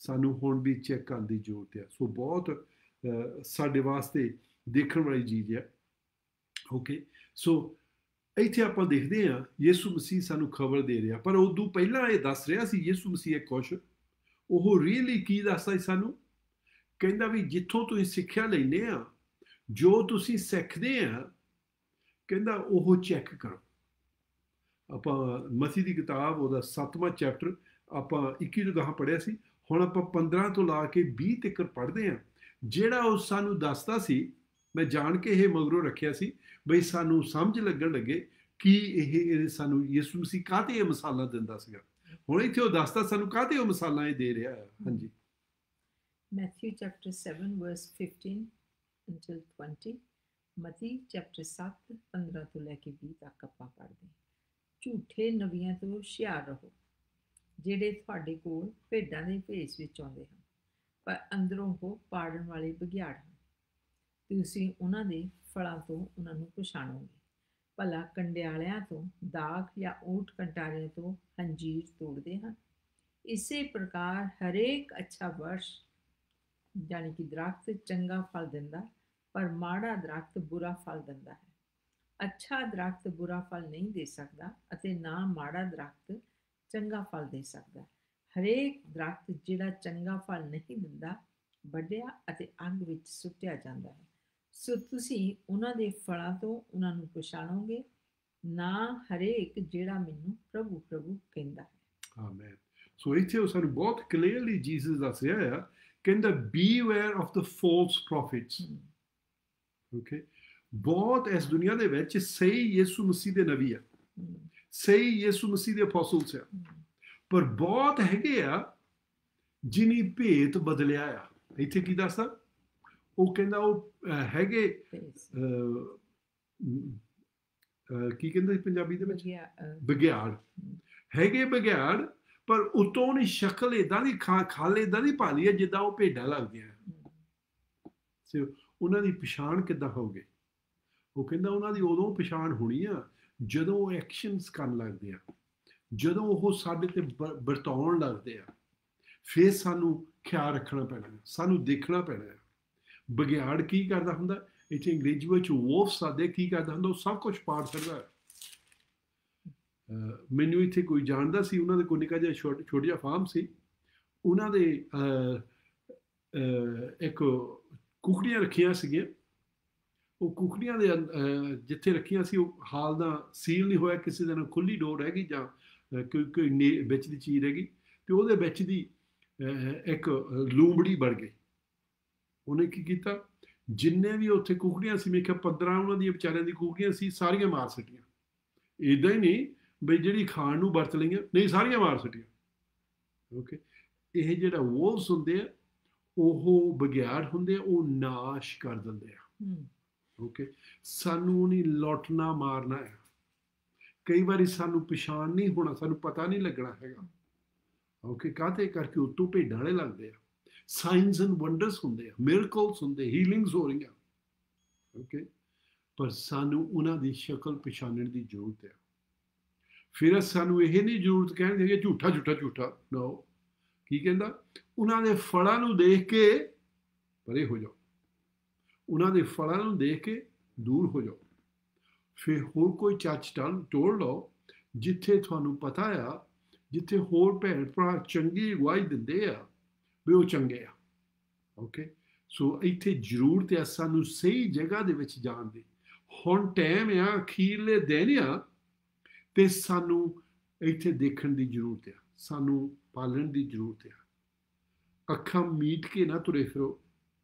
ਸਾਨੂੰ ਹੁਣ ਵੀ ਚੈੱਕ ਕਰਨ ਦੀ ਜ਼ਰੂਰਤ ਆ। ਸੋ ਬਹੁਤ ਸਾਡੇ ਵਾਸਤੇ ਦੇਖਣ ਵਾਲੀ ਚੀਜ਼ ਹੈ। ਓਕੇ, ਸੋ ਇੱਥੇ ਆਪਾਂ ਦੇਖਦੇ ਹਾਂ ਯਿਸੂ ਮਸੀਹ ਸਾਨੂੰ ਖਬਰ ਦੇ ਰਿਹਾ, ਪਰ ਉਦੋਂ ਪਹਿਲਾਂ ਇਹ ਦੱਸ ਰਿਹਾ ਸੀ ਯਿਸੂ ਮਸੀਹ ਇੱਕ ਕੁਛ, ਉਹ ਰੀਅਲੀ ਕੀ ਦੱਸਦਾ ਸੀ ਸਾਨੂੰ? ਕਹਿੰਦਾ ਵੀ ਜਿੱਥੋਂ ਤੁਸੀਂ ਸਿੱਖਿਆ ਲੈਂਦੇ ਆ, ਜੋ ਤੁਸੀਂ ਸਿੱਖਦੇ ਆ, ਕਹਿੰਦਾ ਉਹ ਚੈੱਕ ਕਰੋ। ਆਪਾਂ ਮਸੀਹ ਦੀ ਕਿਤਾਬ ਉਹਦਾ 7ਵਾਂ ਚੈਪਟਰ ਆਪਾਂ 21 ਤੋਂ ਗਾਹਾਂ ਪੜ੍ਹਿਆ ਸੀ, ਹੁਣ ਆਪਾਂ 15 ਤੋਂ ਲਾ ਕੇ 20 ਤੱਕ ਪੜ੍ਹਦੇ ਹਾਂ। ਜਿਹੜਾ ਉਹ ਸਾਨੂੰ ਦੱਸਦਾ ਸੀ, ਮੈਂ ਜਾਣ ਕੇ ਇਹ ਮਗਰੋਂ ਰੱਖਿਆ ਸੀ ਬਈ ਸਾਨੂੰ ਸਮਝ ਲੱਗਣ ਲੱਗੇ ਕਿ ਇਹ ਸਾਨੂੰ ਯਿਸੂ ਮਸੀਹ ਕਾਹਤੇ ਇਹ ਮਿਸਾਲਾਂ ਦਿੰਦਾ ਸੀਗਾ। ਹੁਣ ਇੱਥੇ ਉਹ ਦੱਸਦਾ ਸਾਨੂੰ ਕਾਹਤੇ ਉਹ ਮਿਸਾਲਾਂ ਇਹ ਦੇ ਰਿਹਾ ਹੈ। ਹਾਂਜੀ, ਮੈਥਿਊ ਚੈਪਟਰ 7 verse 15 until 20, ਮਤੀ ਚੈਪਟਰ 7 15 ਤੋਂ ਲੈ ਕੇ 20 ਤੱਕ ਆਪਾਂ ਪੜ੍ਹਦੇ। ਝੂਠੇ ਨਬੀਆਂ ਤੋਂ ਹੁਸ਼ਿਆਰ ਰਹੋ, ਜਿਹੜੇ ਤੁਹਾਡੇ ਕੋਲ ਭੇਡਾਂ ਦੇ ਭੇਸ ਵਿੱਚ ਆਉਂਦੇ ਹਨ, ਪਰ ਅੰਦਰੋਂ ਉਹ ਪਾੜਨ ਵਾਲੇ ਬਘਿਆੜ ਹਨ। ਤੁਸੀਂ ਉਹਨਾਂ ਦੇ ਫਲਾਂ ਤੋਂ ਉਹਨਾਂ ਨੂੰ ਪਛਾਣੋਗੇ। ਭਲਾ ਕੰਡਿਆਲਿਆਂ ਤੋਂ ਦਾਖ ਜਾਂ ਊਠ ਕੰਟਾਰਿਆਂ ਤੋਂ ਅੰਜੀਰ ਤੋੜਦੇ ਹਨ। ਇਸੇ ਪ੍ਰਕਾਰ ਹਰੇਕ ਅੱਛਾ ਵਰਸ਼ ਜਾਣੀ ਕਿ ਦਰਖਤ ਚੰਗਾ ਫਲ ਦਿੰਦਾ, ਪਰ ਮਾੜਾ ਦਰਖਤ ਬੁਰਾ ਫਲ ਦਿੰਦਾ ਹੈ। ਅੱਛਾ ਦਰਖਤ ਬੁਰਾ ਫਲ ਨਹੀਂ ਦੇ ਸਕਦਾ ਅਤੇ ਨਾ ਮਾੜਾ ਦਰਖਤ ਚੰਗਾ ਫਲ ਦੇ ਸਕਦਾ। ਹਰੇਕ ਦਰਖਤ ਜਿਹੜਾ ਚੰਗਾ ਫਲ ਨਹੀਂ ਦਿੰਦਾ ਵੱਢਿਆ ਅਤੇ ਅੱਗ ਵਿੱਚ ਸੁੱਟਿਆ ਜਾਂਦਾ ਹੈ। ਸੋ ਤੁਸੀਂ ਉਹਨਾਂ ਦੇ ਫਲਾਂ ਤੋਂ ਉਹਨਾਂ ਨੂੰ ਪਛਾਣੋਗੇ, ਨਾ ਹਰੇਕ ਜਿਹੜਾ ਮੈਨੂੰ ਪ੍ਰਭੂ ਪ੍ਰਭੂ ਕਹਿੰਦਾ ਹੈ। ਆਮੇਨ। ਸੋ ਇੱਥੇ ਸਾਨੂੰ ਬਹੁਤ ਕਲੀਅਰਲੀ ਜੀਸਸ ਦੱਸਿਆ ਆ, ਕਹਿੰਦਾ beware of the false prophets. Okay, ਬਹੁਤ ਇਸ ਦੁਨੀਆ ਦੇ ਵਿੱਚ ਸਹੀ ਯਿਸੂ ਮਸੀਹ ਦੇ ਨਬੀ ਆ, ਸਹੀ ਯਿਸੂ ਮਸੀਹ ਦੇ ਅਪੋਸਟਲਸ ਆ, ਪਰ ਬਹੁਤ ਹੈਗੇ ਆ ਜਿਨੀ ਭੇਤ ਬਦਲਿਆ ਆ। ਇੱਥੇ ਕੀ ਦੱਸਦਾ, ਉਹ ਕਹਿੰਦਾ ਉਹ ਹੈਗੇ ਕੀ ਕਹਿੰਦੇ ਪੰਜਾਬੀ ਦੇ ਵਿੱਚ, ਬਗਿਆੜ ਹੈਗੇ, ਬਗਿਆੜ, ਪਰ ਉਤੋਂ ਦੀ ਸ਼ਕਲ ਏਦਾਂ ਦੀ ਖਾਲ ਏਦਾਂ ਦੀ ਪਾ ਲਈ ਹੈ ਜਿੱਦਾਂ ਉਹ ਭੇਡਾਂ ਲੱਗਦੀਆਂ। ਸੋ ਉਹਨਾਂ ਦੀ ਪਛਾਣ ਕਿੱਦਾਂ ਹੋਊਗੀ? ਉਹ ਕਹਿੰਦਾ ਉਹਨਾਂ ਦੀ ਉਦੋਂ ਪਛਾਣ ਹੋਣੀ ਆ ਜਦੋਂ ਉਹ ਐਕਸ਼ਨਸ ਕਰਨ ਲੱਗਦੇ ਆ, ਜਦੋਂ ਉਹ ਸਾਡੇ ਤੇ ਵਰਤਾਉਣ ਲੱਗਦੇ ਆ, ਫਿਰ ਸਾਨੂੰ ਖਿਆਲ ਰੱਖਣਾ ਪੈਣਾ, ਸਾਨੂੰ ਦੇਖਣਾ ਪੈਣਾ। ਬਗਿਆੜ ਕੀ ਕਰਦਾ ਹੁੰਦਾ? ਇੱਥੇ ਅੰਗਰੇਜ਼ੀ ਵਿੱਚ ਵੋਲਫ ਸਾਦੇ ਕੀ ਕਰਦਾ ਹੁੰਦਾ? ਉਹ ਸਭ ਕੁਝ ਪਾੜ ਸਕਦਾ ਹੈ। ਮੈਨੂੰ ਇੱਥੇ ਕੋਈ ਜਾਣਦਾ ਸੀ, ਉਹਨਾਂ ਦੇ ਕੋਈ ਨਿੱਕਾ ਜਿਹਾ ਛੋਟਾ ਜਿਹਾ ਫਾਰਮ ਸੀ, ਉਹਨਾਂ ਦੇ ਇੱਕ ਕੁਕੜੀਆਂ ਰੱਖੀਆਂ ਸੀਗੀਆਂ। ਉਹ ਕੁਕੜੀਆਂ ਦੇ ਜਿੱਥੇ ਰੱਖੀਆਂ ਸੀ ਉਹ ਹਾਲ ਦਾ ਸੀਲ ਨਹੀਂ ਹੋਇਆ, ਕਿਸੇ ਦਿਨ ਖੁੱਲੀ ਡੋਰ ਹੈਗੀ ਜਾਂ ਕੋਈ ਵਿੱਚ ਦੀ ਚੀਜ਼ ਹੈਗੀ, ਅਤੇ ਉਹਦੇ ਵਿੱਚ ਦੀ ਇੱਕ ਲੂੰਬੜੀ ਬਣ ਗਈ। ਉਹਨੇ ਕੀ ਕੀਤਾ, ਜਿੰਨੇ ਵੀ ਉੱਥੇ ਕੁਕੜੀਆਂ ਸੀ, ਮੈਂ ਕਿਹਾ 15 ਉਹਨਾਂ ਦੀਆਂ ਵਿਚਾਰਿਆਂ ਦੀ ਕੁਕੜੀਆਂ ਸੀ, ਸਾਰੀਆਂ ਮਾਰ ਸਟੀਆਂ। ਇੱਦਾਂ ਹੀ ਨਹੀਂ ਬਈ ਜਿਹੜੀ ਖਾਣ ਨੂੰ ਵਰਤ ਲਈਆਂ, ਨਹੀਂ, ਸਾਰੀਆਂ ਮਾਰ ਸਟੀਆਂ। ਓਕੇ, ਇਹ ਜਿਹੜਾ ਵੋਲਸ ਹੁੰਦੇ ਆ, ਉਹ ਬਗਿਆੜ ਹੁੰਦੇ ਆ, ਉਹ ਨਾਸ਼ ਕਰ ਦਿੰਦੇ ਆ। ਓਕੇ, ਸਾਨੂੰ ਨਹੀਂ ਲੁੱਟਣਾ ਮਾਰਨਾ ਹੈ। ਕਈ ਵਾਰੀ ਸਾਨੂੰ ਪਛਾਣ ਨਹੀਂ ਹੋਣਾ, ਸਾਨੂੰ ਪਤਾ ਨਹੀਂ ਲੱਗਣਾ ਹੈਗਾ। ਓਕੇ, ਕਾਹਤੇ ਕਰਕੇ ਉੱਤੋਂ ਭੇਡਾਂ ਵਾਲੇ ਲੱਗਦੇ ਆ। ਸਾਈਨਸ ਐਂਡ ਵੰਡਰਸ ਹੁੰਦੇ ਆ, ਮਿਰਕਲਸ ਹੁੰਦੇ, ਹੀਲਿੰਗਸ ਹੋ ਰਹੀਆਂ। ਓਕੇ, ਪਰ ਸਾਨੂੰ ਉਹਨਾਂ ਦੀ ਸ਼ਕਲ ਪਛਾਣਨ ਦੀ ਜ਼ਰੂਰਤ ਹੈ। ਫਿਰ ਸਾਨੂੰ ਇਹ ਨਹੀਂ ਜ਼ਰੂਰਤ ਕਹਿਣ ਦੀ ਝੂਠਾ ਝੂਠਾ ਝੂਠਾ, ਨੋ। ਕੀ ਕਹਿੰਦਾ? ਉਹਨਾਂ ਦੇ ਫਲਾਂ ਨੂੰ ਦੇਖ ਕੇ ਪਰੇ ਹੋ ਜਾਓ, ਉਹਨਾਂ ਦੇ ਫਲਾਂ ਨੂੰ ਦੇਖ ਕੇ ਦੂਰ ਹੋ ਜਾਓ। ਫਿਰ ਹੋਰ ਕੋਈ ਚੱਜ ਟੋਲ ਲਓ ਜਿੱਥੇ ਤੁਹਾਨੂੰ ਪਤਾ ਆ, ਜਿੱਥੇ ਹੋਰ ਭੈਣ ਭਰਾ ਚੰਗੀ ਅਗਵਾਈ ਦਿੰਦੇ ਆ ਵੀ ਉਹ ਚੰਗੇ ਆ। ਓਕੇ, ਸੋ ਇੱਥੇ ਜ਼ਰੂਰਤ ਹੈ ਸਾਨੂੰ ਸਹੀ ਜਗ੍ਹਾ ਦੇ ਵਿੱਚ ਜਾਣ ਦੀ। ਹੁਣ ਟਾਈਮ ਆ, ਅਖੀਰਲੇ ਦਿਨ ਆ, ਅਤੇ ਸਾਨੂੰ ਇੱਥੇ ਦੇਖਣ ਦੀ ਜ਼ਰੂਰਤ ਆ, ਸਾਨੂੰ ਪਾਲਣ ਦੀ ਜ਼ਰੂਰਤ ਆ। ਅੱਖਾਂ ਮੀਟ ਕੇ ਨਾ ਤੁਰੇ ਫਿਰੋ,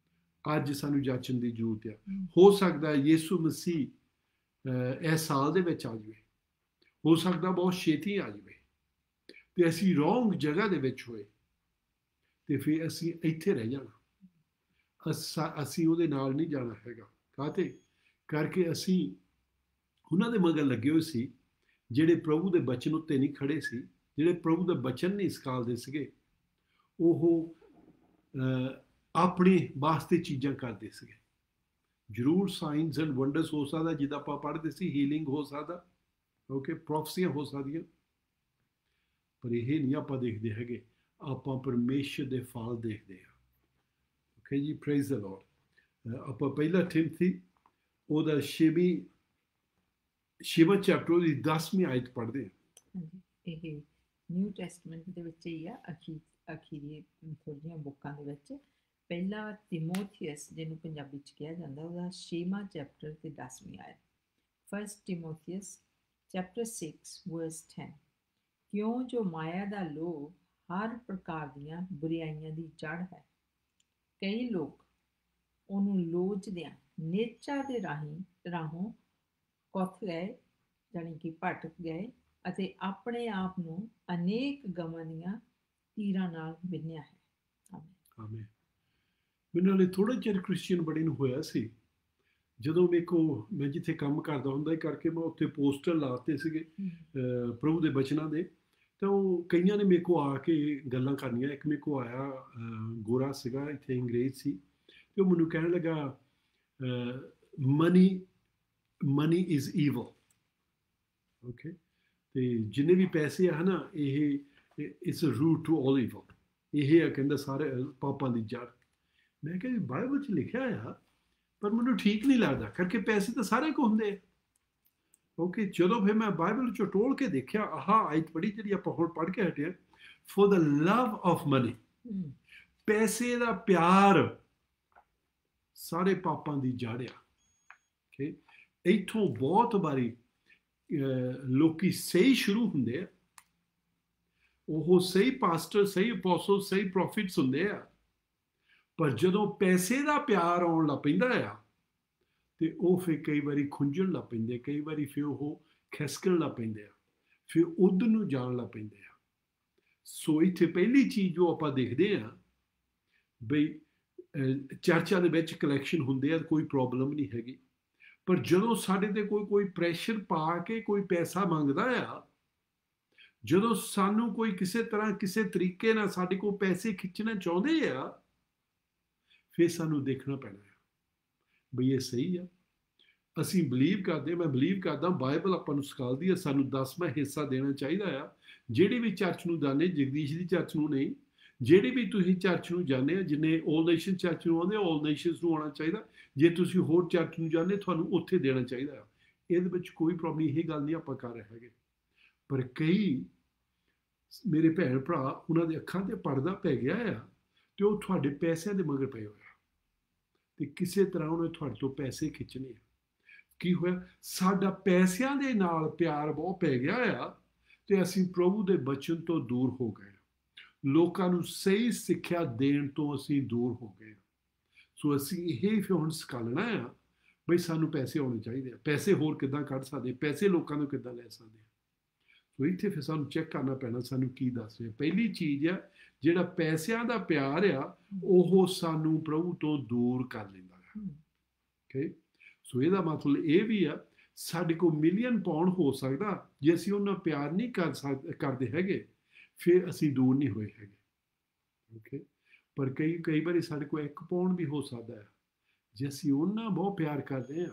ਅੱਜ ਸਾਨੂੰ ਜਾਚਣ ਦੀ ਜ਼ਰੂਰਤ ਆ। ਹੋ ਸਕਦਾ ਯਿਸੂ ਮਸੀਹ ਇਸ ਸਾਲ ਦੇ ਵਿੱਚ ਆ ਜਾਵੇ, ਹੋ ਸਕਦਾ ਬਹੁਤ ਛੇਤੀ ਆ ਜਾਵੇ, ਅਤੇ ਅਸੀਂ ਰੋਂਗ ਜਗ੍ਹਾ ਦੇ ਵਿੱਚ ਹੋਏ, ਅਤੇ ਫਿਰ ਅਸੀਂ ਇੱਥੇ ਰਹਿ ਜਾਣਾ। ਅਸੀਂ ਉਹਦੇ ਨਾਲ ਨਹੀਂ ਜਾਣਾ ਹੈਗਾ। ਕਾਹਤੇ ਕਰਕੇ ਅਸੀਂ ਉਹਨਾਂ ਦੇ ਮਗਰ ਲੱਗੇ ਹੋਏ ਸੀ ਜਿਹੜੇ ਪ੍ਰਭੂ ਦੇ ਬਚਨ ਉੱਤੇ ਨਹੀਂ ਖੜੇ ਸੀ, ਜਿਹੜੇ ਪ੍ਰਭੂ ਦੇ ਬਚਨ ਨਹੀਂ ਸਕਾਲਦੇ ਸੀਗੇ। ਉਹ ਆਪਣੇ ਵਾਸਤੇ ਚੀਜ਼ਾਂ ਕਰਦੇ ਸੀਗੇ। ਜ਼ਰੂਰ ਸਾਈਨਸ ਐਂਡ ਵੰਡਰਸ ਹੋ ਸਕਦਾ, ਜਿੱਦਾਂ ਆਪਾਂ ਪੜ੍ਹਦੇ ਸੀ, ਹੀਲਿੰਗ ਹੋ ਸਕਦਾ, ਓਕੇ, ਪ੍ਰੋਫਸੀਆਂ ਹੋ ਸਕਦੀਆਂ, ਪਰ ਇਹ ਨਹੀਂ ਆਪਾਂ ਦੇਖਦੇ ਹੈਗੇ। ਆਪਾਂ ਪਰਮੇਸ਼ਰ ਦੇ ਫਲ ਦੇਖਦੇ ਹਾਂ। ਓਕੇ ਜੀ, ਪ੍ਰੇਜ਼ ਦ ਲਾਰਡ। ਆਪਾਂ ਪਹਿਲਾ ਥਿਮੋਥੀ ਉਹਦਾ 6ਵਾਂ ਚੈਪਟਰ ਦੀ 10ਵੀਂ ਆਇਤ ਪੜ੍ਹਦੇ ਹਾਂ। ਇਹ ਨਿਊ ਟੈਸਟਮੈਂਟ ਦੇ ਵਿੱਚ ਹੀ ਆ, ਅਖੀਰੀ ਥੋੜ੍ਹੀਆਂ ਬੁੱਕਾਂ ਦੇ ਵਿੱਚ। ਪਹਿਲਾ ਤਿਮੋਥੀਅਸ ਜਿਹਨੂੰ ਪੰਜਾਬੀ 'ਚ ਕਿਹਾ ਜਾਂਦਾ, ਉਹਦਾ 6ਵਾਂ ਚੈਪਟਰ ਤੇ 10ਵੀਂ ਆਇਤ। ਫਸਟ ਤਿਮੋਥੀਅਸ ਚੈਪਟਰ 6 ਵਰਸ 10। ਕਿਉਂ ਜੋ ਮਾਇਆ ਦਾ ਲੋਭ ਹਰ ਪ੍ਰਕਾਰ ਦੀਆਂ ਬੁਰਾਈਆਂ ਦੀ ਜੜ ਹੈ। ਕਈ ਲੋਕ ਉਹਨੂੰ ਲੋਚਦਿਆਂ ਨੇਚਾ ਦੇ ਰਾਹੋਂ ਕੁੱਥ ਗਏ, ਜਾਣੀ ਕਿ ਭਟਕ ਗਏ, ਅਤੇ ਆਪਣੇ ਆਪ ਨੂੰ ਅਨੇਕ ਗਮਾਂ ਦੀਆਂ ਤੀਰਾਂ ਨਾਲ ਬਿੰਨਿਆ ਹੈ। ਆਮੀਨ। ਮੈਨੂੰ ਹਾਲੇ ਥੋੜ੍ਹਾ ਚਿਰ ਕ੍ਰਿਸਚੀਅਨ ਬੜੇ ਨੂੰ ਹੋਇਆ ਸੀ, ਜਦੋਂ ਮੈਂ ਜਿੱਥੇ ਕੰਮ ਕਰਦਾ ਹੁੰਦਾ ਕਰਕੇ ਮੈਂ ਉੱਥੇ ਪੋਸਟਰ ਲਾਤੇ ਸੀਗੇ ਪ੍ਰਭੂ ਦੇ ਬਚਨਾਂ ਦੇ, ਤਾਂ ਉਹ ਕਈਆਂ ਨੇ ਮੇਰੇ ਕੋਲ ਆ ਕੇ ਗੱਲਾਂ ਕਰਨੀਆਂ। ਇੱਕ ਮੇਰੇ ਕੋਲ ਆਇਆ, ਗੋਰਾ ਸੀਗਾ, ਇੱਥੇ ਅੰਗਰੇਜ਼ ਸੀ, ਅਤੇ ਉਹ ਮੈਨੂੰ ਕਹਿਣ ਲੱਗਾ ਮਨੀ ਇਜ਼ ਈਵਲ। ਓਕੇ, ਤੇ ਜਿੰਨੇ ਵੀ ਪੈਸੇ ਆ ਨਾ, ਇਹ it's a root to all evil. ਇਹ ਆ ਕਹਿੰਦਾ ਸਾਰੇ ਪਾਪਾਂ ਦੀ ਜੜ। ਮੈਂ ਕਿਹਾ ਬਾਈਬਲ 'ਚ ਲਿਖਿਆ ਆ, ਪਰ ਮੈਨੂੰ ਠੀਕ ਨਹੀਂ ਲੱਗਦਾ, ਕਰਕੇ ਪੈਸੇ ਤਾਂ ਸਾਰੇ ਕੋ ਹੁੰਦੇ ਆ। ਓਕੇ, ਜਦੋਂ ਫਿਰ ਮੈਂ ਬਾਈਬਲ 'ਚੋਂ ਟੋਲ ਕੇ ਦੇਖਿਆ, ਆਹ ਆਇਤ ਪੜ੍ਹੀ ਜਿਹੜੀ ਆਪਾਂ ਹੁਣ ਪੜ੍ਹ ਕੇ ਹਟੇ, for the love of money, ਪੈਸੇ ਦਾ ਪਿਆਰ ਸਾਰੇ ਪਾਪਾਂ ਦੀ ਜੜ ਆ। ਓਕੇ, ਇੱਥੋਂ ਬਹੁਤ ਵਾਰੀ ਲੋਕੀ ਸਹੀ ਸ਼ੁਰੂ ਹੁੰਦੇ ਆ, ਉਹ ਸਹੀ ਪਾਸਟਰ, ਸਹੀ ਅਪੋਸਲ, ਸਹੀ ਪ੍ਰੋਫਿਟਸ ਹੁੰਦੇ ਆ, ਪਰ ਜਦੋਂ ਪੈਸੇ ਦਾ ਪਿਆਰ ਆਉਣ ਲੱਗ ਪੈਂਦਾ ਆ, ਤੇ ਉਹ ਫਿਰ ਕਈ ਵਾਰੀ ਖੁੰਝਣ ਲੱਗ ਪੈਂਦੇ, ਕਈ ਵਾਰੀ ਫਿਰ ਉਹ ਖਿਸਕਣ ਲੱਗ ਪੈਂਦੇ ਆ, ਫਿਰ ਉਧਰ ਨੂੰ ਜਾਣ ਲੱਗ ਪੈਂਦੇ ਆ। ਸੋ ਇੱਥੇ ਪਹਿਲੀ ਚੀਜ਼ ਜੋ ਆਪਾਂ ਦੇਖਦੇ ਆ, ਬਈ ਚਰਚਾਂ ਦੇ ਵਿੱਚ ਕਲੈਕਸ਼ਨ ਹੁੰਦੇ ਆ, ਕੋਈ ਪ੍ਰੋਬਲਮ ਨਹੀਂ ਹੈਗੀ, ਪਰ ਜਦੋਂ ਸਾਡੇ ਤੇ ਕੋਈ ਪ੍ਰੈਸ਼ਰ ਪਾ ਕੇ ਕੋਈ ਪੈਸਾ ਮੰਗਦਾ ਆ, ਜਦੋਂ ਸਾਨੂੰ ਕੋਈ ਕਿਸੇ ਤਰ੍ਹਾਂ ਕਿਸੇ ਤਰੀਕੇ ਨਾਲ ਸਾਡੇ ਕੋਲ ਪੈਸੇ ਖਿੱਚਣਾ ਚਾਹੁੰਦੇ ਆ, ਫਿਰ ਸਾਨੂੰ ਦੇਖਣਾ ਪੈਣਾ ਹੈ ਬਈ ਇਹ ਸਹੀ ਆ। ਅਸੀਂ ਬਲੀਵ ਕਰਦੇ, ਮੈਂ ਬਲੀਵ ਕਰਦਾ ਬਾਈਬਲ ਆਪਾਂ ਨੂੰ ਸਿਖਾਉਂਦੀ ਆ, ਸਾਨੂੰ 10ਵਾਂ ਹਿੱਸਾ ਦੇਣਾ ਚਾਹੀਦਾ ਆ। ਜਿਹੜੀ ਵੀ ਚਰਚ ਨੂੰ ਜਾਂਦੇ, ਜਗਦੀਸ਼ ਦੀ ਚਰਚ ਨੂੰ ਨਹੀਂ, ਜਿਹੜੀ ਵੀ ਤੁਸੀਂ ਚਰਚ ਨੂੰ ਜਾਂਦੇ ਆ, ਜਿੰਨੇ ਆਲ ਨੇਸ਼ਨ ਚਰਚ ਨੂੰ ਆਉਂਦੇ, ਆਲ ਨੇਸ਼ਨਸ ਨੂੰ ਆਉਣਾ ਚਾਹੀਦਾ। ਜੇ ਤੁਸੀਂ ਹੋਰ ਚਰਚ ਨੂੰ ਜਾਂਦੇ, ਤੁਹਾਨੂੰ ਉੱਥੇ ਦੇਣਾ ਚਾਹੀਦਾ ਆ। ਇਹਦੇ ਵਿੱਚ ਕੋਈ ਪ੍ਰੋਬਲਮ, ਇਹ ਗੱਲ ਨਹੀਂ ਆਪਾਂ ਕਰ ਰਹੇ ਹੈਗੇ। ਪਰ ਕਈ ਮੇਰੇ ਭੈਣ ਭਰਾ, ਉਹਨਾਂ ਦੇ ਅੱਖਾਂ ਤੇ ਪਰਦਾ ਪੈ ਗਿਆ ਆ, ਤੇ ਉਹ ਤੁਹਾਡੇ ਪੈਸਿਆਂ ਦੇ ਮਗਰ ਪਏ ਹੋਏ ਆ, ਤੇ ਕਿਸੇ ਤਰ੍ਹਾਂ ਉਹਨੇ ਤੁਹਾਡੇ ਤੋਂ ਪੈਸੇ ਖਿੱਚਣੇ ਆ। ਕੀ ਹੋਇਆ, ਸਾਡਾ ਪੈਸਿਆਂ ਦੇ ਨਾਲ ਪਿਆਰ ਬਹੁਤ ਪੈ ਗਿਆ ਆ, ਤੇ ਅਸੀਂ ਪ੍ਰਭੂ ਦੇ ਬਚਨ ਤੋਂ ਦੂਰ ਹੋ ਗਏ, ਲੋਕਾਂ ਨੂੰ ਸਹੀ ਸਿੱਖਿਆ ਦੇਣ ਤੋਂ ਅਸੀਂ ਦੂਰ ਹੋ ਗਏ। ਸੋ ਅਸੀਂ ਇਹ ਫਿਰ ਹੁਣ ਸਿਖਾਉਣਾ ਆ, ਬਈ ਸਾਨੂੰ ਪੈਸੇ ਆਉਣੇ ਚਾਹੀਦੇ ਆ। ਪੈਸੇ ਹੋਰ ਕਿੱਦਾਂ ਕੱਢ ਸਕਦੇ, ਪੈਸੇ ਲੋਕਾਂ ਨੂੰ ਕਿੱਦਾਂ ਲੈ ਸਕਦੇ ਆ। ਸੋ ਇੱਥੇ ਫਿਰ ਸਾਨੂੰ ਚੈੱਕ ਕਰਨਾ ਪੈਣਾ, ਸਾਨੂੰ ਕੀ ਦੱਸ ਰਿਹਾ। ਪਹਿਲੀ ਚੀਜ਼ ਆ, ਜਿਹੜਾ ਪੈਸਿਆਂ ਦਾ ਪਿਆਰ ਆ, ਉਹ ਸਾਨੂੰ ਪ੍ਰਭੂ ਤੋਂ ਦੂਰ ਕਰ ਲੈਂਦਾ ਹੈ। ਓਕੇ, ਸੋ ਇਹਦਾ ਮਤਲਬ ਇਹ ਵੀ ਆ, ਸਾਡੇ ਕੋਲ ਮਿਲੀਅਨ ਪਾਉਂਡ ਹੋ ਸਕਦਾ, ਜੇ ਅਸੀਂ ਉਹਨਾਂ ਪਿਆਰ ਨਹੀਂ ਕਰਦੇ ਹੈਗੇ, ਫਿਰ ਅਸੀਂ ਦੂਰ ਨਹੀਂ ਹੋਏ ਹੈਗੇ। ਓਕੇ, ਪਰ ਕਈ ਵਾਰੀ ਸਾਡੇ ਕੋਲ 1 ਪਾਉਂਡ ਵੀ ਹੋ ਸਕਦਾ ਹੈ, ਜੇ ਅਸੀਂ ਉਹਨਾਂ ਬਹੁਤ ਪਿਆਰ ਕਰਦੇ ਹਾਂ,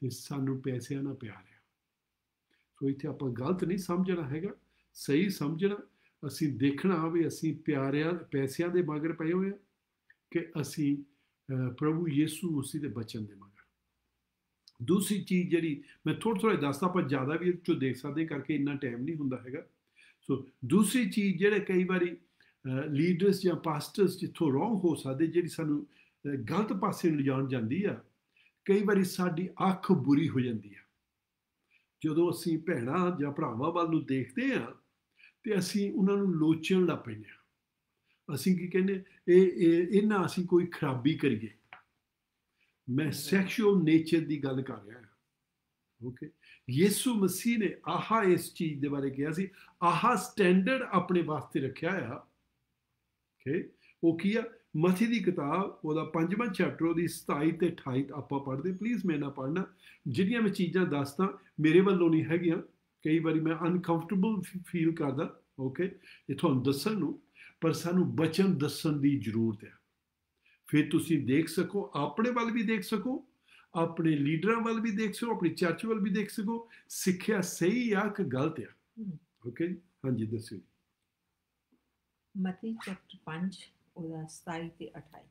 ਤੇ ਸਾਨੂੰ ਪੈਸਿਆਂ ਨਾਲ ਪਿਆਰ ਆ। ਸੋ ਇੱਥੇ ਆਪਾਂ ਗਲਤ ਨਹੀਂ ਸਮਝਣਾ ਹੈਗਾ, ਸਹੀ ਸਮਝਣਾ। ਅਸੀਂ ਦੇਖਣਾ ਵੀ ਅਸੀਂ ਪੈਸਿਆਂ ਦੇ ਮਗਰ ਪਏ ਹੋਏ ਆ, ਕਿ ਅਸੀਂ ਪ੍ਰਭੂ ਯਿਸੂ ਮਸੀਹ ਦੇ ਬਚਨ ਦੇ ਮਗਰ। ਦੂਸਰੀ ਚੀਜ਼ ਜਿਹੜੀ ਮੈਂ ਥੋੜ੍ਹੇ ਦੱਸਦਾ, ਪਰ ਜ਼ਿਆਦਾ ਵੀ ਇਹ 'ਚੋਂ ਦੇਖ ਸਕਦੇ, ਕਰਕੇ ਇੰਨਾ ਟਾਈਮ ਨਹੀਂ ਹੁੰਦਾ ਹੈਗਾ। ਸੋ ਦੂਸਰੀ ਚੀਜ਼, ਜਿਹੜੇ ਕਈ ਵਾਰੀ ਲੀਡਰਸ ਜਾਂ ਪਾਸਟਰਸ ਜਿੱਥੋਂ ਰੋਂਗ ਹੋ ਸਕਦੇ, ਜਿਹੜੀ ਸਾਨੂੰ ਗਲਤ ਪਾਸੇ ਲਿਜਾਣ ਜਾਂਦੀ ਆ, ਕਈ ਵਾਰੀ ਸਾਡੀ ਅੱਖ ਬੁਰੀ ਹੋ ਜਾਂਦੀ ਆ। ਜਦੋਂ ਅਸੀਂ ਭੈਣਾਂ ਜਾਂ ਭਰਾਵਾਂ ਵੱਲ ਨੂੰ ਦੇਖਦੇ ਹਾਂ, ਤੇ ਅਸੀਂ ਉਹਨਾਂ ਨੂੰ ਲੋਚਣ ਲੱਗ ਪੈਂਦੇ ਹਾਂ। ਅਸੀਂ ਕੀ ਕਹਿੰਦੇ, ਇਹਨਾਂ ਅਸੀਂ ਕੋਈ ਖਰਾਬੀ ਕਰੀਏ। ਮੈਂ ਸੈਕਸ਼ੂਅਲ ਨੇਚਰ ਦੀ ਗੱਲ ਕਰ ਰਿਹਾ ਹਾਂ। ਓਕੇ, ਯਿਸੂ ਮਸੀਹ ਨੇ ਇਸ ਚੀਜ਼ ਦੇ ਬਾਰੇ ਕਿਹਾ ਸੀ, ਸਟੈਂਡਰਡ ਆਪਣੇ ਵਾਸਤੇ ਰੱਖਿਆ ਆ। ਓਕੇ, ਉਹ ਕੀ ਆ, ਮਥੀ ਦੀ ਕਿਤਾਬ, ਉਹਦਾ 5ਵਾਂ ਚੈਪਟਰ, ਉਹਦੀ 27 ਤੇ 28 ਆਪਾਂ ਪੜ੍ਹਦੇ। ਪਲੀਜ਼ ਮੇਰੇ ਨਾਲ ਪੜ੍ਹਨਾ। ਜਿਹੜੀਆਂ ਮੈਂ ਚੀਜ਼ਾਂ ਦੱਸਦਾ, ਮੇਰੇ ਵੱਲੋਂ ਨਹੀਂ ਹੈਗੀਆਂ, ਕਈ ਵਾਰੀ ਮੈਂ ਅਨਕੰਫਰਟੇਬਲ ਫੀਲ ਕਰਦਾ। ਓਕੇ, ਇਹ ਤੁਹਾਨੂੰ ਦੱਸਣ ਨੂੰ, ਪਰ ਸਾਨੂੰ ਬਚਨ ਦੱਸਣ ਦੀ ਜ਼ਰੂਰਤ ਹੈ। ਫਿਰ ਤੁਸੀਂ ਦੇਖ ਸਕੋ, ਆਪਣੇ ਵੱਲ ਵੀ ਦੇਖ ਸਕੋ, ਆਪਣੇ ਲੀਡਰਾਂ ਵੱਲ ਵੀ ਦੇਖ ਸਕੋ, ਆਪਣੀ ਚਰਚ ਵੱਲ ਵੀ ਦੇਖ ਸਕੋ, ਸਿੱਖਿਆ ਸਹੀ ਆ ਕਿ ਗਲਤ ਆ। ਓਕੇ, ਹਾਂਜੀ ਦੱਸਿਓ। ਮਤੀ ਚੈਪਟਰ 5 ਉਹਦਾ 27 ਤੇ 28।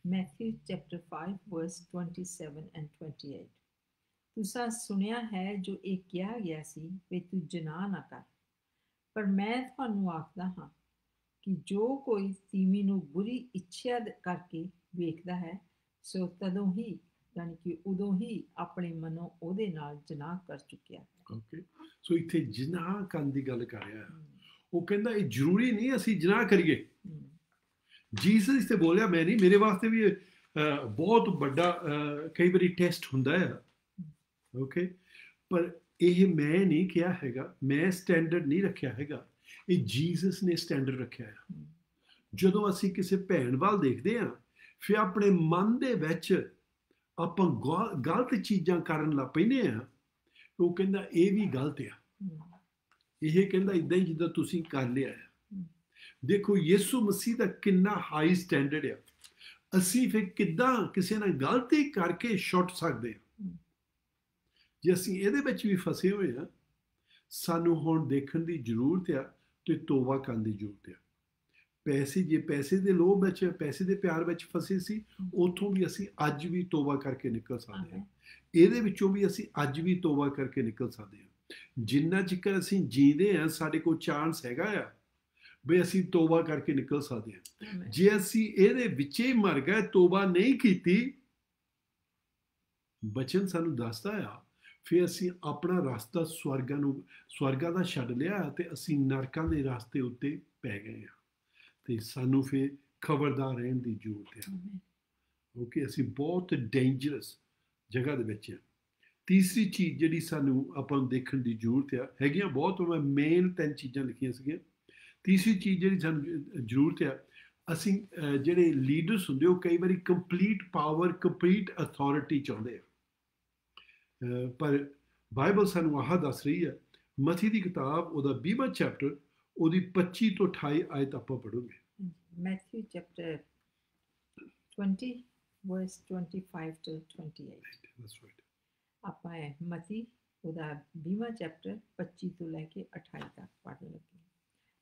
Matthew chapter 5 verse 27 and 28। ਤੁਸੀਂ ਸੁਣਿਆ ਹੈ ਜੋ ਇਹ ਕਿਹਾ ਗਿਆ ਸੀ, ਵੀ ਤੂੰ ਜ਼ਨਾ ਨਾ ਕਰ, ਪਰ ਮੈਂ ਤੁਹਾਨੂੰ ਆਖਦਾ ਹਾਂ ਕਿ ਜੋ ਕੋਈ ਤੀਵੀਂ ਨੂੰ ਬੁਰੀ ਇੱਛਾ ਕਰਕੇ ਵੇਖਦਾ ਹੈ, ਸੋ ਤਦੋਂ ਹੀ, ਯਾਨੀ ਕਿ ਉਦੋਂ ਹੀ ਆਪਣੇ ਮਨੋਂ ਉਹਦੇ ਨਾਲ ਜ਼ਨਾ ਕਰ ਚੁੱਕਿਆ ਹੈ। ਓਕੇ, ਸੋ ਇੱਥੇ ਜ਼ਨਾ ਕਰਨ ਦੀ ਗੱਲ ਕਰ ਰਿਹਾ ਹੈ। ਉਹ ਕਹਿੰਦਾ ਇਹ ਜ਼ਰੂਰੀ ਨਹੀਂ ਅਸੀਂ ਜ਼ਨਾ ਕਰੀਏ। ਜੀਸਸ ਤੇ ਬੋਲਿਆ, ਮੈਂ ਨਹੀਂ, ਮੇਰੇ ਵਾਸਤੇ ਵੀ ਬਹੁਤ ਵੱਡਾ ਕਈ ਵਾਰੀ ਟੈਸਟ ਹੁੰਦਾ ਆ। ਓਕੇ, ਪਰ ਇਹ ਮੈਂ ਨਹੀਂ ਕਿਹਾ ਹੈਗਾ, ਮੈਂ ਸਟੈਂਡਰਡ ਨਹੀਂ ਰੱਖਿਆ ਹੈਗਾ, ਇਹ ਜੀਸਸ ਨੇ ਸਟੈਂਡਰਡ ਰੱਖਿਆ ਆ। ਜਦੋਂ ਅਸੀਂ ਕਿਸੇ ਭੈਣ ਵੱਲ ਦੇਖਦੇ ਹਾਂ, ਫਿਰ ਆਪਣੇ ਮਨ ਦੇ ਵਿੱਚ ਆਪਾਂ ਗਲਤ ਚੀਜ਼ਾਂ ਕਰਨ ਲੱਗ ਪੈਂਦੇ ਹਾਂ। ਉਹ ਕਹਿੰਦਾ ਇਹ ਵੀ ਗਲਤ ਆ। ਇਹ ਕਹਿੰਦਾ ਇਦਾਂ ਹੀ ਜਿੱਦਾਂ ਤੁਸੀਂ ਕਰ ਲਿਆ ਆ। ਦੇਖੋ ਯਿਸੂ ਮਸੀਹ ਦਾ ਕਿੰਨਾ ਹਾਈ ਸਟੈਂਡਰਡ ਆ। ਅਸੀਂ ਫਿਰ ਕਿੱਦਾਂ ਕਿਸੇ ਨਾਲ ਗਲਤੀ ਕਰਕੇ ਛੁੱਟ ਸਕਦੇ ਹਾਂ। ਜੇ ਅਸੀਂ ਇਹਦੇ ਵਿੱਚ ਵੀ ਫਸੇ ਹੋਏ ਹਾਂ, ਸਾਨੂੰ ਹੁਣ ਦੇਖਣ ਦੀ ਜ਼ਰੂਰਤ ਆ ਤੇ ਤੋਬਾ ਕਰਨ ਦੀ ਜ਼ਰੂਰਤ ਆ। ਜੇ ਪੈਸੇ ਦੇ ਲੋਭ ਵਿੱਚ, ਪੈਸੇ ਦੇ ਪਿਆਰ ਵਿੱਚ ਫਸੇ ਸੀ, ਉੱਥੋਂ ਵੀ ਅਸੀਂ ਅੱਜ ਵੀ ਤੋਬਾ ਕਰਕੇ ਨਿਕਲ ਸਕਦੇ ਹਾਂ। ਇਹਦੇ ਵਿੱਚੋਂ ਵੀ ਅਸੀਂ ਅੱਜ ਵੀ ਤੋਬਾ ਕਰਕੇ ਨਿਕਲ ਸਕਦੇ ਹਾਂ। ਜਿੰਨਾ ਚਿਰ ਅਸੀਂ ਜੀਂਦੇ ਹਾਂ, ਸਾਡੇ ਕੋਲ ਚਾਂਸ ਹੈਗਾ ਆ ਵੀ ਅਸੀਂ ਤੋਬਾ ਕਰਕੇ ਨਿਕਲ ਸਕਦੇ ਹਾਂ। ਜੇ ਅਸੀਂ ਇਹਦੇ ਵਿੱਚ ਹੀ ਮਰ ਗਏ, ਤੋਬਾ ਨਹੀਂ ਕੀਤੀ, ਬਚਨ ਸਾਨੂੰ ਦੱਸਦਾ ਆ, ਫਿਰ ਅਸੀਂ ਆਪਣਾ ਰਸਤਾ ਸਵਰਗਾਂ ਦਾ ਛੱਡ ਲਿਆ ਤੇ ਅਸੀਂ ਨਰਕਾਂ ਦੇ ਰਸਤੇ ਉੱਤੇ ਪੈ ਗਏ ਹਾਂ। ਤੇ ਸਾਨੂੰ ਫਿਰ ਖਬਰਦਾਰ ਰਹਿਣ ਦੀ ਜ਼ਰੂਰਤ ਹੈ, ਕਿਉਂਕਿ ਅਸੀਂ ਬਹੁਤ ਡੇਂਜਰਸ ਜਗ੍ਹਾ ਦੇ ਵਿੱਚ ਹਾਂ। ਤੀਸਰੀ ਚੀਜ਼ ਜਿਹੜੀ ਸਾਨੂੰ ਆਪਾਂ ਨੂੰ ਦੇਖਣ ਦੀ ਜ਼ਰੂਰਤ ਆ, ਹੈਗੀਆਂ ਬਹੁਤ, ਮੈਂ ਮੇਨ 3 ਚੀਜ਼ਾਂ ਲਿਖੀਆਂ ਸੀਗੀਆਂ। ਤੀਸਰੀ ਚੀਜ਼ ਜਿਹੜੀ ਸਾਨੂੰ ਜ਼ਰੂਰਤ ਆ, ਅਸੀਂ ਜਿਹੜੇ ਲੀਡਰਸ ਹੁੰਦੇ ਉਹ ਕਈ ਵਾਰੀ ਕੰਪਲੀਟ ਪਾਵਰ, ਕੰਪਲੀਟ ਅਥਾਰਟੀ ਚਾਹੁੰਦੇ ਆ। ਪਰ ਬਾਈਬਲ ਸਾਨੂੰ ਆਹ ਦੱਸ ਰਹੀ ਹੈ, ਮਥੀ ਦੀ ਕਿਤਾਬ ਉਹਦਾ 20ਵਾਂ ਚੈਪਟਰ, ਉਹਦੀ 25 ਤੋਂ 28 ਆਇਤ ਆਪਾਂ ਪੜ੍ਹੋਗੇ। Matthew chapter 20 verse 25 to 28। That's right। ਆਪਾਂ ਮਤੀ ਉਹਦਾ 20ਵਾਂ ਚੈਪਟਰ 25 ਤੋਂ ਲੈ ਕੇ 28 ਤੱਕ ਪੜ੍ਹਨ ਲੱਗੇ।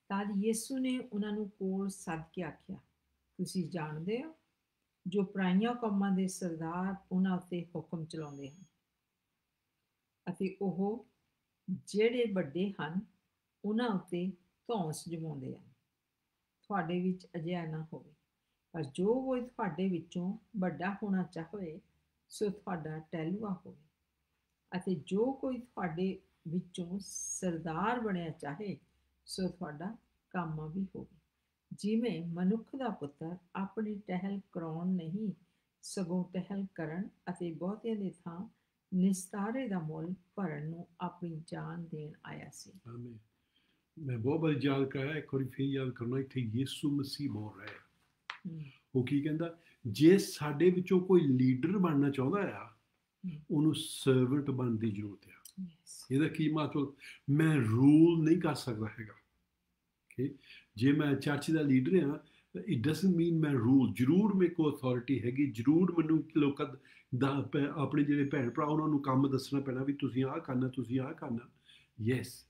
ਤਦ ਯਿਸੂ ਨੇ ਉਹਨਾਂ ਨੂੰ ਕੋਲ ਸੱਦ ਕੇ ਆਖਿਆ, ਤੁਸੀਂ ਜਾਣਦੇ ਹੋ ਜੋ ਪਰਾਈਆਂ ਕੌਮਾਂ ਦੇ ਸਰਦਾਰ ਉਹਨਾਂ ਉੱਤੇ ਹੁਕਮ ਚਲਾਉਂਦੇ ਹਨ ਅਤੇ ਉਹ ਜਿਹੜੇ ਵੱਡੇ ਹਨ ਉਹਨਾਂ ਉੱਤੇ ਧੌਂਸ ਜਮਾਉਂਦੇ ਹਨ। ਤੁਹਾਡੇ ਵਿੱਚ ਅਜਿਹਾ ਨਾ ਹੋਵੇ, ਪਰ ਜੋ ਕੋਈ ਤੁਹਾਡੇ ਵਿੱਚੋਂ ਵੱਡਾ ਹੋਣਾ ਚਾਹੇ ਸੋ ਤੁਹਾਡਾ ਟਹਿਲੂਆ ਹੋਵੇ, ਅਤੇ ਜੋ ਕੋਈ ਤੁਹਾਡੇ ਵਿੱਚੋਂ ਸਰਦਾਰ ਬਣਿਆ ਚਾਹੇ ਸੋ ਤੁਹਾਡਾ ਕਾਮਾ ਵੀ ਹੋਵੇ। ਜਿਵੇਂ ਮਨੁੱਖ ਦਾ ਪੁੱਤਰ ਆਪਣੀ ਟਹਿਲ ਕਰਾਉਣ ਨਹੀਂ, ਸਗੋਂ ਟਹਿਲ ਕਰਨ ਅਤੇ ਬਹੁਤਿਆਂ ਦੇ ਥਾਂ ਨਿਸਤਾਰੇ ਦਾ ਮੁੱਲ ਭਰਨ ਨੂੰ ਆਪਣੀ ਜਾਨ ਦੇਣ ਆਇਆ ਸੀ। ਮੈਂ ਬਹੁਤ ਵਾਰੀ ਯਾਦ ਕਰਾਇਆ, ਇੱਕ ਵਾਰੀ ਫਿਰ ਯਾਦ ਕਰਨਾ, ਇੱਥੇ ਯਿਸੂ ਮਸੀਹ ਬੋਲ ਰਿਹਾ ਹੈ। ਉਹ ਕੀ ਕਹਿੰਦਾ, ਜੇ ਸਾਡੇ ਵਿੱਚੋਂ ਕੋਈ ਲੀਡਰ ਬਣਨਾ ਚਾਹੁੰਦਾ ਆ, ਉਹਨੂੰ ਸਰਵੈਂਟ ਬਣਨ ਦੀ ਜ਼ਰੂਰਤ ਆ। ਇਹਦਾ ਕੀ ਮਤਲਬ, ਮੈਂ ਰੂਲ ਨਹੀਂ ਕਰ ਸਕਦਾ ਹੈਗਾ। ਜੇ ਮੈਂ ਚਰਚ ਦਾ ਲੀਡਰ ਹਾਂ, ਇਟ ਡਸਨਟ ਮੀਨ ਮੈਂ ਰੂਲ। ਜ਼ਰੂਰ ਮੇਰੇ ਕੋਲ ਅਥਾਰਟੀ ਹੈਗੀ, ਜ਼ਰੂਰ ਮੈਨੂੰ ਲੋਕਾਂ ਦਾ ਆਪਣੇ ਜਿਹੜੇ ਭੈਣ ਭਰਾ ਉਹਨਾਂ ਨੂੰ ਕੰਮ ਦੱਸਣਾ ਪੈਣਾ ਵੀ ਤੁਸੀਂ ਆਹ ਕਰਨਾ, ਤੁਸੀਂ ਆਹ ਕਰਨਾ। ਯੈਸ,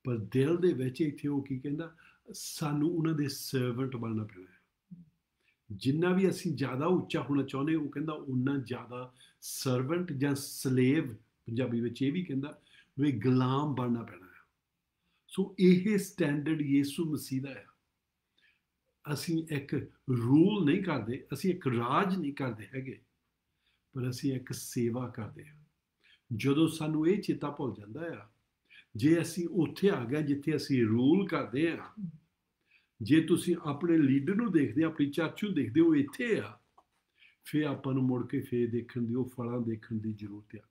ਪਰ ਦਿਲ ਦੇ ਵਿੱਚ ਇੱਥੇ ਉਹ ਕੀ ਕਹਿੰਦਾ, ਸਾਨੂੰ ਉਹਨਾਂ ਦੇ ਸਰਵੈਂਟ ਬਣਨਾ ਪੈਣਾ ਹੈ। ਜਿੰਨਾ ਵੀ ਅਸੀਂ ਜ਼ਿਆਦਾ ਉੱਚਾ ਹੋਣਾ ਚਾਹੁੰਦੇ, ਉਹ ਕਹਿੰਦਾ ਉਨਾ ਜ਼ਿਆਦਾ ਸਰਵੈਂਟ ਜਾਂ ਸਲੇਵ, ਪੰਜਾਬੀ ਵਿੱਚ ਇਹ ਵੀ ਕਹਿੰਦਾ ਵੀ ਗੁਲਾਮ ਬਣਨਾ ਪੈਣਾ ਹੈ। ਸੋ ਇਹ ਸਟੈਂਡਰਡ ਯਿਸੂ ਮਸੀਹ ਦਾ ਆ। ਅਸੀਂ ਇੱਕ ਰੂਲ ਨਹੀਂ ਕਰਦੇ, ਅਸੀਂ ਇੱਕ ਰਾਜ ਨਹੀਂ ਕਰਦੇ ਹੈਗੇ, ਪਰ ਅਸੀਂ ਇੱਕ ਸੇਵਾ ਕਰਦੇ ਹਾਂ। ਜਦੋਂ ਸਾਨੂੰ ਇਹ ਚੇਤਾ ਭੁੱਲ ਜਾਂਦਾ ਆ, ਜੇ ਅਸੀਂ ਉੱਥੇ ਆ ਗਏ ਜਿੱਥੇ ਅਸੀਂ ਰੂਲ ਕਰਦੇ ਹਾਂ, ਜੇ ਤੁਸੀਂ ਆਪਣੇ ਲੀਡਰ ਨੂੰ ਦੇਖਦੇ, ਆਪਣੀ ਚਰਚ ਨੂੰ ਦੇਖਦੇ ਹੋ ਇੱਥੇ ਆ, ਫਿਰ ਆਪਾਂ ਨੂੰ ਮੁੜ ਕੇ ਫਿਰ ਦੇਖਣ ਦੀ, ਉਹ ਫਲਾਂ ਦੇਖਣ ਦੀ ਜ਼ਰੂਰਤ ਆ।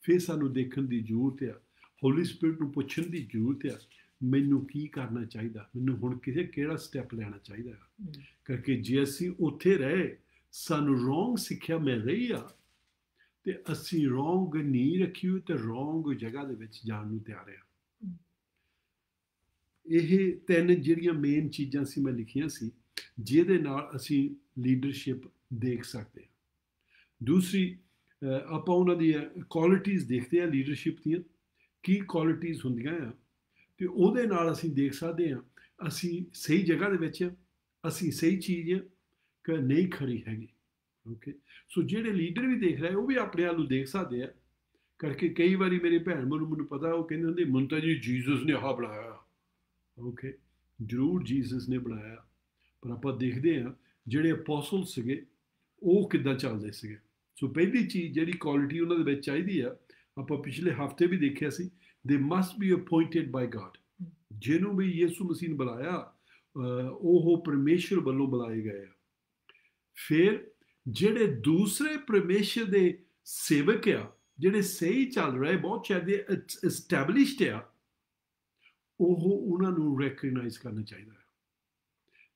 ਫਿਰ ਸਾਨੂੰ ਦੇਖਣ ਦੀ ਜ਼ਰੂਰਤ ਆ, ਹੋਲੀ ਸਪਿਰਿਟ ਨੂੰ ਪੁੱਛਣ ਦੀ ਜ਼ਰੂਰਤ ਆ, ਮੈਨੂੰ ਕੀ ਕਰਨਾ ਚਾਹੀਦਾ, ਮੈਨੂੰ ਹੁਣ ਕਿਹੜਾ ਸਟੈਪ ਲੈਣਾ ਚਾਹੀਦਾ। ਕਰਕੇ ਜੇ ਅਸੀਂ ਉੱਥੇ ਰਹੇ, ਸਾਨੂੰ ਰੋਂਗ ਸਿੱਖਿਆ ਮਿਲ ਰਹੀ ਆ, ਤੇ ਅਸੀਂ ਰੋਂਗ ਨੀਂਹ ਰੱਖੀ ਹੋਈ ਤੇ ਰੋਂਗ ਜਗ੍ਹਾ ਦੇ ਵਿੱਚ ਜਾਣ ਨੂੰ ਤਿਆਰ ਆ। ਇਹ 3 ਜਿਹੜੀਆਂ ਮੇਨ ਚੀਜ਼ਾਂ ਸੀ ਮੈਂ ਲਿਖੀਆਂ ਸੀ, ਜਿਹਦੇ ਨਾਲ ਅਸੀਂ ਲੀਡਰਸ਼ਿਪ ਦੇਖ ਸਕਦੇ ਹਾਂ। ਦੂਸਰੀ, ਆਪਾਂ ਉਹਨਾਂ ਦੀਆਂ ਕੁਆਲਿਟੀਜ਼ ਦੇਖਦੇ ਹਾਂ, ਲੀਡਰਸ਼ਿਪ ਦੀਆਂ ਕੀ ਕੁਆਲਿਟੀਜ਼ ਹੁੰਦੀਆਂ ਆ, ਤੇ ਉਹਦੇ ਨਾਲ ਅਸੀਂ ਦੇਖ ਸਕਦੇ ਹਾਂ ਅਸੀਂ ਸਹੀ ਜਗ੍ਹਾ ਦੇ ਵਿੱਚ, ਅਸੀਂ ਸਹੀ ਚੀਜ਼ ਕਿ ਨਹੀਂ ਖੜੀ ਹੈਗੀ। ਓਕੇ, ਸੋ ਜਿਹੜੇ ਲੀਡਰ ਵੀ ਦੇਖ ਰਹੇ, ਉਹ ਵੀ ਆਪਣੇ ਆਪ ਨੂੰ ਦੇਖ ਸਕਦੇ ਆ। ਕਰਕੇ ਕਈ ਵਾਰੀ ਮੇਰੇ ਭੈਣ ਮੈਨੂੰ ਪਤਾ, ਉਹ ਕਹਿੰਦੇ ਹੁੰਦੇ ਮੈਨੂੰ ਤਾਂ ਜੀ ਜੀਸਸ ਨੇ ਆਹ ਬਣਾਇਆ। ਓਕੇ, ਜ਼ਰੂਰ ਜੀਸਸ ਨੇ ਬਣਾਇਆ, ਪਰ ਆਪਾਂ ਦੇਖਦੇ ਹਾਂ ਜਿਹੜੇ ਅਪੋਸਲ ਸੀਗੇ ਉਹ ਕਿੱਦਾਂ ਚੱਲਦੇ ਸੀਗੇ। ਸੋ ਪਹਿਲੀ ਚੀਜ਼ ਜਿਹੜੀ ਕੁਆਲਿਟੀ ਉਹਨਾਂ ਦੇ ਵਿੱਚ ਚਾਹੀਦੀ ਆ, ਆਪਾਂ ਪਿਛਲੇ ਹਫ਼ਤੇ ਵੀ ਦੇਖਿਆ ਸੀ, ਦੇ ਮਸਟ ਬੀ ਅਪੋਇੰਟਡ ਬਾਈ ਗॉड। ਜਿਹਨੂੰ ਵੀ ਯਿਸੂ ਮਸੀਹ ਨੇ ਬੁਲਾਇਆ, ਉਹ ਪਰਮੇਸ਼ਰ ਵੱਲੋਂ ਬੁਲਾਏ ਗਏ ਆ। ਫਿਰ ਜਿਹੜੇ ਦੂਸਰੇ ਪਰਮੇਸ਼ਰ ਦੇ ਸੇਵਕ ਆ, ਜਿਹੜੇ ਸਹੀ ਚੱਲ ਰਹੇ, ਬਹੁਤ ਚਾਹੀਦੇ ਐਸਟੈਬਲਿਸ਼ਡ ਆ, ਉਹਨਾਂ ਨੂੰ ਰੈਕਗਨਾਈਜ਼ ਕਰਨਾ ਚਾਹੀਦਾ ਹੈ।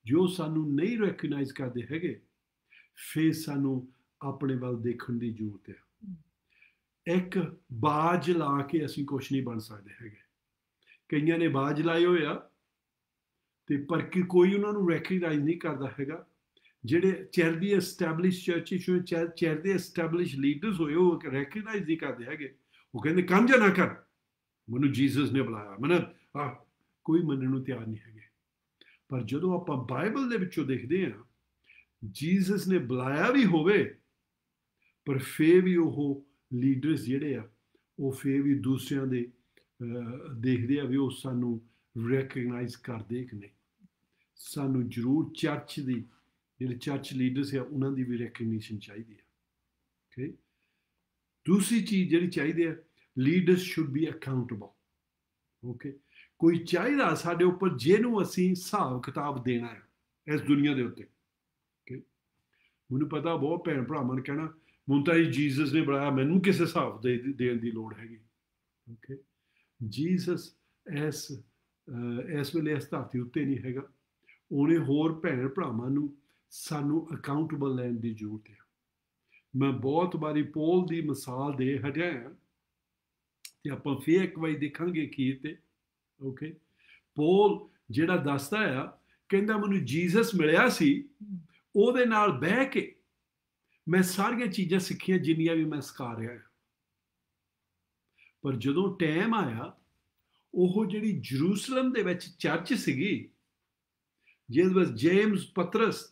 ਜੋ ਸਾਨੂੰ ਨਹੀਂ ਰੈਕਗਨਾਈਜ਼ ਕਰਦੇ ਹੈਗੇ, ਫਿਰ ਸਾਨੂੰ ਆਪਣੇ ਵੱਲ ਦੇਖਣ ਦੀ ਜ਼ਰੂਰਤ ਹੈ। ਇੱਕ ਬਾਜ ਲਾ ਕੇ ਅਸੀਂ ਕੁਛ ਨਹੀਂ ਬਣ ਸਕਦੇ ਹੈਗੇ। ਕਈਆਂ ਨੇ ਬਾਜ ਲਾਏ ਹੋਏ ਆ, ਤੇ ਪਰ ਕੋਈ ਉਹਨਾਂ ਨੂੰ ਰੈਕਗਨਾਈਜ਼ ਨਹੀਂ ਕਰਦਾ ਹੈਗਾ। ਜਿਹੜੇ ਚੈਰਦੀ ਐਸਟੈਬਲਿਸ਼ ਚਰਚ ਚੈਰਦੇ ਐਸਟੈਬਲਿਸ਼ ਲੀਡਰਸ ਹੋਏ ਉਹ ਰੈਕਗਨਾਈਜ਼ ਨਹੀਂ ਕਰਦੇ ਹੈਗੇ। ਉਹ ਕਹਿੰਦੇ ਕੰਮ ਜਾਂ ਨਾ ਕਰ, ਮੈਨੂੰ ਜੀਸਸ ਨੇ ਬੁਲਾਇਆ, ਮੈਨੂੰ ਕੋਈ ਮੰਨਣ ਨੂੰ ਤਿਆਰ ਨਹੀਂ ਹੈਗੇ। ਪਰ ਜਦੋਂ ਆਪਾਂ ਬਾਈਬਲ ਦੇ ਵਿੱਚੋਂ ਦੇਖਦੇ ਹਾਂ, ਜੀਸਸ ਨੇ ਬੁਲਾਇਆ ਵੀ ਹੋਵੇ ਪਰ ਫੇਰ ਵੀ ਉਹ ਲੀਡਰਸ ਜਿਹੜੇ ਆ ਉਹ ਫੇਰ ਵੀ ਦੂਸਰਿਆਂ ਦੇ ਦੇਖਦੇ ਆ ਵੀ ਉਹ ਸਾਨੂੰ ਰੈਕਗਨਾਈਜ਼ ਕਰਦੇ ਕਿ ਨਹੀਂ। ਸਾਨੂੰ ਜ਼ਰੂਰ ਚਰਚ ਦੀ ਜਿਹੜੇ ਚਰਚ ਲੀਡਰਸ ਆ ਉਹਨਾਂ ਦੀ ਵੀ ਰੈਕਗਨੀਸ਼ਨ ਚਾਹੀਦੀ ਹੈ। ਓਕੇ, ਦੂਸਰੀ ਚੀਜ਼ ਜਿਹੜੀ ਚਾਹੀਦੀ ਹੈ, leaders should be accountable. Okay, ਕੋਈ ਚਾਹੀਦਾ ਸਾਡੇ ਉੱਪਰ ਜਿਹਨੂੰ ਅਸੀਂ ਹਿਸਾਬ ਕਿਤਾਬ ਦੇਣਾ ਹੈ ਇਸ ਦੁਨੀਆ ਦੇ ਉੱਤੇ। ਓਕੇ, ਮੈਨੂੰ ਪਤਾ ਬਹੁਤ ਭੈਣ ਭਰਾਵਾਂ ਨੇ ਕਹਿਣਾ ਮੈਨੂੰ ਤਾਂ ਜੀਸਸ ਨੇ ਬੁਲਾਇਆ, ਮੈਨੂੰ ਕਿਸੇ ਹਿਸਾਬ ਦੇਣ ਦੀ ਲੋੜ ਹੈਗੀ। ਓਕੇ, ਜੀਸਸ ਇਸ ਵੇਲੇ ਇਸ ਧਰਤੀ ਉੱਤੇ ਨਹੀਂ ਹੈਗਾ, ਉਹਨੇ ਹੋਰ ਭੈਣ ਭਰਾਵਾਂ ਨੂੰ ਸਾਨੂੰ ਅਕਾਊਂਟੇਬਲ ਲੈਣ ਦੀ ਜ਼ਰੂਰਤ ਹੈ। ਮੈਂ ਬਹੁਤ ਵਾਰੀ ਪੌਲ ਦੀ ਮਿਸਾਲ ਦੇ ਹਟਿਆ ਹਾਂ ਤੇ ਆਪਾਂ ਫੇਰ ਇੱਕ ਵਾਰੀ ਦੇਖਾਂਗੇ ਅਖੀਰ ਤੇ। ਓਕੇ, ਪੌਲ ਜਿਹੜਾ ਦੱਸਦਾ ਆ, ਕਹਿੰਦਾ ਮੈਨੂੰ ਜੀਸਸ ਮਿਲਿਆ ਸੀ, ਉਹਦੇ ਨਾਲ ਬਹਿ ਕੇ ਮੈਂ ਸਾਰੀਆਂ ਚੀਜ਼ਾਂ ਸਿੱਖੀਆਂ ਜਿੰਨੀਆਂ ਵੀ ਮੈਂ ਸਿਖਾ ਰਿਹਾ। ਪਰ ਜਦੋਂ ਟਾਈਮ ਆਇਆ, ਉਹ ਜਿਹੜੀ ਜਰੂਸਲਮ ਦੇ ਵਿੱਚ ਚਰਚ ਸੀਗੀ, ਜਿਹਦੇ ਵਿੱਚ ਜੇਮਸ, ਪਤਰਸ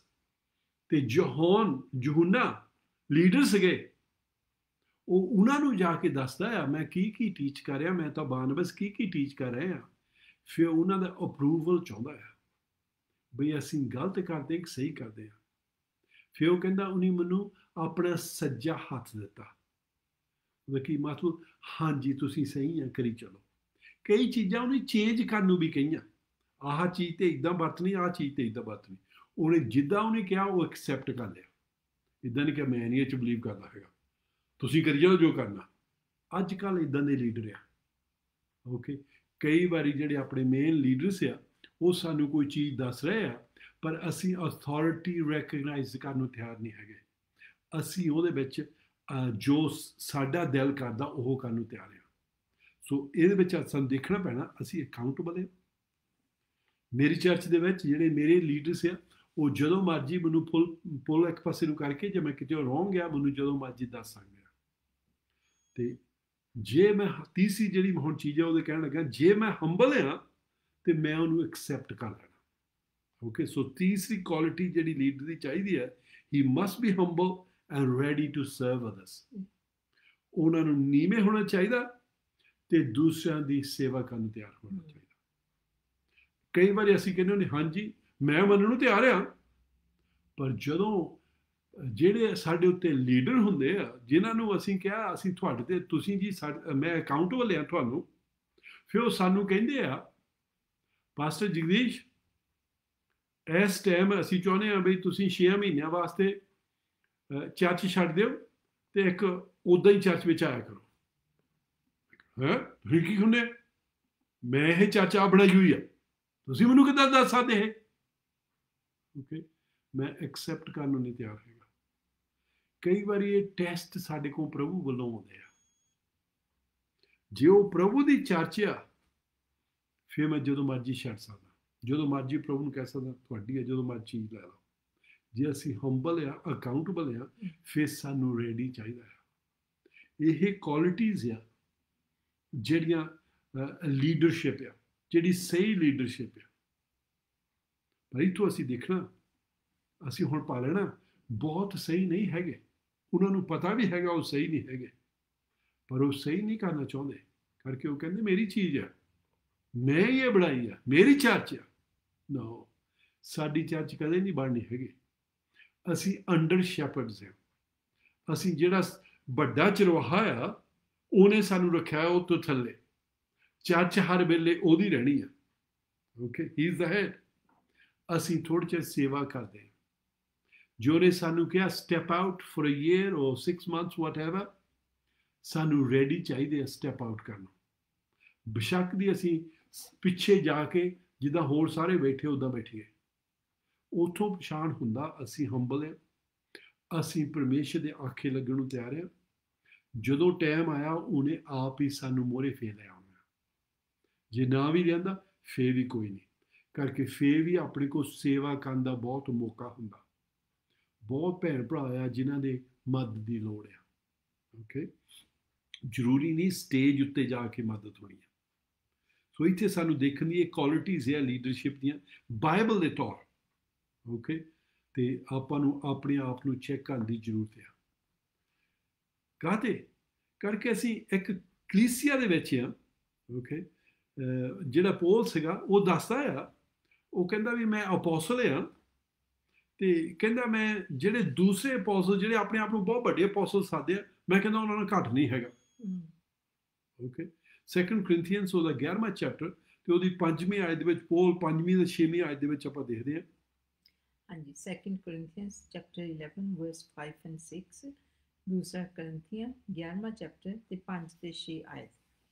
ਤੇ ਯਹੂਨਾ ਲੀਡਰ ਸੀਗੇ, ਉਹ ਉਹਨਾਂ ਨੂੰ ਜਾ ਕੇ ਦੱਸਦਾ ਆ ਮੈਂ ਕੀ ਟੀਚ ਕਰ ਰਿਹਾ, ਮੈਂ ਤਾਂ ਬਾਰਨਬਸ ਕੀ ਟੀਚ ਕਰ ਰਹੇ ਆ। ਫਿਰ ਉਹਨਾਂ ਦਾ ਅਪਰੂਵਲ ਚਾਹੁੰਦਾ ਆ ਬਈ ਅਸੀਂ ਗਲਤ ਕਰਦੇ ਕਿ ਸਹੀ ਕਰਦੇ ਆ। ਫਿਰ ਉਹ ਕਹਿੰਦਾ ਉਹਨੇ ਮੈਨੂੰ ਆਪਣਾ ਸੱਜਾ ਹੱਥ ਦਿੱਤਾ। ਉਹਦਾ ਕੀ ਮਤਲਬ? ਹਾਂਜੀ ਤੁਸੀਂ ਸਹੀ ਆ, ਕਰੀ ਚਲੋ। ਕਈ ਚੀਜ਼ਾਂ ਉਹਨੇ ਚੇਂਜ ਕਰਨ ਨੂੰ ਵੀ ਕਹੀਆਂ, ਆਹ ਚੀਜ਼ ਤੇ ਇੱਦਾਂ ਵਰਤਣੀ, ਆਹ ਚੀਜ਼ ਤੇ ਇੱਦਾਂ ਵਰਤਣੀ। ਉਹਨੇ ਜਿੱਦਾਂ ਉਹਨੇ ਕਿਹਾ ਉਹ ਐਕਸੈਪਟ ਕਰ ਲਿਆ। ਇੱਦਾਂ ਨਹੀਂ ਕਿ ਮੈਂ ਨਹੀਂ ਇਹ 'ਚ ਬਿਲੀਵ ਕਰਦਾ ਹੈਗਾ, ਤੁਸੀਂ ਕਰੀ ਜਾਓ ਜੋ ਕਰਨਾ। ਅੱਜ ਕੱਲ੍ਹ ਇੱਦਾਂ ਦੇ ਲੀਡਰ ਆ। ਓਕੇ, ਕਈ ਵਾਰੀ ਜਿਹੜੇ ਆਪਣੇ ਮੇਨ ਲੀਡਰਸ ਆ ਉਹ ਸਾਨੂੰ ਕੋਈ ਚੀਜ਼ ਦੱਸ ਰਹੇ ਆ, ਪਰ ਅਸੀਂ ਅਥਾਰਟੀ ਰੈਕਗਨਾਈਜ਼ ਕਰਨ ਨੂੰ ਤਿਆਰ ਨਹੀਂ ਹੈਗੇ। ਅਸੀਂ ਉਹਦੇ ਵਿੱਚ ਜੋ ਸਾਡਾ ਦਿਲ ਕਰਦਾ ਉਹ ਕਰਨ ਨੂੰ ਤਿਆਰ ਆ। ਸੋ ਇਹਦੇ ਵਿੱਚ ਸਾਨੂੰ ਦੇਖਣਾ ਪੈਣਾ ਅਸੀਂ ਅਕਾਊਂਟੇਬਲ ਹਾਂ। ਮੇਰੀ ਚਰਚ ਦੇ ਵਿੱਚ ਜਿਹੜੇ ਮੇਰੇ ਲੀਡਰਸ ਆ ਉਹ ਜਦੋਂ ਮਰਜ਼ੀ ਮੈਨੂੰ ਪੁੱਲ ਇੱਕ ਪਾਸੇ ਨੂੰ ਕਰਕੇ, ਜੇ ਮੈਂ ਕਿਤੇ ਰੋਂਗ ਗਿਆ ਮੈਨੂੰ ਜਦੋਂ ਮਰਜ਼ੀ ਦੱਸ ਸਕਦੇ ਆ। ਤੇ ਜੇ ਮੈਂ ਤੀਸਰੀ ਜਿਹੜੀ ਹੁਣ ਚੀਜ਼ ਆ ਉਹਦੇ ਕਹਿਣ ਲੱਗਾ, ਜੇ ਮੈਂ ਹੰਬਲ ਆ ਤੇ ਮੈਂ ਉਹਨੂੰ ਐਕਸੈਪਟ ਕਰ ਲੈਣਾ। ਓਕੇ, ਸੋ ਤੀਸਰੀ ਕੁਆਲਿਟੀ ਜਿਹੜੀ ਲੀਡਰ ਦੀ ਚਾਹੀਦੀ ਹੈ, he must be humble and ready to serve others. ਉਹਨਾਂ ਨੂੰ ਨੀਵੇਂ ਹੋਣਾ ਚਾਹੀਦਾ ਤੇ ਦੂਸਰਿਆਂ ਦੀ ਸੇਵਾ ਕਰਨ ਨੂੰ ਤਿਆਰ ਹੋਣਾ ਚਾਹੀਦਾ। ਕਈ ਵਾਰੀ ਅਸੀਂ ਕਹਿੰਦੇ ਹੁੰਦੇ ਹਾਂਜੀ ਮੈਂ ਮੰਨਣ ਨੂੰ ਤਿਆਰ ਆ, ਪਰ ਜਦੋਂ ਜਿਹੜੇ ਸਾਡੇ ਉੱਤੇ ਲੀਡਰ ਹੁੰਦੇ ਆ ਜਿਨ੍ਹਾਂ ਨੂੰ ਅਸੀਂ ਕਿਹਾ ਅਸੀਂ ਤੁਹਾਡੇ ਤੇ ਤੁਸੀਂ ਜੀ ਮੈਂ ਅਕਾਊਂਟੇਬਲ ਆ ਤੁਹਾਨੂੰ, ਫਿਰ ਉਹ ਸਾਨੂੰ ਕਹਿੰਦੇ ਆ ਪਾਸਟਰ ਜਗਦੀਸ਼ ਇਸ ਟਾਈਮ ਅਸੀਂ ਚਾਹੁੰਦੇ ਹਾਂ ਬਈ ਤੁਸੀਂ 6 ਮਹੀਨਿਆਂ ਵਾਸਤੇ ਚਰਚ ਛੱਡ ਦਿਓ ਤੇ ਇੱਕ ਉੱਦਾਂ ਹੀ ਚਰਚ ਵਿੱਚ ਆਇਆ ਕਰੋ। ਹੈਂ, ਤੁਸੀਂ ਕੀ ਹੁੰਦੇ? ਮੈਂ ਇਹ ਚਰਚ ਆ ਬਣਾਈ ਹੋਈ ਆ, ਤੁਸੀਂ ਮੈਨੂੰ ਕਿੱਦਾਂ ਦੱਸ ਸਕਦੇ ਇਹ? ਓਕੇ, ਮੈਂ ਐਕਸੈਪਟ ਕਰਨ ਨੂੰ ਨਹੀਂ ਤਿਆਰ ਹੈਗਾ। ਕਈ ਵਾਰੀ ਇਹ ਟੈਸਟ ਸਾਡੇ ਕੋਲ ਪ੍ਰਭੂ ਵੱਲੋਂ ਆਉਂਦੇ ਆ। ਜੇ ਉਹ ਪ੍ਰਭੂ ਦੀ ਚਰਚ ਆ ਫਿਰ ਮੈਂ ਜਦੋਂ ਮਰਜ਼ੀ ਛੱਡ ਸਕਦਾ, ਜਦੋਂ ਮਰਜ਼ੀ ਪ੍ਰਭੂ ਨੂੰ ਕਹਿ ਸਕਦਾ ਤੁਹਾਡੀ ਹੈ, ਜਦੋਂ ਮਰਜ਼ੀ ਚੀਜ਼ ਲੈ ਲਓ। ਜੇ ਅਸੀਂ ਹੰਬਲ ਆ, ਅਕਾਊਂਟੇਬਲ ਆ, ਫਿਰ ਸਾਨੂੰ ਰੈਡੀ ਚਾਹੀਦਾ ਆ। ਇਹ ਕੁਆਲਿਟੀਜ਼ ਆ ਜਿਹੜੀਆਂ ਲੀਡਰਸ਼ਿਪ ਆ, ਜਿਹੜੀ ਸਹੀ ਲੀਡਰਸ਼ਿਪ ਆ। ਪਰ ਇੱਥੋਂ ਅਸੀਂ ਦੇਖਣਾ, ਅਸੀਂ ਹੁਣ ਪਾ ਲੈਣਾ ਬਹੁਤ ਸਹੀ ਨਹੀਂ ਹੈਗੇ। ਉਹਨਾਂ ਨੂੰ ਪਤਾ ਵੀ ਹੈਗਾ ਉਹ ਸਹੀ ਨਹੀਂ ਹੈਗੇ, ਪਰ ਉਹ ਸਹੀ ਨਹੀਂ ਕਰਨਾ ਚਾਹੁੰਦੇ ਕਰਕੇ ਉਹ ਕਹਿੰਦੇ ਮੇਰੀ ਚੀਜ਼ ਆ, ਮੈਂ ਇਹ ਬਣਾਈ ਆ, ਮੇਰੀ ਚਰਚ ਆ। ਨੋ, ਸਾਡੀ ਚਰਚ ਕਦੇ ਨਹੀਂ ਬਣਨੀ ਹੈਗੀ। ਅਸੀਂ ਅੰਡਰ ਸ਼ੈਪਰਡਸ ਹਾਂ। ਅਸੀਂ ਜਿਹੜਾ ਵੱਡਾ ਚਰਵਾਹਾ ਆ ਉਹਨੇ ਸਾਨੂੰ ਰੱਖਿਆ ਉਹ ਤੋਂ ਥੱਲੇ। ਚਰਚ ਹਰ ਵੇਲੇ ਉਹਦੀ ਰਹਿਣੀ ਆ। Okay, he is the head. ਅਸੀਂ ਥੋੜ੍ਹੀ ਜਿਹੀ ਸੇਵਾ ਕਰਦੇ ਹਾਂ। ਜੋ ਨੇ ਸਾਨੂੰ ਕਿਹਾ step out for a year or 6 months whatever, ਸਾਨੂੰ ਰੈਡੀ ਚਾਹੀਦੇ ਆ ਸਟੈਪ ਆਊਟ ਕਰਨ। ਬੇਸ਼ੱਕ ਦੀ ਅਸੀਂ ਪਿੱਛੇ ਜਾ ਕੇ ਜਿੱਦਾਂ ਹੋਰ ਸਾਰੇ ਬੈਠੇ ਉੱਦਾਂ ਬੈਠੀਏ। ਉੱਥੋਂ ਪਛਾਣ ਹੁੰਦਾ ਅਸੀਂ ਹੰਬਲ ਹਾਂ, ਅਸੀਂ ਪਰਮੇਸ਼ਰ ਦੇ ਆਖੇ ਲੱਗਣ ਨੂੰ ਤਿਆਰ ਹਾਂ। ਜਦੋਂ ਟਾਈਮ ਆਇਆ ਉਹਨੇ ਆਪ ਹੀ ਸਾਨੂੰ ਮੋਹਰੇ ਫੇਰ ਲੈ ਆਉਣਾ। ਜੇ ਨਾ ਵੀ ਲਿਆਂਦਾ ਫੇਰ ਵੀ ਕੋਈ ਨਹੀਂ ਕਰਕੇ, ਫੇਰ ਵੀ ਆਪਣੇ ਕੋਲ ਸੇਵਾ ਕਰਨ ਦਾ ਬਹੁਤ ਮੌਕਾ ਹੁੰਦਾ। ਬਹੁਤ ਭੈਣ ਭਰਾ ਆ ਜਿਨ੍ਹਾਂ ਦੇ ਮਦਦ ਦੀ ਲੋੜ ਆ। ਓਕੇ, ਜ਼ਰੂਰੀ ਨਹੀਂ ਸਟੇਜ ਉੱਤੇ ਜਾ ਕੇ ਮਦਦ ਹੋਣੀ ਹੈ। ਸੋ ਇੱਥੇ ਸਾਨੂੰ ਦੇਖਣ ਦੀ ਇਹ ਕੁਆਲਿਟੀਜ਼ ਆ ਲੀਡਰਸ਼ਿਪ ਦੀਆਂ ਬਾਈਬਲ ਦੇ ਤੌਰ। ਓਕੇ, ਤੇ ਆਪਾਂ ਨੂੰ ਆਪਣੇ ਆਪ ਨੂੰ ਚੈੱਕ ਕਰਨ ਦੀ ਜ਼ਰੂਰਤ ਆ। ਕਾਹਤੇ ਕਰਕੇ ਅਸੀਂ ਇੱਕ ਕਲੀਸਿਆ ਦੇ ਵਿੱਚ ਆ। ਓਕੇ, ਜਿਹੜਾ ਪੌਲ ਸੀਗਾ ਉਹ ਦੱਸਦਾ ਆ, ਉਹ ਕਹਿੰਦਾ ਵੀ ਮੈਂ ਅਪੋਸਲ ਆ, ਤੇ ਕਹਿੰਦਾ ਮੈਂ ਜਿਹੜੇ ਦੂਸਰੇ ਅਪੋਸਲ ਜਿਹੜੇ ਆਪਣੇ ਆਪ ਨੂੰ ਬਹੁਤ ਵੱਡੇ ਅਪੋਸਲ ਸਾਦੇ ਆ, ਮੈਂ ਕਹਿੰਦਾ ਉਹਨਾਂ ਨੂੰ ਘੱਟ ਨਹੀਂ ਹੈਗਾ। ਓਕੇ, 2 Corinthians ਉਹਦਾ 11ਵਾਂ ਚੈਪਟਰ ਤੇ ਉਹਦੀ 5ਵੀਂ ਆਇਤ ਦੇ ਵਿੱਚ ਪੌਲ 5ਵੀਂ ਤੇ 6ਵੀਂ ਆਇਤ ਦੇ ਵਿੱਚ ਆਪਾਂ ਦੇਖਦੇ ਹਾਂ। ਹਾਂਜੀ, 2 Corinthians chapter 11 verse 5 and 6, ਦੂਸਰਾ ਕਰੰਥੀਆਂ 11ਵਾਂ ਚੈਪਟਰ ਤੇ 5 ਤੇ 6 ਆਇਤ।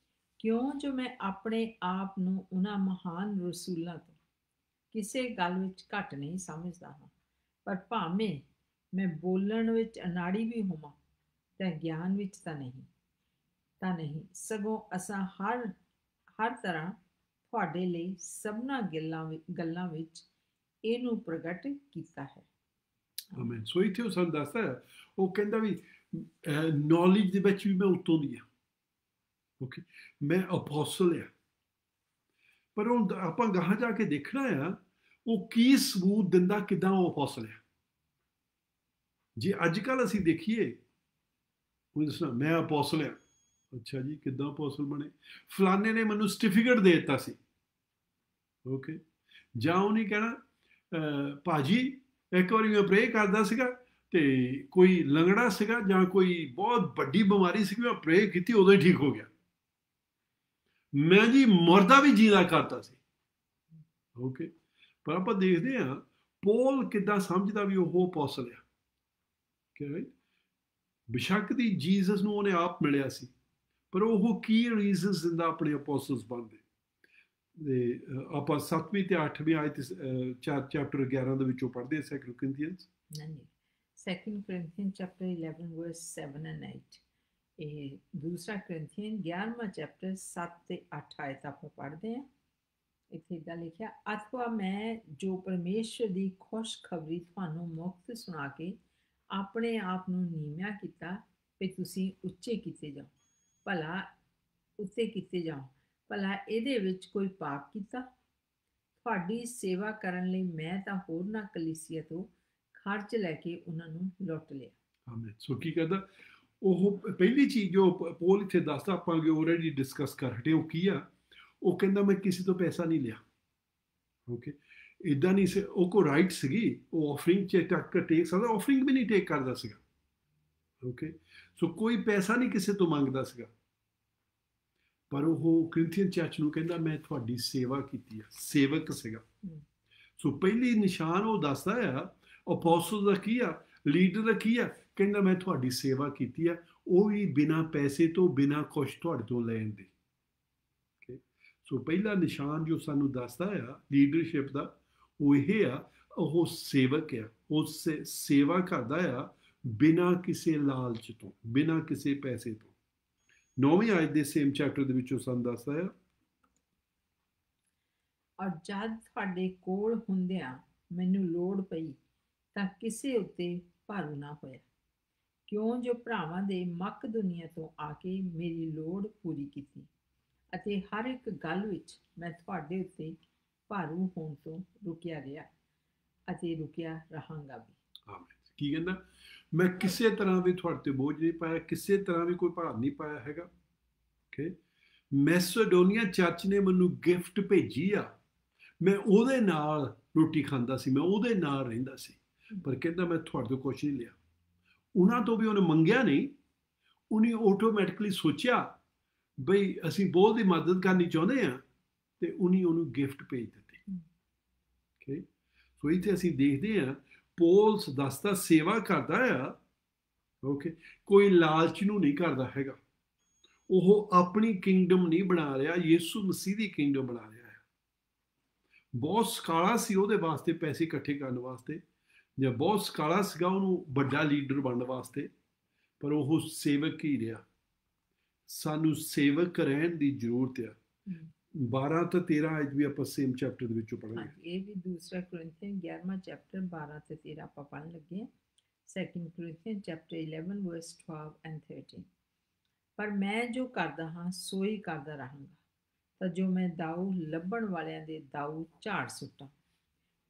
ਕਿਉਂ ਜੋ ਮੈਂ ਆਪਣੇ ਆਪ ਨੂੰ ਉਹਨਾਂ ਮਹਾਨ ਰਸੂਲਾਂ ਤੋਂ ਕਿਸੇ ਗੱਲ ਵਿੱਚ ਘੱਟ ਨਹੀਂ ਸਮਝਦਾ ਹਾਂ, ਪਰ ਭਾਵੇਂ ਮੈਂ ਬੋਲਣ ਵਿੱਚ ਅਨਾੜੀ ਵੀ ਹੋਵਾਂ ਤਾਂ ਗਿਆਨ ਵਿੱਚ ਤਾਂ ਨਹੀਂ, ਸਗੋਂ ਅਸਾਂ ਹਰ ਤਰ੍ਹਾਂ ਤੁਹਾਡੇ ਲਈ ਸਭਨਾ ਗੱਲਾਂ ਵਿੱਚ ਇਹਨੂੰ ਪ੍ਰਗਟ ਕੀਤਾ ਹੈ। ਆਮੀਨ। ਸੋ ਇੱਥੇ ਉਹ ਸਾਨੂੰ ਦੱਸਦਾ ਹੈ, ਉਹ ਕਹਿੰਦਾ ਵੀ ਨੌਲੇਜ ਦੇ ਵਿੱਚ ਵੀ ਮੈਂ ਉੱਤੋਂ ਦੀ ਆ। ਓਕੇ, ਮੈਂ ਅਪੋਸਲ ਆ, ਪਰ ਉਹ ਆਪਾਂ ਗਾਹਾਂ ਜਾ ਕੇ ਦੇਖਣਾ ਆ ਉਹ ਕੀ ਸਬੂਤ ਦਿੰਦਾ ਕਿੱਦਾਂ ਉਹ ਅਪੋਸਲ ਆ। ਜੇ ਅੱਜ ਕੱਲ੍ਹ ਅਸੀਂ ਦੇਖੀਏ, ਉਹ ਦੱਸਣਾ ਮੈਂ ਅਪੋਸਲ ਆ। ਅੱਛਾ ਜੀ, ਕਿੱਦਾਂ ਅਪੋਸਲ ਬਣੇ? ਫਲਾਣੇ ਨੇ ਮੈਨੂੰ ਸਰਟੀਫਿਕੇਟ ਦੇ ਦਿੱਤਾ ਸੀ। ਓਕੇ, ਜਾਂ ਉਹਨੇ ਕਹਿਣਾ ਭਾਜੀ ਇੱਕ ਵਾਰੀ ਮੈਂ ਪ੍ਰੇ ਕਰਦਾ ਸੀਗਾ ਤੇ ਕੋਈ ਲੰਗੜਾ ਸੀਗਾ ਜਾਂ ਕੋਈ ਬਹੁਤ ਵੱਡੀ ਬਿਮਾਰੀ ਸੀ, ਮੈਂ ਪ੍ਰੇ ਕੀਤੀ ਉਦੋਂ ਹੀ ਠੀਕ ਹੋ ਗਿਆ। ਮੈਂ ਜੀ ਮਰਦਾ ਵੀ ਜੀਦਾ ਕਰਤਾ ਸੀ। ਓਕੇ, ਪਰ ਆਪਾਂ ਦੇਖਦੇ ਹਾਂ ਪੌਲ ਕਿੱਦਾਂ ਸਮਝਦਾ ਵੀ ਉਹ ਅਪੋਸਲ ਆ। ਬੇਸ਼ੱਕ ਦੀ ਜੀਸਸ ਨੂੰ ਉਹਨੇ ਆਪ ਮਿਲਿਆ ਸੀ, ਪਰ ਉਹ ਕੀ ਰੀਜ਼ਨਸ ਦਿੰਦਾ ਆਪਣੇ ਅਪੋਸਲਸ ਬਣਦੇ। ਤੇ ਆਪਾਂ 7ਵੀਂ ਤੇ 8ਵੀਂ ਆਇਤ ਚੈਪਟਰ 11 ਦੇ ਵਿੱਚੋਂ ਪੜ੍ਹਦੇ ਹਾਂ 2 Corinthians। 2 Corinthians chapter 11 verse 7 and 8। ਇਹ ਦੂਸਰਾ ਕਰੰਥੀਆਂ 11ਵਾਂ ਚੈਪਟਰ 7 ਤੇ 8 ਆਇਤ ਆਪਾਂ ਪੜ੍ਹਦੇ ਹਾਂ। ਇੱਥੇ ਇੱਦਾਂ ਲਿਖਿਆ, ਅਥਵਾ ਮੈਂ ਜੋ ਪਰਮੇਸ਼ਰ ਦੀ ਖੁਸ਼ਖਬਰੀ ਤੁਹਾਨੂੰ ਮੁਫਤ ਸੁਣਾ ਕੇ ਆਪਣੇ ਆਪ ਨੂੰ ਨੀਵਿਆਂ ਕੀਤਾ ਵੀ ਤੁਸੀਂ ਉੱਚੇ ਕੀਤੇ ਜਾਓ, ਉੱਤੇ ਕੀਤੇ ਜਾਓ, ਭਲਾ ਇਹਦੇ ਵਿੱਚ ਕੋਈ ਪਾਪ ਕੀਤਾ? ਤੁਹਾਡੀ ਸੇਵਾ ਕਰਨ ਲਈ ਮੈਂ ਤਾਂ ਹੋਰਨਾਂ ਕਲੀਸਿਆ ਤੋਂ ਖਰਚ ਲੈ ਕੇ ਉਹਨਾਂ ਨੂੰ ਲੁੱਟ ਲਿਆ। ਆਮੀਨ। ਸੋ ਕੀ ਕਹਿੰਦਾ ਉਹ ਪਹਿਲੀ ਚੀਜ਼ ਜੋ ਪੌਲ ਇੱਥੇ ਦੱਸਦਾ, ਆਪਾਂ ਅੱਗੇ ਆਲਰੇਡੀ ਡਿਸਕਸ ਕਰ ਹਟੇ, ਉਹ ਕੀ ਆ? ਉਹ ਕਹਿੰਦਾ ਮੈਂ ਕਿਸੇ ਤੋਂ ਪੈਸਾ ਨਹੀਂ ਲਿਆ। ਓਕੇ, ਇੱਦਾਂ ਨਹੀਂ ਸੀ, ਉਹ ਕੋ ਰਾਈਟ ਸੀਗੀ, ਉਹ ਆਫਰਿੰਗ ਟੇਕ ਸਕਦਾ, ਆਫਰਿੰਗ ਵੀ ਨਹੀਂ ਟੇਕ ਕਰਦਾ ਸੀਗਾ। ਓਕੇ, ਸੋ ਕੋਈ ਪੈਸਾ ਨਹੀਂ ਕਿਸੇ ਤੋਂ ਮੰਗਦਾ ਸੀਗਾ, ਪਰ ਉਹ ਕ੍ਰਿਸਚੀਅਨ ਚਰਚ ਨੂੰ ਕਹਿੰਦਾ ਮੈਂ ਤੁਹਾਡੀ ਸੇਵਾ ਕੀਤੀ ਆ, ਸੇਵਕ ਸੀਗਾ। ਸੋ ਪਹਿਲੀ ਨਿਸ਼ਾਨ ਉਹ ਦੱਸਦਾ ਆ ਅਪੋਸਲ ਦਾ ਕੀ ਆ, ਲੀਡਰ ਦਾ ਕੀ ਆ, ਕਹਿੰਦਾ ਮੈਂ ਤੁਹਾਡੀ ਸੇਵਾ ਕੀਤੀ ਆ, ਉਹ ਵੀ ਬਿਨਾਂ ਪੈਸੇ ਤੋਂ, ਬਿਨਾਂ ਕੁਛ ਤੁਹਾਡੇ ਤੋਂ ਲੈਣ ਦੇ। ਸੋ ਪਹਿਲਾ ਨਿਸ਼ਾਨ ਜੋ ਸਾਨੂੰ ਦੱਸਦਾ ਆ ਲੀਡਰਸ਼ਿਪ ਦਾ, ਉਹ ਇਹ ਆ, ਉਹ ਸੇਵਕ ਆ, ਉਹ ਸੇਵਾ ਕਰਦਾ ਆ ਬਿਨਾਂ ਕਿਸੇ ਲਾਲਚ ਤੋਂ, ਬਿਨਾਂ ਕਿਸੇ ਪੈਸੇ ਤੋਂ। 9ਵੀਂ ਆਇਤ ਦੇ ਸੇਮ ਚੈਪਟਰ ਦੇ ਵਿੱਚੋਂ ਸਾਨੂੰ ਦੱਸਦਾ ਆ, ਔਰ ਜਦ ਤੁਹਾਡੇ ਕੋਲ ਹੁੰਦਿਆਂ ਮੈਨੂੰ ਲੋੜ ਪਈ ਤਾਂ ਕਿਸੇ ਉੱਤੇ ਭਾਰੂ ਨਾ ਹੋਇਆ, ਕਿਉਂ ਜੋ ਭਰਾਵਾਂ ਦੇ ਮਕਦੂਨੀਆ ਤੋਂ ਆ ਕੇ ਮੇਰੀ ਲੋੜ ਪੂਰੀ ਕੀਤੀ, ਅਤੇ ਹਰ ਇੱਕ ਗੱਲ ਵਿੱਚ ਮੈਂ ਤੁਹਾਡੇ ਉੱਤੇ ਭਾਰੂ ਹੋਣ ਤੋਂ ਰੁਕਿਆ ਰਿਹਾ ਅਤੇ ਰੁਕਿਆ ਰਹਾਂਗਾ ਵੀ। ਆਮੀਨ। ਕੀ ਕਹਿੰਦਾ? ਮੈਂ ਕਿਸੇ ਤਰ੍ਹਾਂ ਵੀ ਤੁਹਾਡੇ ਤੇ ਬੋਝ ਨਹੀਂ ਪਾਇਆ, ਕਿਸੇ ਤਰ੍ਹਾਂ ਵੀ ਕੋਈ ਭਾਰ ਨਹੀਂ ਪਾਇਆ ਹੈਗਾ। ਓਕੇ, ਮੈਸੇਡੋਨੀਆ ਚਰਚ ਨੇ ਮੈਨੂੰ ਗਿਫਟ ਭੇਜੀ ਆ, ਮੈਂ ਉਹਦੇ ਨਾਲ ਰੋਟੀ ਖਾਂਦਾ ਸੀ, ਮੈਂ ਉਹਦੇ ਨਾਲ ਰਹਿੰਦਾ ਸੀ, ਪਰ ਕਹਿੰਦਾ ਮੈਂ ਤੁਹਾਡੇ ਤੋਂ ਕੁਛ ਨਹੀਂ ਲਿਆ। ਉਹਨਾਂ ਤੋਂ ਵੀ ਉਹਨੇ ਮੰਗਿਆ ਨਹੀਂ, ਉਹਨੇ ਆਟੋਮੈਟਿਕਲੀ ਸੋਚਿਆ ਬਈ ਅਸੀਂ ਬਹੁਤ ਦੀ ਮਦਦ ਕਰਨੀ ਚਾਹੁੰਦੇ ਹਾਂ, ਤੇ ਉਹਨੂੰ ਗਿਫਟ ਭੇਜ ਦਿੱਤੀ। ਓਕੇ, ਸੋ ਇੱਥੇ ਅਸੀਂ ਦੇਖਦੇ ਹਾਂ ਪੌਲ ਦੱਸਦਾ ਸੇਵਾ ਕਰਦਾ ਆ। ਓਕੇ, ਕੋਈ ਲਾਲਚ ਨੂੰ ਨਹੀਂ ਕਰਦਾ ਹੈਗਾ, ਉਹ ਆਪਣੀ ਕਿੰਗਡਮ ਨਹੀਂ ਬਣਾ ਰਿਹਾ, ਯਿਸੂ ਮਸੀਹ ਦੀ ਕਿੰਗਡਮ ਬਣਾ ਰਿਹਾ ਹੈ। ਬਹੁਤ ਸਕਾਲਾ ਸੀ ਉਹਦੇ ਵਾਸਤੇ ਪੈਸੇ ਇਕੱਠੇ ਕਰਨ ਵਾਸਤੇ, ਜਾਂ ਬਹੁਤ ਸਕਾਲਾ ਸੀਗਾ ਉਹਨੂੰ ਵੱਡਾ ਲੀਡਰ ਬਣਨ ਵਾਸਤੇ, ਪਰ ਉਹ ਸੇਵਕ ਹੀ ਰਿਹਾ। ਸਾਨੂੰ ਸੇਵਕ ਰਹਿਣ ਦੀ ਜ਼ਰੂਰਤ ਆ। 12 ਤੇ 13 ਅੱਜ ਵੀ ਆਪਾਂ ਸੇਮ ਚੈਪਟਰ ਦੇ ਵਿੱਚੋਂ ਪੜ੍ਹਾਂਗੇ। ਇਹ ਵੀ ਦੂਸਰਾ ਕੁਰਿੰਥੀਆਂ 11ਵਾਂ ਚੈਪਟਰ 12 ਤੇ 13 ਆਪਾਂ ਪੜ੍ਹਨ ਲੱਗੇ ਹਾਂ। 2 Corinthians chapter 11 verse 12 and 13। ਪਰ ਮੈਂ ਜੋ ਕਰਦਾ ਹਾਂ ਸੋ ਹੀ ਕਰਦਾ ਰਹਾਂਗਾ, ਤਾਂ ਜੋ ਮੈਂ ਦਾਊ ਲੱਭਣ ਵਾਲਿਆਂ ਦੇ ਦਾਊ ਝਾੜ ਸੁੱਟਾਂ।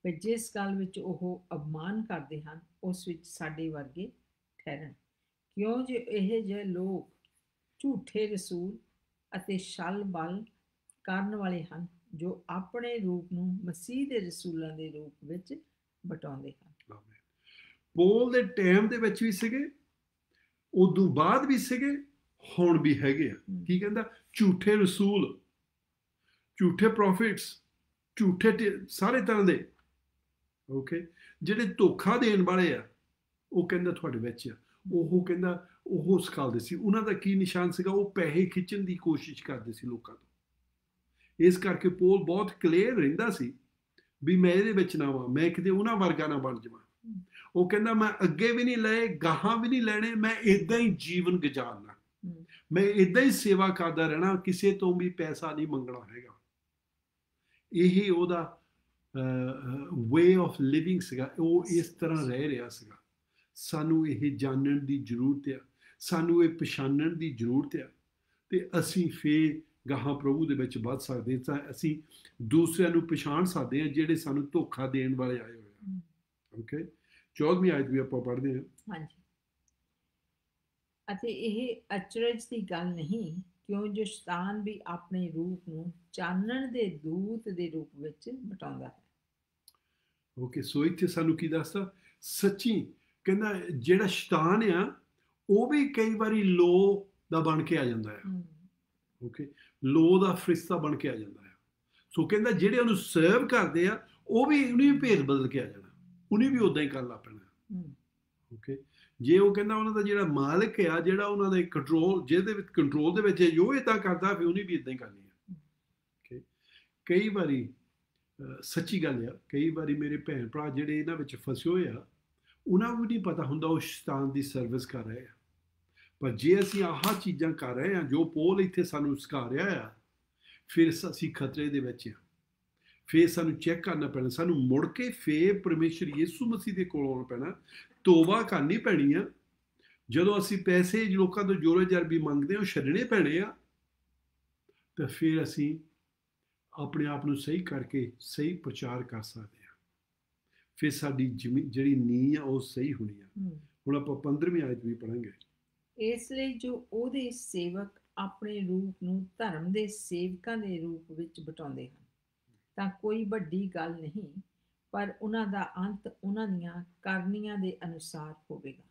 ਪਰ ਜਿਸ ਗੱਲ ਵਿੱਚ ਉਹ ਅਪਮਾਨ ਕਰਦੇ ਹਨ ਉਸ ਵਿੱਚ ਸਾਡੇ ਵਰਗੇ ਠਹਿਰਨ, ਕਿਉਂ ਜੇ ਇਹ ਜਿਹੇ ਲੋਕ ਝੂਠੇ ਰਸੂਲ ਅਤੇ ਛਲ ਬਲ ਕਰਨ ਵਾਲੇ ਹਨ, ਜੋ ਆਪਣੇ ਰੂਪ ਨੂੰ ਮਸੀਹ ਦੇ ਰਸੂਲਾਂ ਦੇ ਰੂਪ ਵਿੱਚ ਬਟਾਉਂਦੇ ਹਨ। ਪੌਲ ਦੇ ਟਾਈਮ ਦੇ ਵਿੱਚ ਵੀ ਸੀਗੇ, ਉਦੋਂ ਬਾਅਦ ਵੀ ਸੀਗੇ, ਹੁਣ ਵੀ ਹੈਗੇ ਆ। ਕੀ ਕਹਿੰਦਾ? ਝੂਠੇ ਰਸੂਲ, ਝੂਠੇ ਪ੍ਰੋਫਿਟਸ, ਝੂਠੇ ਸਾਰੇ ਤਰ੍ਹਾਂ ਦੇ, ਓਕੇ, ਜਿਹੜੇ ਧੋਖਾ ਦੇਣ ਵਾਲੇ ਆ, ਉਹ ਕਹਿੰਦਾ ਤੁਹਾਡੇ ਵਿੱਚ ਆ। ਉਹ ਕਹਿੰਦਾ ਉਹ ਸਿਖਾਉਂਦੇ ਸੀ। ਉਹਨਾਂ ਦਾ ਕੀ ਨਿਸ਼ਾਨ ਸੀਗਾ? ਉਹ ਪੈਸੇ ਖਿੱਚਣ ਦੀ ਕੋਸ਼ਿਸ਼ ਕਰਦੇ ਸੀ ਲੋਕਾਂ ਤੋਂ। ਇਸ ਕਰਕੇ ਪੌਲ ਬਹੁਤ ਕਲੀਅਰ ਰਹਿੰਦਾ ਸੀ ਵੀ ਮੈਂ ਇਹਦੇ ਵਿੱਚ ਨਾ ਆਵਾਂ, ਮੈਂ ਕਿਤੇ ਉਹਨਾਂ ਵਰਗਾ ਨਾ ਬਣ ਜਾਵਾਂ। ਉਹ ਕਹਿੰਦਾ ਮੈਂ ਅੱਗੇ ਵੀ ਨਹੀਂ ਲਏ, ਗਾਹਾਂ ਵੀ ਨਹੀਂ ਲੈਣੇ, ਮੈਂ ਇਦਾਂ ਹੀ ਜੀਵਨ ਗੁਜ਼ਾਰਨਾ, ਮੈਂ ਇਦਾਂ ਹੀ ਸੇਵਾ ਕਰਦਾ ਰਹਿਣਾ, ਕਿਸੇ ਤੋਂ ਵੀ ਪੈਸਾ ਨਹੀਂ ਮੰਗਣਾ ਹੈਗਾ। ਇਹ ਉਹਦਾ ਵੇ ਆਫ ਲਿਵਿੰਗ ਸੀਗਾ। ਉਹ ਇਸ ਤਰ੍ਹਾਂ ਰਹਿ ਰਿਹਾ ਸੀਗਾ। ਸਾਨੂੰ ਇਹ ਜਾਣਨ ਦੀ ਜ਼ਰੂਰਤ ਆ, ਸਾਨੂੰ ਇਹ ਪਛਾਣਨ ਦੀ ਜ਼ਰੂਰਤ ਆ, ਤੇ ਅਸੀਂ ਫੇਰ ਗਾਹਾਂ ਪ੍ਰਭੂ ਦੇ ਵਿੱਚ ਵੱਧ ਸਕਦੇ ਤਾਂ ਅਸੀਂ ਦੂਸਰਿਆਂ ਨੂੰ ਪਛਾਣ ਸਕਦੇ ਹਾਂ ਜਿਹੜੇ ਸਾਨੂੰ ਧੋਖਾ ਦੇਣ ਵਾਲੇ ਆਏ ਹੋਏ ਆ। ਓਕੇ, 14ਵੀਂ ਆਇਤ ਵੀ ਆਪਾਂ ਪੜ੍ਹਦੇ ਹਾਂ। ਹਾਂਜੀ, ਅਤੇ ਇਹ ਅਚਰਜ ਦੀ ਗੱਲ ਨਹੀਂ, ਕਿਉਂ ਜੋ ਸ਼ੈਤਾਨ ਵੀ ਆਪਣੇ ਰੂਪ ਨੂੰ ਚਾਨਣ ਦੇ ਦੂਤ ਦੇ ਰੂਪ ਵਿੱਚ ਬਟਾਉਂਦਾ ਹੈ। ਓਕੇ, ਸੋ ਇੱਥੇ ਸਾਨੂੰ ਕੀ ਦੱਸਦਾ? ਸੱਚੀ ਕਹਿੰਦਾ ਜਿਹੜਾ ਸ਼ੈਤਾਨ ਆ ਉਹ ਵੀ ਕਈ ਵਾਰੀ ਲੋ ਦਾ ਬਣ ਕੇ ਆ ਜਾਂਦਾ ਆ। ਓਕੇ, ਲੋ ਦਾ ਫਰਿਸ਼ਤਾ ਬਣ ਕੇ ਆ ਜਾਂਦਾ ਆ। ਸੋ ਕਹਿੰਦਾ ਜਿਹੜੇ ਉਹਨੂੰ ਸਰਵ ਕਰਦੇ ਆ ਉਹ ਵੀ ਉਹਨੇ ਵੀ ਭੇਦ ਬਦਲ ਕੇ ਆ ਜਾਣਾ, ਉਹਨੇ ਵੀ ਉਦਾਂ ਹੀ ਕਰ ਲਾ ਪੈਣਾ। ਓਕੇ, ਜੇ ਉਹ ਕਹਿੰਦਾ ਉਹਨਾਂ ਦਾ ਜਿਹੜਾ ਮਾਲਕ ਆ, ਜਿਹੜਾ ਉਹਨਾਂ ਦੇ ਕੰਟਰੋਲ, ਜਿਹਦੇ ਵਿੱਚ ਕੰਟਰੋਲ ਦੇ ਵਿੱਚ ਜੋ ਇਦਾਂ ਕਰਦਾ ਫਿਰ ਉਹਨੇ ਵੀ ਇਦਾਂ ਹੀ ਕਰਨੀ ਆ। ਓਕੇ, ਕਈ ਵਾਰੀ ਸੱਚੀ ਗੱਲ ਆ, ਕਈ ਵਾਰੀ ਮੇਰੇ ਭੈਣ ਭਰਾ ਜਿਹੜੇ ਇਹਨਾਂ ਵਿੱਚ ਫਸੇ ਹੋਏ ਆ, ਉਹਨਾਂ ਨੂੰ ਵੀ ਨਹੀਂ ਪਤਾ ਹੁੰਦਾ ਉਹ ਸ਼ੈਤਾਨ ਦੀ ਸਰਵਿਸ ਕਰ ਰਹੇ ਆ। ਪਰ ਜੇ ਅਸੀਂ ਆਹ ਚੀਜ਼ਾਂ ਕਰ ਰਹੇ ਹਾਂ ਜੋ ਪੌਲ ਇੱਥੇ ਸਾਨੂੰ ਸਿਖਾ ਰਿਹਾ ਆ, ਫਿਰ ਅਸੀਂ ਖਤਰੇ ਦੇ ਵਿੱਚ ਆ। ਫਿਰ ਸਾਨੂੰ ਚੈੱਕ ਕਰਨਾ ਪੈਣਾ, ਸਾਨੂੰ ਮੁੜ ਕੇ ਫੇਰ ਪਰਮੇਸ਼ਰ ਯਿਸੂ ਮਸੀਹ ਦੇ ਕੋਲ ਆਉਣਾ ਪੈਣਾ, ਤੋਬਾ ਕਰਨੀ ਪੈਣੀ ਆ। ਜਦੋਂ ਅਸੀਂ ਪੈਸੇ ਲੋਕਾਂ ਤੋਂ ਜੋਰੇ ਜਰਬੀ ਮੰਗਦੇ ਉਹ ਛੱਡਣੇ ਪੈਣੇ ਆ, ਤਾਂ ਫਿਰ ਅਸੀਂ ਆਪਣੇ ਆਪ ਨੂੰ ਸਹੀ ਕਰਕੇ ਸਹੀ ਪ੍ਰਚਾਰ ਕਰ ਸਕਦੇ ਹਾਂ। ਫਿਰ ਸਾਡੀ ਜਿਹੜੀ ਨੀਂਹ ਆ ਉਹ ਸਹੀ ਹੋਣੀ ਆ। ਹੁਣ ਆਪਾਂ 15ਵੀਂ ਆਇਤ ਵੀ ਪੜਾਂਗੇ। ਇਸ ਲਈ ਜੋ ਉਹਦੇ ਸੇਵਕ ਆਪਣੇ ਰੂਪ ਨੂੰ ਧਰਮ ਦੇ ਸੇਵਕਾਂ ਦੇ ਰੂਪ ਵਿੱਚ ਬਟਾਉਂਦੇ ਹਨ, ਤਾਂ ਕੋਈ ਵੱਡੀ ਗੱਲ ਨਹੀਂ, ਪਰ ਉਹਨਾਂ ਦਾ ਅੰਤ ਉਹਨਾਂ ਦੀਆਂ ਕਰਨੀਆਂ ਦੇ ਅਨੁਸਾਰ ਹੋਵੇਗਾ।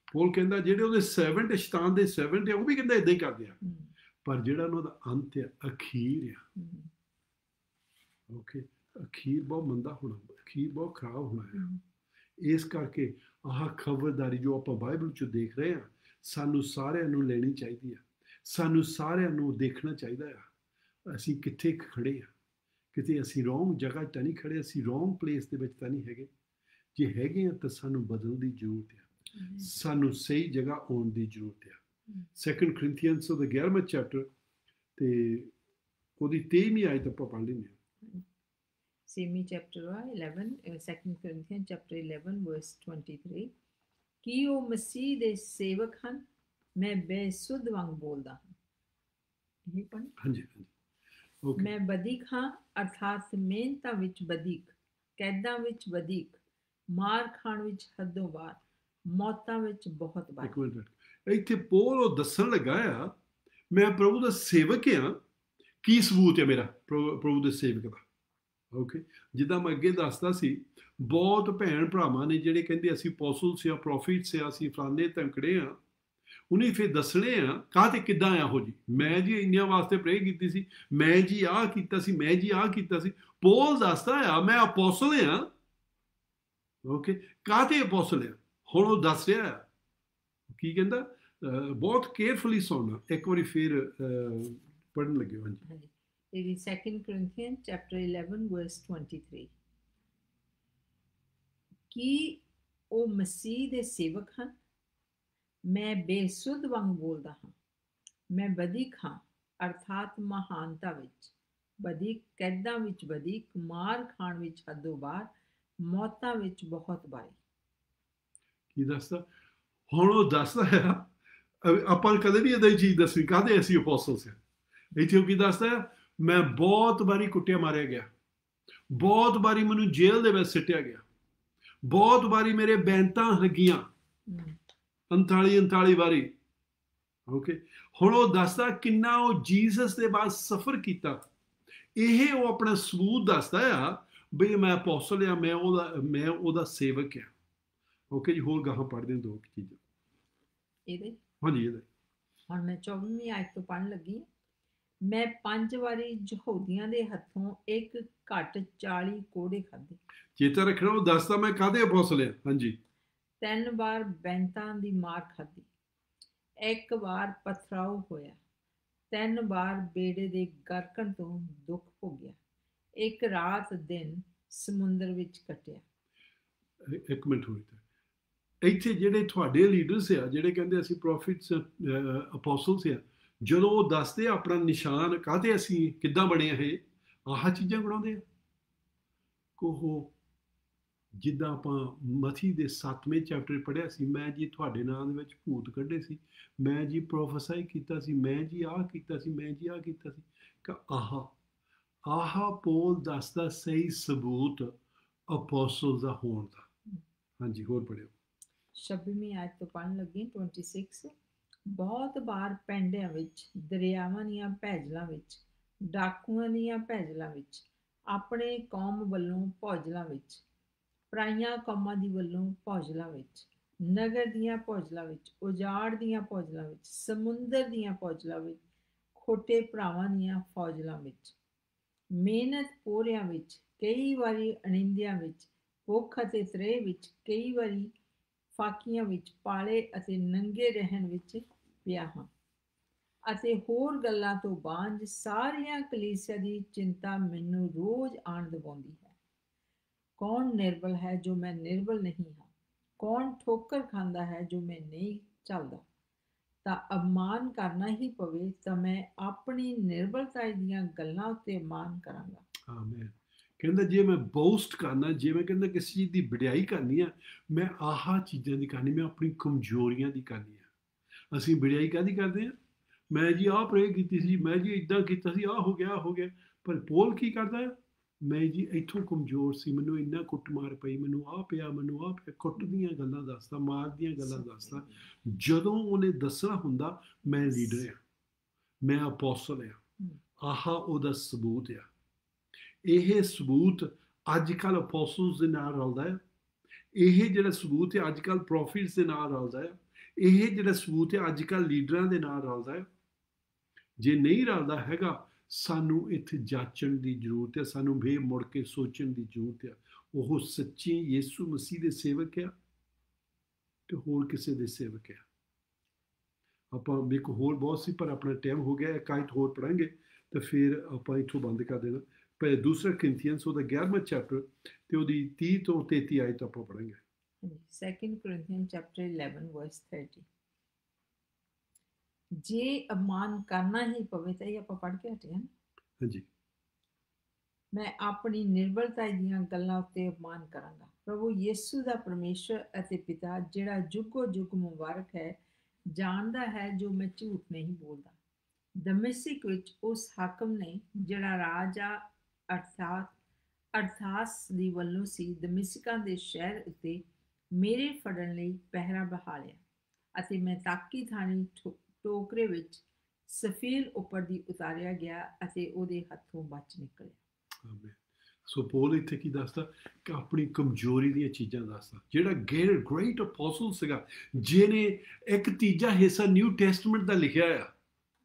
ਪੌਲ ਕਹਿੰਦਾ ਜਿਹੜੇ ਉਹਦੇ ਸਰਵੈਂਟ, ਸ਼ੈਤਾਨ ਦੇ ਸਰਵੈਂਟ ਆ, ਉਹ ਵੀ ਕਹਿੰਦਾ ਇਦਾਂ ਹੀ ਕਰਦੇ ਆ, ਪਰ ਜਿਹੜਾ ਉਹਨਾਂ ਦਾ ਅੰਤ ਆ, ਅਖੀਰ ਆ, ਓਕੇ, ਅਖੀਰ ਬਹੁਤ ਮੰਦਾ ਹੋਣਾ, ਅਖੀਰ ਬਹੁਤ ਖਰਾਬ ਹੋਣਾ ਆ। ਇਸ ਕਰਕੇ ਆਹ ਖਬਰਦਾਰੀ ਜੋ ਆਪਾਂ ਬਾਈਬਲ 'ਚ ਦੇਖ ਰਹੇ ਹਾਂ, ਸਾਨੂੰ ਸਾਰਿਆਂ ਨੂੰ ਲੈਣੀ ਚਾਹੀਦੀ ਆ। ਸਾਨੂੰ ਸਾਰਿਆਂ ਨੂੰ ਦੇਖਣਾ ਚਾਹੀਦਾ ਆ ਅਸੀਂ ਕਿੱਥੇ ਖੜੇ ਆ। ਕਿਤੇ ਅਸੀਂ ਰੋਂਗ ਜਗ੍ਹਾ ਤਾਂ ਨਹੀਂ ਖੜੇ, ਅਸੀਂ ਰੋਂਗ ਪਲੇਸ ਦੇ ਵਿੱਚ ਤਾਂ ਨਹੀਂ ਹੈਗੇ। ਜੇ ਹੈਗੇ ਆ ਤਾਂ ਸਾਨੂੰ ਬਦਲਣ ਦੀ ਜ਼ਰੂਰਤ ਆ, ਸਾਨੂੰ ਸਹੀ ਜਗ੍ਹਾ ਆਉਣ ਦੀ ਜ਼ਰੂਰਤ ਆ। 2 Corinthians ਦਾ 11ਵਾਂ ਚੈਪਟਰ ਤੇ ਉਹਦੀ 23ਵੀਂ ਆਇਤ ਆਪਾਂ ਪੜ੍ਹ ਲੈਂਦੇ ਹਾਂ। Same chapter 11, 2 Corinthians chapter 11 verse 23। ਕਿ ਉਹ ਮਸੀਹ ਦੇ ਸੇਵਕ ਹਨ, ਮੈਂ ਬੇਸੁੱਧ ਵਾਂਗ ਬੋਲਦਾ ਹਾਂ। ਇਹ ਪੜ੍ਹ। ਹਾਂਜੀ ਹਾਂਜੀ, ਓਕੇ। ਮੈਂ ਵਧੀਕ ਹਾਂ, ਅਰਥਾਤ ਮਿਹਨਤਾਂ ਵਿੱਚ ਵਧੀਕ, ਕੈਦਾਂ ਵਿੱਚ ਵਧੀਕ, ਮਾਰ ਖਾਣ ਵਿੱਚ ਹੱਦੋਂ ਬਾਹਰ, ਮੌਤਾਂ ਵਿੱਚ ਬਹੁਤ ਬਾਰ। ਇੱਕ ਮਿੰਟ, ਇੱਥੇ ਪੌਲ ਉਹ ਦੱਸਣ ਲੱਗਾ ਆ ਮੈਂ ਪ੍ਰਭੂ ਦਾ ਸੇਵਕ ਆ। ਕੀ ਸਬੂਤ ਹੈ ਮੇਰਾ ਪ੍ਰਭੂ ਦੇ ਸੇਵਕ ਦਾ? ਓਕੇ, ਜਿੱਦਾਂ ਮੈਂ ਅੱਗੇ ਦੱਸਦਾ ਸੀ, ਬਹੁਤ ਭੈਣ ਭਰਾਵਾਂ ਨੇ ਜਿਹੜੇ ਕਹਿੰਦੇ ਅਸੀਂ ਅਪੋਸਟਲਸ ਆ, ਪ੍ਰੋਫਿਟਸ ਆ, ਅਸੀਂ ਫਲਾਣੇ ਤੰਕੜੇ ਆ। ਉਹਨੇ ਫਿਰ ਦੱਸਣੇ ਆ ਕਾਹ ਤੇ ਕਿੱਦਾਂ ਆ ਉਹ ਜੀ। ਮੈਂ ਜੀ ਇੰਨਿਆਂ ਵਾਸਤੇ ਪ੍ਰੇ ਕੀਤੀ ਸੀ, ਮੈਂ ਜੀ ਆਹ ਕੀਤਾ ਸੀ, ਮੈਂ ਜੀ ਆਹ ਕੀਤਾ ਸੀ। ਪੌਲ ਦੱਸਦਾ ਆ ਮੈਂ ਅਪੋਸਟਲ ਆ। ਓਕੇ, ਕਾਹ ਤੇ ਅਪੋਸਟਲ ਆ? ਹੁਣ ਉਹ ਦੱਸ ਰਿਹਾ ਆ ਕੀ ਕਹਿੰਦਾ। ਬਹੁਤ ਕੇਅਰਫੁਲੀ ਸੁਣਨਾ, ਇੱਕ ਵਾਰੀ ਫਿਰ ਪੜ੍ਹਨ ਲੱਗੇ। ਹਾਂਜੀ, it is 2 Corinthians chapter 11 verse 23। ਕਿ ਉਹ ਮਸੀਹ ਦੇ ਸੇਵਕ ਹਨ, ਮੈਂ ਬੇਸੁੱਧ ਵਾਂਗ ਬੋਲਦਾ ਹਾਂ, ਮੈਂ ਵਧੀਕ ਹਾਂ, ਅਰਥਾਤ ਮਹਾਨਤਾ ਵਿੱਚ ਵਧੀਕ, ਕੈਦਾਂ ਵਿੱਚ ਵਧੀਕ, ਮਾਰ ਖਾਣ ਵਿੱਚ ਹੱਦੋਂ ਬਾਹਰ, ਮੌਤਾਂ ਵਿੱਚ ਬਹੁਤ ਬਾਰੀ। ਕੀ ਦੱਸਦਾ? ਹੁਣ ਉਹ ਦੱਸਦਾ ਆ, ਆਪਾਂ ਕਦੇ ਵੀ ਇੱਦਾਂ ਦੀ ਚੀਜ਼ ਦੱਸਣੀ ਕਾਹਦੇ ਅਸੀਂ ਅਪੋਸਟਲਸ ਆ। ਇੱਥੇ ਉਹ ਕੀ ਦੱਸਦਾ ਆ? ਮੈਂ ਬਹੁਤ ਵਾਰੀ ਕੁੱਟਿਆ ਮਾਰਿਆ ਗਿਆ, ਬਹੁਤ ਵਾਰੀ ਮੈਨੂੰ ਜੇਲ੍ਹ ਦੇ ਵਿੱਚ ਸਿੱਟਿਆ ਗਿਆ, ਬਹੁਤ ਵਾਰੀ ਮੇਰੇ ਬੈਂਤਾਂ ਲੱਗੀਆਂ, 39 ਵਾਰੀ। ਓਕੇ, ਹੁਣ ਉਹ ਦੱਸਦਾ ਕਿੰਨਾ ਉਹ ਜੀਸਸ ਦੇ ਬਾਅਦ ਸਫ਼ਰ ਕੀਤਾ। ਇਹ ਉਹ ਆਪਣਾ ਸਬੂਤ ਦੱਸਦਾ ਆ ਬਈ ਮੈਂ ਅਪੋਸਟਲ ਆ, ਮੈਂ ਉਹਦਾ ਸੇਵਕ ਆ। ਓਕੇ ਜੀ, ਹੋਰ ਗਾਹਾਂ ਪੜ੍ਹਦੇ ਹਾਂ 2 ਚੀਜ਼ਾਂ ਇਹਦੇ। ਹਾਂਜੀ, ਇਹਦੇ ਹੁਣ ਮੈਂ 24ਵੀਂ ਆਇਤ ਤੋਂ ਪੜ੍ਹਨ ਲੱਗੀ। ਮੈਂ 5 ਵਾਰੀ ਯਹੂਦੀਆਂ ਦੇ ਹੱਥੋਂ ਇੱਕ ਘੱਟ 40 ਕੋੜੇ ਖਾਧੇ। ਚੇਤਾ ਰੱਖਣਾ, ਉਹ ਦੱਸਦਾ ਮੈਂ ਕਾਹਦੇ ਅਪੋਸਲ ਆ। ਹਾਂਜੀ। 3 ਵਾਰ ਬੈਂਤਾਂ ਦੀ ਮਾਰ ਖਾਧੀ, 1 ਵਾਰ ਪਥਰਾਓ ਹੋਇਆ, 3 ਵਾਰ ਬੇੜੇ ਦੇ ਗਰਕਣ ਤੋਂ ਦੁੱਖ ਭੋਗਿਆ, 1 ਰਾਤ ਦਿਨ ਸਮੁੰਦਰ ਵਿੱਚ ਕੱਟਿਆ। 1 ਮਿੰਟ ਹੋਈ ਤਾਂ ਇੱਥੇ ਜਿਹੜੇ ਤੁਹਾਡੇ ਲੀਡਰਸ ਆ, ਜਿਹੜੇ ਕਹਿੰਦੇ ਅਸੀਂ ਪ੍ਰੋਫਿਟਸ ਅਪੋਸਲਸ ਆ, ਜਦੋਂ ਉਹ ਦੱਸਦੇ ਆਪਣਾ ਨਿਸ਼ਾਨ ਕਾਹਦੇ ਅਸੀਂ ਕਿੱਦਾਂ ਬਣੇ ਇਹ ਆਹ ਚੀਜ਼ਾਂ ਬਣਾਉਂਦੇ ਆ। ਕੋਹ ਜਿੱਦਾਂ ਆਪਾਂ ਮਥੀ ਦੇ 7ਵੇਂ ਚੈਪਟਰ ਪੜ੍ਹਿਆ ਸੀ, ਮੈਂ ਜੀ ਤੁਹਾਡੇ ਨਾਂ ਦੇ ਵਿੱਚ ਭੂਤ ਕੱਢੇ ਸੀ, ਮੈਂ ਜੀ ਪ੍ਰੋਫੈਸਾਈ ਕੀਤਾ ਸੀ, ਮੈਂ ਜੀ ਆਹ ਕੀਤਾ ਸੀ, ਮੈਂ ਜੀ ਆਹ ਕੀਤਾ ਸੀ। ਆਹ ਪੌਲ ਦੱਸਦਾ ਸਹੀ ਸਬੂਤ ਅਪੋਸਲ ਦਾ ਹੋਣ ਦਾ। ਹਾਂਜੀ, ਹੋਰ ਪੜ੍ਹਿਓ। 26ਵੀਂ ਆਇਤ ਤੋਂ ਪੜ੍ਹਨ ਲੱਗੀ 26। ਬਹੁਤ ਵਾਰ ਪੈਂਡਿਆਂ ਵਿੱਚ, ਦਰਿਆਵਾਂ ਦੀਆਂ ਭੈਜਲਾਂ ਵਿੱਚ, ਡਾਕੂਆਂ ਦੀਆਂ ਭੈਜਲਾਂ ਵਿੱਚ, ਆਪਣੇ ਕੌਮ ਵੱਲੋਂ ਭੌਜਲਾਂ ਵਿੱਚ, ਪਰਾਈਆਂ ਕੌਮਾਂ ਦੀ ਵੱਲੋਂ ਭੌਜਲਾਂ ਵਿੱਚ, ਨਗਰ ਦੀਆਂ ਭੌਜਲਾਂ ਵਿੱਚ, ਉਜਾੜ ਦੀਆਂ ਭੌਜਲਾਂ ਵਿੱਚ, ਸਮੁੰਦਰ ਦੀਆਂ ਭੌਜਲਾਂ ਵਿੱਚ, ਖੋਟੇ ਭਰਾਵਾਂ ਦੀਆਂ ਫੌਜਲਾਂ ਵਿੱਚ, ਮਿਹਨਤ ਪੋਰਿਆਂ ਵਿੱਚ, ਕਈ ਵਾਰੀ ਅਣਿੰਦਿਆਂ ਵਿੱਚ, ਭੁੱਖ ਅਤੇ ਤ੍ਰੇਹ ਵਿੱਚ, ਕਈ ਵਾਰੀ ਫਾਕੀਆਂ ਵਿੱਚ, ਪਾਲੇ ਅਤੇ ਨੰਗੇ ਰਹਿਣ ਵਿੱਚ ਪਿਆ ਹਾਂ, ਅਤੇ ਹੋਰ ਗੱਲਾਂ ਤੋਂ ਬਾਂਝ ਸਾਰੀਆਂ ਕਲੀਸਿਆ ਦੀ ਚਿੰਤਾ ਮੈਨੂੰ ਰੋਜ਼ ਆਣ ਦਿਵਾਉਂਦੀ ਹੈ। ਕੌਣ ਨਿਰਬਲ ਹੈ ਜੋ ਮੈਂ ਨਿਰਬਲ ਨਹੀਂ ਹਾਂ? ਕੌਣ ਠੋਕਰ ਖਾਂਦਾ ਹੈ ਜੋ ਮੈਂ ਨਹੀਂ ਚੱਲਦਾ? ਤਾਂ ਅਪਮਾਨ ਕਰਨਾ ਹੀ ਪਵੇ ਤਾਂ ਮੈਂ ਆਪਣੀ ਨਿਰਬਲਤਾ ਦੀਆਂ ਗੱਲਾਂ ਉੱਤੇ ਅਪਮਾਨ ਕਰਾਂਗਾ। ਆਮੀਨ। ਕਹਿੰਦਾ ਜੇ ਮੈਂ ਬੋਸਟ ਕਰਨਾ, ਜੇ ਮੈਂ ਕਹਿੰਦਾ ਕਿਸੇ ਚੀਜ਼ ਦੀ ਵਡਿਆਈ ਕਰਨੀ ਆ, ਮੈਂ ਆਹ ਚੀਜ਼ਾਂ ਦੀ ਕਰਨੀ, ਮੈਂ ਆਪਣੀ ਕਮਜ਼ੋਰੀਆਂ ਦੀ ਕਰਨੀ ਆ। ਅਸੀਂ ਵਡਿਆਈ ਕਾਹਦੀ ਕਰਦੇ ਆ? ਮੈਂ ਜੀ ਆਹ ਪ੍ਰੇਅਰ ਕੀਤੀ ਸੀ, ਮੈਂ ਜੀ ਇੱਦਾਂ ਕੀਤਾ ਸੀ, ਆਹ ਹੋ ਗਿਆ। ਪਰ ਪੌਲ ਕੀ ਕਰਦਾ ਆ? ਮੈਂ ਜੀ ਇੱਥੋਂ ਕਮਜ਼ੋਰ ਸੀ, ਮੈਨੂੰ ਇੰਨਾ ਕੁੱਟਮਾਰ ਪਈ, ਮੈਨੂੰ ਆਹ ਪਿਆ, ਕੁੱਟ ਦੀਆਂ ਗੱਲਾਂ ਦੱਸਦਾ, ਮਾਰ ਦੀਆਂ ਗੱਲਾਂ ਦੱਸਦਾ। ਜਦੋਂ ਉਹਨੇ ਦੱਸਣਾ ਹੁੰਦਾ ਮੈਂ ਲੀਡਰ ਆ, ਮੈਂ ਅਪੋਸਲ ਆ, ਆਹ ਉਹਦਾ ਸਬੂਤ ਆ। ਇਹ ਸਬੂਤ ਅੱਜ ਕੱਲ੍ਹ ਅਪੋਸਲਸ ਦੇ ਨਾਲ ਰਲਦਾ ਹੈ। ਇਹ ਜਿਹੜਾ ਸਬੂਤ ਹੈ ਅੱਜ ਕੱਲ੍ਹ ਪ੍ਰੋਫਿਟਸ ਦੇ ਨਾਲ ਰਲਦਾ ਹੈ। ਇਹ ਜਿਹੜਾ ਸਬੂਤ ਹੈ ਅੱਜ ਕੱਲ੍ਹ ਲੀਡਰਾਂ ਦੇ ਨਾਲ ਰਲਦਾ ਹੈ। ਜੇ ਨਹੀਂ ਰਲਦਾ ਹੈਗਾ, ਸਾਨੂੰ ਇੱਥੇ ਜਾਚਣ ਦੀ ਜ਼ਰੂਰਤ ਹੈ, ਸਾਨੂੰ ਵੇ ਮੁੜ ਕੇ ਸੋਚਣ ਦੀ ਜ਼ਰੂਰਤ ਹੈ। ਉਹ ਸੱਚੀ ਯਿਸੂ ਮਸੀਹ ਦੇ ਸੇਵਕ ਆ ਤੇ ਹੋਰ ਕਿਸੇ ਦੇ ਸੇਵਕ ਆ। ਆਪਾਂ ਇੱਕ ਹੋਰ ਬਹੁਤ ਸੀ, ਪਰ ਆਪਣਾ ਟਾਈਮ ਹੋ ਗਿਆ। ਇੱਕ ਆਇਤ ਹੋਰ ਪੜ੍ਹਾਂਗੇ ਤੇ ਫਿਰ ਆਪਾਂ ਇੱਥੋਂ ਬੰਦ ਕਰ ਦੇਣਾ। ਪਰ 2 Corinthians ਉਹਦਾ 11ਵਾਂ ਚੈਪਟਰ ਤੇ ਉਹਦੀ 30 ਤੋਂ 33 ਆਇਤ ਆਪਾਂ ਪੜ੍ਹਾਂਗੇ। 2 Corinthians chapter 11 verse 30। ਜੇ ਅਪਮਾਨ ਕਰਨਾ ਹੀ ਪਵੇ ਤਾਂ ਇਹ ਆਪਾਂ ਪੜ੍ਹ ਕੇ ਹਟੇ ਹਾਂ। ਹਾਂਜੀ। ਮੈਂ ਆਪਣੀ ਨਿਰਬਲਤਾ ਦੀਆਂ ਗੱਲਾਂ ਉੱਤੇ ਅਪਮਾਨ ਕਰਾਂਗਾ। ਪ੍ਰਭੂ ਯਿਸੂ ਦਾ ਪਰਮੇਸ਼ਰ ਅਤੇ ਪਿਤਾ, ਜਿਹੜਾ ਜੁਗੋ ਜੁਗ ਮੁਬਾਰਕ ਹੈ, ਜਾਣਦਾ ਹੈ ਜੋ ਮੈਂ ਝੂਠ ਨਹੀਂ ਬੋਲਦਾ। ਦਮਿਸ਼ਕ ਵਿੱਚ ਉਸ ਹਾਕਮ ਨੇ, ਜਿਹੜਾ ਰਾਜਾ ਅਰਥਾਸ ਦੀ ਵੱਲੋਂ ਸੀ, ਦਮਿਸ਼ਕਾਂ ਦੇ ਸ਼ਹਿਰ ਉੱਤੇ ਮੇਰੇ ਫੜਨ ਲਈ ਪਹਿਰਾ ਬਹਾ ਲਿਆ, ਅਤੇ ਮੈਂ ਤਾਕੀ ਥਾਣੀ ਟੋਕਰੇ ਵਿੱਚ ਸਫੀਰ ਉੱਪਰ ਦੀ ਉਤਾਰਿਆ ਗਿਆ ਅਤੇ ਉਹਦੇ ਹੱਥੋਂ ਬਚ ਨਿਕਲਿਆ। ਸੋ ਪੌਲ ਇੱਥੇ ਕੀ ਦੱਸਦਾ ਕਿ ਆਪਣੀ ਕਮਜ਼ੋਰੀ ਦੀਆਂ ਚੀਜ਼ਾਂ ਦੱਸਦਾ। ਜਿਹੜਾ ਗ੍ਰੇਟ ਅਪੋਸਲ ਸੀਗਾ, ਜਿਹਨੇ 1/3 ਹਿੱਸਾ ਨਿਊ ਟੈਸਟਮੈਂਟ ਦਾ ਲਿਖਿਆ ਆ,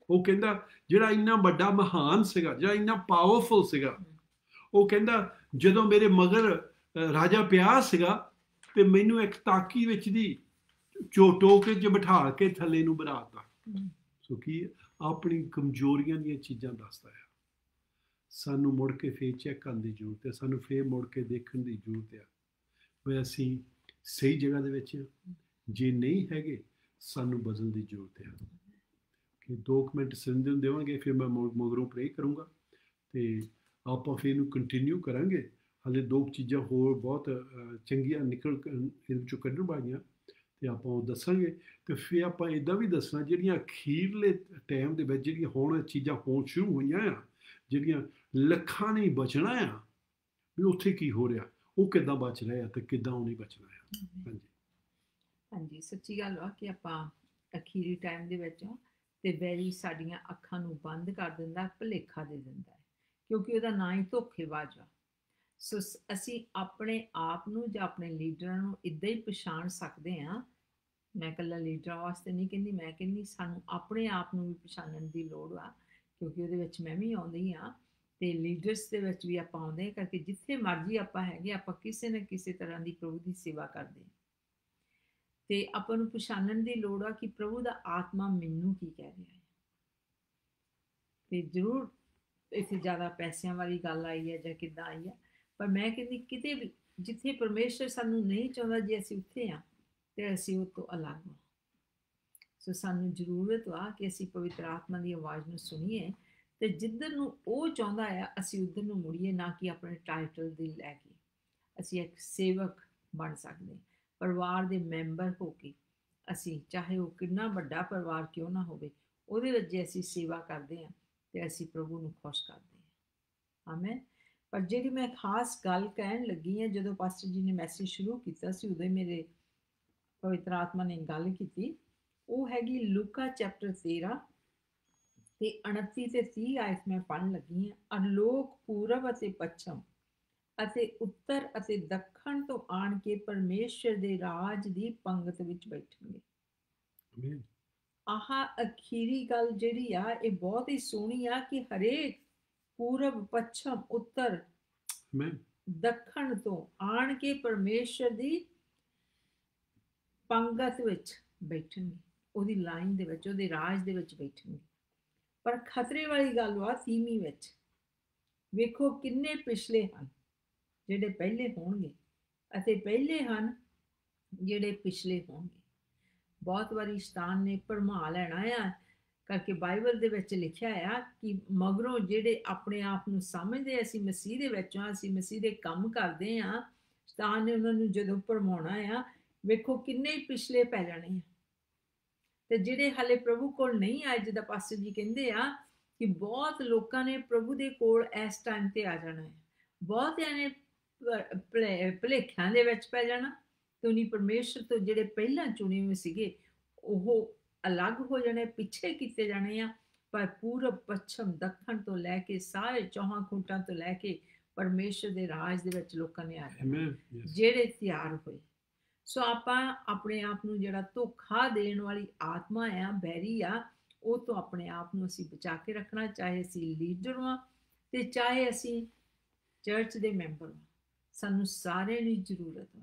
ਉਹ ਕਹਿੰਦਾ ਜਿਹੜਾ ਇੰਨਾ ਵੱਡਾ ਮਹਾਨ ਸੀਗਾ, ਜਿਹੜਾ ਇੰਨਾ ਪਾਵਰਫੁਲ ਸੀਗਾ, ਉਹ ਕਹਿੰਦਾ ਜਦੋਂ ਮੇਰੇ ਮਗਰ ਰਾਜਾ ਪਿਆ ਸੀਗਾ ਤੇ ਮੈਨੂੰ ਇੱਕ ਤਾਕੀ ਵਿੱਚ ਦੀ ਟੋਕਰੇ 'ਚ ਬਿਠਾ ਕੇ ਥੱਲੇ ਨੂੰ ਬਣਾਤਾ। ਸੋ ਕੀ ਆਪਣੀ ਕਮਜ਼ੋਰੀਆਂ ਦੀਆਂ ਚੀਜ਼ਾਂ ਦੱਸਦਾ ਹੈ। ਸਾਨੂੰ ਮੁੜ ਕੇ ਫੇਰ ਚੈੱਕ ਕਰਨ ਦੀ ਜ਼ਰੂਰਤ ਹੈ, ਸਾਨੂੰ ਫੇਰ ਮੁੜ ਕੇ ਦੇਖਣ ਦੀ ਜ਼ਰੂਰਤ ਹੈ ਵੀ ਅਸੀਂ ਸਹੀ ਜਗ੍ਹਾ ਦੇ ਵਿੱਚ ਹਾਂ। ਜੇ ਨਹੀਂ ਹੈਗੇ, ਸਾਨੂੰ ਬਦਲਣ ਦੀ ਜ਼ਰੂਰਤ ਹੈ। ਕਿ 2 ਮਿੰਟ ਸਿੰਧਨ ਦੇਵਾਂਗੇ, ਫਿਰ ਮੈਂ ਮਗਰੋਂ ਪ੍ਰੇ ਕਰੂੰਗਾ ਅਤੇ ਆਪਾਂ ਫਿਰ ਇਹਨੂੰ ਕੰਟੀਨਿਊ ਕਰਾਂਗੇ। ਹਾਲੇ 2 ਚੀਜ਼ਾਂ ਹੋਰ ਬਹੁਤ ਚੰਗੀਆਂ ਨਿਕਲ ਇਹਦੇ ਵਿੱਚੋਂ ਕੱਢਣ ਵਾਲੀਆਂ, ਤੇ ਆਪਾਂ ਉਹ ਦੱਸਾਂਗੇ। ਤੇ ਫਿਰ ਆਪਾਂ ਇੱਦਾਂ ਵੀ ਦੱਸਣਾ ਜਿਹੜੀਆਂ ਅਖੀਰਲੇ ਟਾਈਮ ਦੇ ਵਿੱਚ ਜਿਹੜੀਆਂ ਹੁਣ ਚੀਜ਼ਾਂ ਹੋਣ ਸ਼ੁਰੂ ਹੋਈਆਂ ਆ, ਜਿਹੜੀਆਂ ਲੱਖਾਂ ਨੇ ਬਚਣਾ ਆ, ਵੀ ਉੱਥੇ ਕੀ ਹੋ ਰਿਹਾ, ਉਹ ਕਿੱਦਾਂ ਬਚ ਰਹੇ ਆ ਤੇ ਕਿੱਦਾਂ ਉਹ ਨਹੀਂ ਬਚਣਾ ਆ। ਹਾਂਜੀ ਹਾਂਜੀ, ਸੱਚੀ ਗੱਲ ਵਾ ਕਿ ਆਪਾਂ ਅਖੀਰੀ ਟਾਈਮ ਦੇ ਵਿੱਚ ਹਾਂ ਤੇ ਵੈਰੀ ਸਾਡੀਆਂ ਅੱਖਾਂ ਨੂੰ ਬੰਦ ਕਰ ਦਿੰਦਾ, ਭੁਲੇਖਾ ਦੇ ਦਿੰਦਾ ਹੈ, ਕਿਉਂਕਿ ਉਹਦਾ ਨਾਂ ਹੀ ਧੋਖੇਬਾਜ਼ ਆ। ਸੋ ਅਸੀਂ ਆਪਣੇ ਆਪ ਨੂੰ ਜਾਂ ਆਪਣੇ ਲੀਡਰਾਂ ਨੂੰ ਇੱਦਾਂ ਹੀ ਪਛਾਣ ਸਕਦੇ ਹਾਂ। ਮੈਂ ਇਕੱਲਾ ਲੀਡਰਾਂ ਵਾਸਤੇ ਨਹੀਂ ਕਹਿੰਦੀ, ਮੈਂ ਕਹਿੰਦੀ ਸਾਨੂੰ ਆਪਣੇ ਆਪ ਨੂੰ ਵੀ ਪਛਾਣਨ ਦੀ ਲੋੜ ਆ, ਕਿਉਂਕਿ ਉਹਦੇ ਵਿੱਚ ਮੈਂ ਵੀ ਆਉਂਦੀ ਹਾਂ ਤੇ ਲੀਡਰਸ ਦੇ ਵਿੱਚ ਵੀ ਆਪਾਂ ਆਉਂਦੇ ਹਾਂ, ਕਰਕੇ ਜਿੱਥੇ ਮਰਜ਼ੀ ਆਪਾਂ ਹੈਗੇ ਆਪਾਂ ਕਿਸੇ ਨਾ ਕਿਸੇ ਤਰ੍ਹਾਂ ਦੀ ਪ੍ਰਭੂ ਦੀ ਸੇਵਾ ਕਰਦੇ ਹਾਂ। ਤੇ ਆਪਾਂ ਨੂੰ ਪਛਾਣਨ ਦੀ ਲੋੜ ਆ ਕਿ ਪ੍ਰਭੂ ਦਾ ਆਤਮਾ ਮੈਨੂੰ ਕੀ ਕਹਿ ਰਿਹਾ ਹੈ। ਤੇ ਜ਼ਰੂਰ ਇੱਥੇ ਜ਼ਿਆਦਾ ਪੈਸਿਆਂ ਵਾਲੀ ਗੱਲ ਆਈ ਹੈ ਜਾਂ ਕਿੱਦਾਂ ਆਈ ਹੈ, ਪਰ ਮੈਂ ਕਹਿੰਦੀ ਕਿਤੇ ਵੀ ਜਿੱਥੇ ਪਰਮੇਸ਼ਰ ਸਾਨੂੰ ਨਹੀਂ ਚਾਹੁੰਦਾ, ਜੇ ਅਸੀਂ ਉੱਥੇ ਹਾਂ ਤੇ ਅਸੀਂ ਉਹ ਤੋਂ ਅਲੱਗ ਹਾਂ। ਸੋ ਸਾਨੂੰ ਜ਼ਰੂਰਤ ਆ ਕਿ ਅਸੀਂ ਪਵਿੱਤਰ ਆਤਮਾ ਦੀ ਆਵਾਜ਼ ਨੂੰ ਸੁਣੀਏ ਤੇ ਜਿੱਧਰ ਨੂੰ ਉਹ ਚਾਹੁੰਦਾ ਆ ਅਸੀਂ ਉੱਧਰ ਨੂੰ ਮੁੜੀਏ, ਨਾ ਕਿ ਆਪਣੇ ਟਾਈਟਲ ਦੀ ਲੈ ਕੇ। ਅਸੀਂ ਇੱਕ ਸੇਵਕ ਬਣ ਸਕਦੇ ਹਾਂ, ਪਰਿਵਾਰ ਦੇ ਮੈਂਬਰ ਹੋ ਕੇ। ਅਸੀਂ ਚਾਹੇ ਉਹ ਕਿੰਨਾ ਵੱਡਾ ਪਰਿਵਾਰ ਕਿਉਂ ਨਾ ਹੋਵੇ, ਉਹਦੇ ਵਿੱਚ ਜੇ ਅਸੀਂ ਸੇਵਾ ਕਰਦੇ ਹਾਂ ਤੇ ਅਸੀਂ ਪ੍ਰਭੂ ਨੂੰ ਖੁਸ਼ ਕਰਦੇ ਹਾਂ। ਆਮੇਨ। ਪਰ ਜਿਹੜੀ ਮੈਂ ਖਾਸ ਗੱਲ ਕਹਿਣ ਲੱਗੀ ਹਾਂ, ਜਦੋਂ ਪਾਸਟਰ ਜੀ ਨੇ ਮੈਸੇਜ ਸ਼ੁਰੂ ਕੀਤਾ ਸੀ ਉਦੋਂ ਹੀ ਮੇਰੇ ਪਵਿੱਤਰ ਆਤਮਾ ਨੇ ਗੱਲ ਕੀਤੀ, ਉਹ ਹੈਗੀ ਲੂਕਾ ਚੈਪਟਰ 13 ਤੇ 29 ਤੇ 30 ਆਇਤ ਮੈਂ ਪੜ੍ਹਨ ਲੱਗੀ ਹਾਂ। ਅਲੋਕ ਪੂਰਬ ਅਤੇ ਪੱਛਮ ਅਤੇ ਉੱਤਰ ਅਤੇ ਦੱਖਣ ਤੋਂ ਆਣ ਕੇ ਪਰਮੇਸ਼ਰ ਦੇ ਰਾਜ ਦੀ ਪੰਗਤ ਵਿੱਚ ਬੈਠਣਗੇ। ਆਮੀਨ। ਆਹ ਅਖੀਰੀ ਗੱਲ ਜਿਹੜੀ ਆ ਇਹ ਬਹੁਤ ਹੀ ਸੋਹਣੀ ਆ ਕਿ ਹਰੇਕ ਪੂਰਬ ਪੱਛਮ ਉੱਤਰ ਆਮੀਨ ਦੱਖਣ ਤੋਂ ਆਣ ਕੇ ਪਰਮੇਸ਼ਰ ਦੀ ਪੰਗਤ ਵਿੱਚ ਬੈਠਣਗੇ, ਉਹਦੀ ਲਾਈਨ ਦੇ ਵਿੱਚ, ਉਹਦੇ ਰਾਜ ਦੇ ਵਿੱਚ ਬੈਠਣਗੇ। ਪਰ ਖਤਰੇ ਵਾਲੀ ਗੱਲ ਵਾ 30ਵੀਂ ਵਿੱਚ, ਵੇਖੋ ਕਿੰਨੇ ਪਿਛਲੇ ਹਨ ਜਿਹੜੇ ਪਹਿਲੇ ਹੋਣਗੇ ਅਤੇ ਪਹਿਲੇ ਹਨ ਜਿਹੜੇ ਪਿਛਲੇ ਹੋਣਗੇ। ਬਹੁਤ ਵਾਰੀ ਸ਼ੈਤਾਨ ਨੇ ਭਰਮਾ ਲੈਣਾ ਆ, ਕਰਕੇ ਬਾਈਬਲ ਦੇ ਵਿੱਚ ਲਿਖਿਆ ਆ ਕਿ ਮਗਰੋਂ ਜਿਹੜੇ ਆਪਣੇ ਆਪ ਨੂੰ ਸਮਝਦੇ ਅਸੀਂ ਮਸੀਹ ਦੇ ਵਿੱਚ ਹਾਂ, ਅਸੀਂ ਮਸੀਹ ਦੇ ਕੰਮ ਕਰਦੇ ਹਾਂ, ਸ਼ੈਤਾਨ ਨੇ ਉਹਨਾਂ ਨੂੰ ਜਦੋਂ ਭਰਮਾਉਣਾ ਆ, ਵੇਖੋ ਕਿੰਨੇ ਹੀ ਪਿਛਲੇ ਪੈ ਜਾਣੇ ਆ। ਤੇ ਜਿਹੜੇ ਹਾਲੇ ਪ੍ਰਭੂ ਕੋਲ ਨਹੀਂ ਆਏ, ਜਿੱਦਾਂ ਪਾਸਟਰ ਜੀ ਕਹਿੰਦੇ ਆ ਕਿ ਬਹੁਤ ਲੋਕਾਂ ਨੇ ਪ੍ਰਭੂ ਦੇ ਕੋਲ ਇਸ ਟਾਈਮ ਤੇ ਆ ਜਾਣਾ ਹੈ, ਬਹੁਤਿਆਂ ਨੇ ਭੁਲੇਖਿਆਂ ਦੇ ਵਿੱਚ ਪੈ ਜਾਣਾ ਤੇ ਉਹਨੀ ਪਰਮੇਸ਼ਰ ਤੋਂ ਜਿਹੜੇ ਪਹਿਲਾਂ ਚੁਣੇ ਹੋਏ ਸੀਗੇ ਉਹ ਅਲੱਗ ਹੋ ਜਾਣੇ, ਪਿੱਛੇ ਕੀਤੇ ਜਾਣੇ ਆ। ਪਰ ਪੂਰਬ ਪੱਛਮ ਦੱਖਣ ਤੋਂ ਲੈ ਕੇ ਸਾਰੇ ਚੌਹਾਂ ਖੂੰਟਾਂ ਤੋਂ ਲੈ ਕੇ ਪਰਮੇਸ਼ਰ ਦੇ ਰਾਜ ਦੇ ਵਿੱਚ ਲੋਕਾਂ ਨੇ ਆ ਜਾਣਾ ਜਿਹੜੇ ਤਿਆਰ ਹੋਏ। ਸੋ ਆਪਾਂ ਆਪਣੇ ਆਪ ਨੂੰ ਜਿਹੜਾ ਧੋਖਾ ਦੇਣ ਵਾਲੀ ਆਤਮਾ ਆ, ਬੈਰੀ ਆ, ਉਹ ਤੋਂ ਆਪਣੇ ਆਪ ਨੂੰ ਅਸੀਂ ਬਚਾ ਕੇ ਰੱਖਣਾ, ਚਾਹੇ ਅਸੀਂ ਲੀਡਰ ਹਾਂ ਤੇ ਚਾਹੇ ਅਸੀਂ ਚਰਚ ਦੇ ਮੈਂਬਰ ਹਾਂ। ਸਾਨੂੰ ਸਾਰਿਆਂ ਦੀ ਜ਼ਰੂਰਤ ਆ,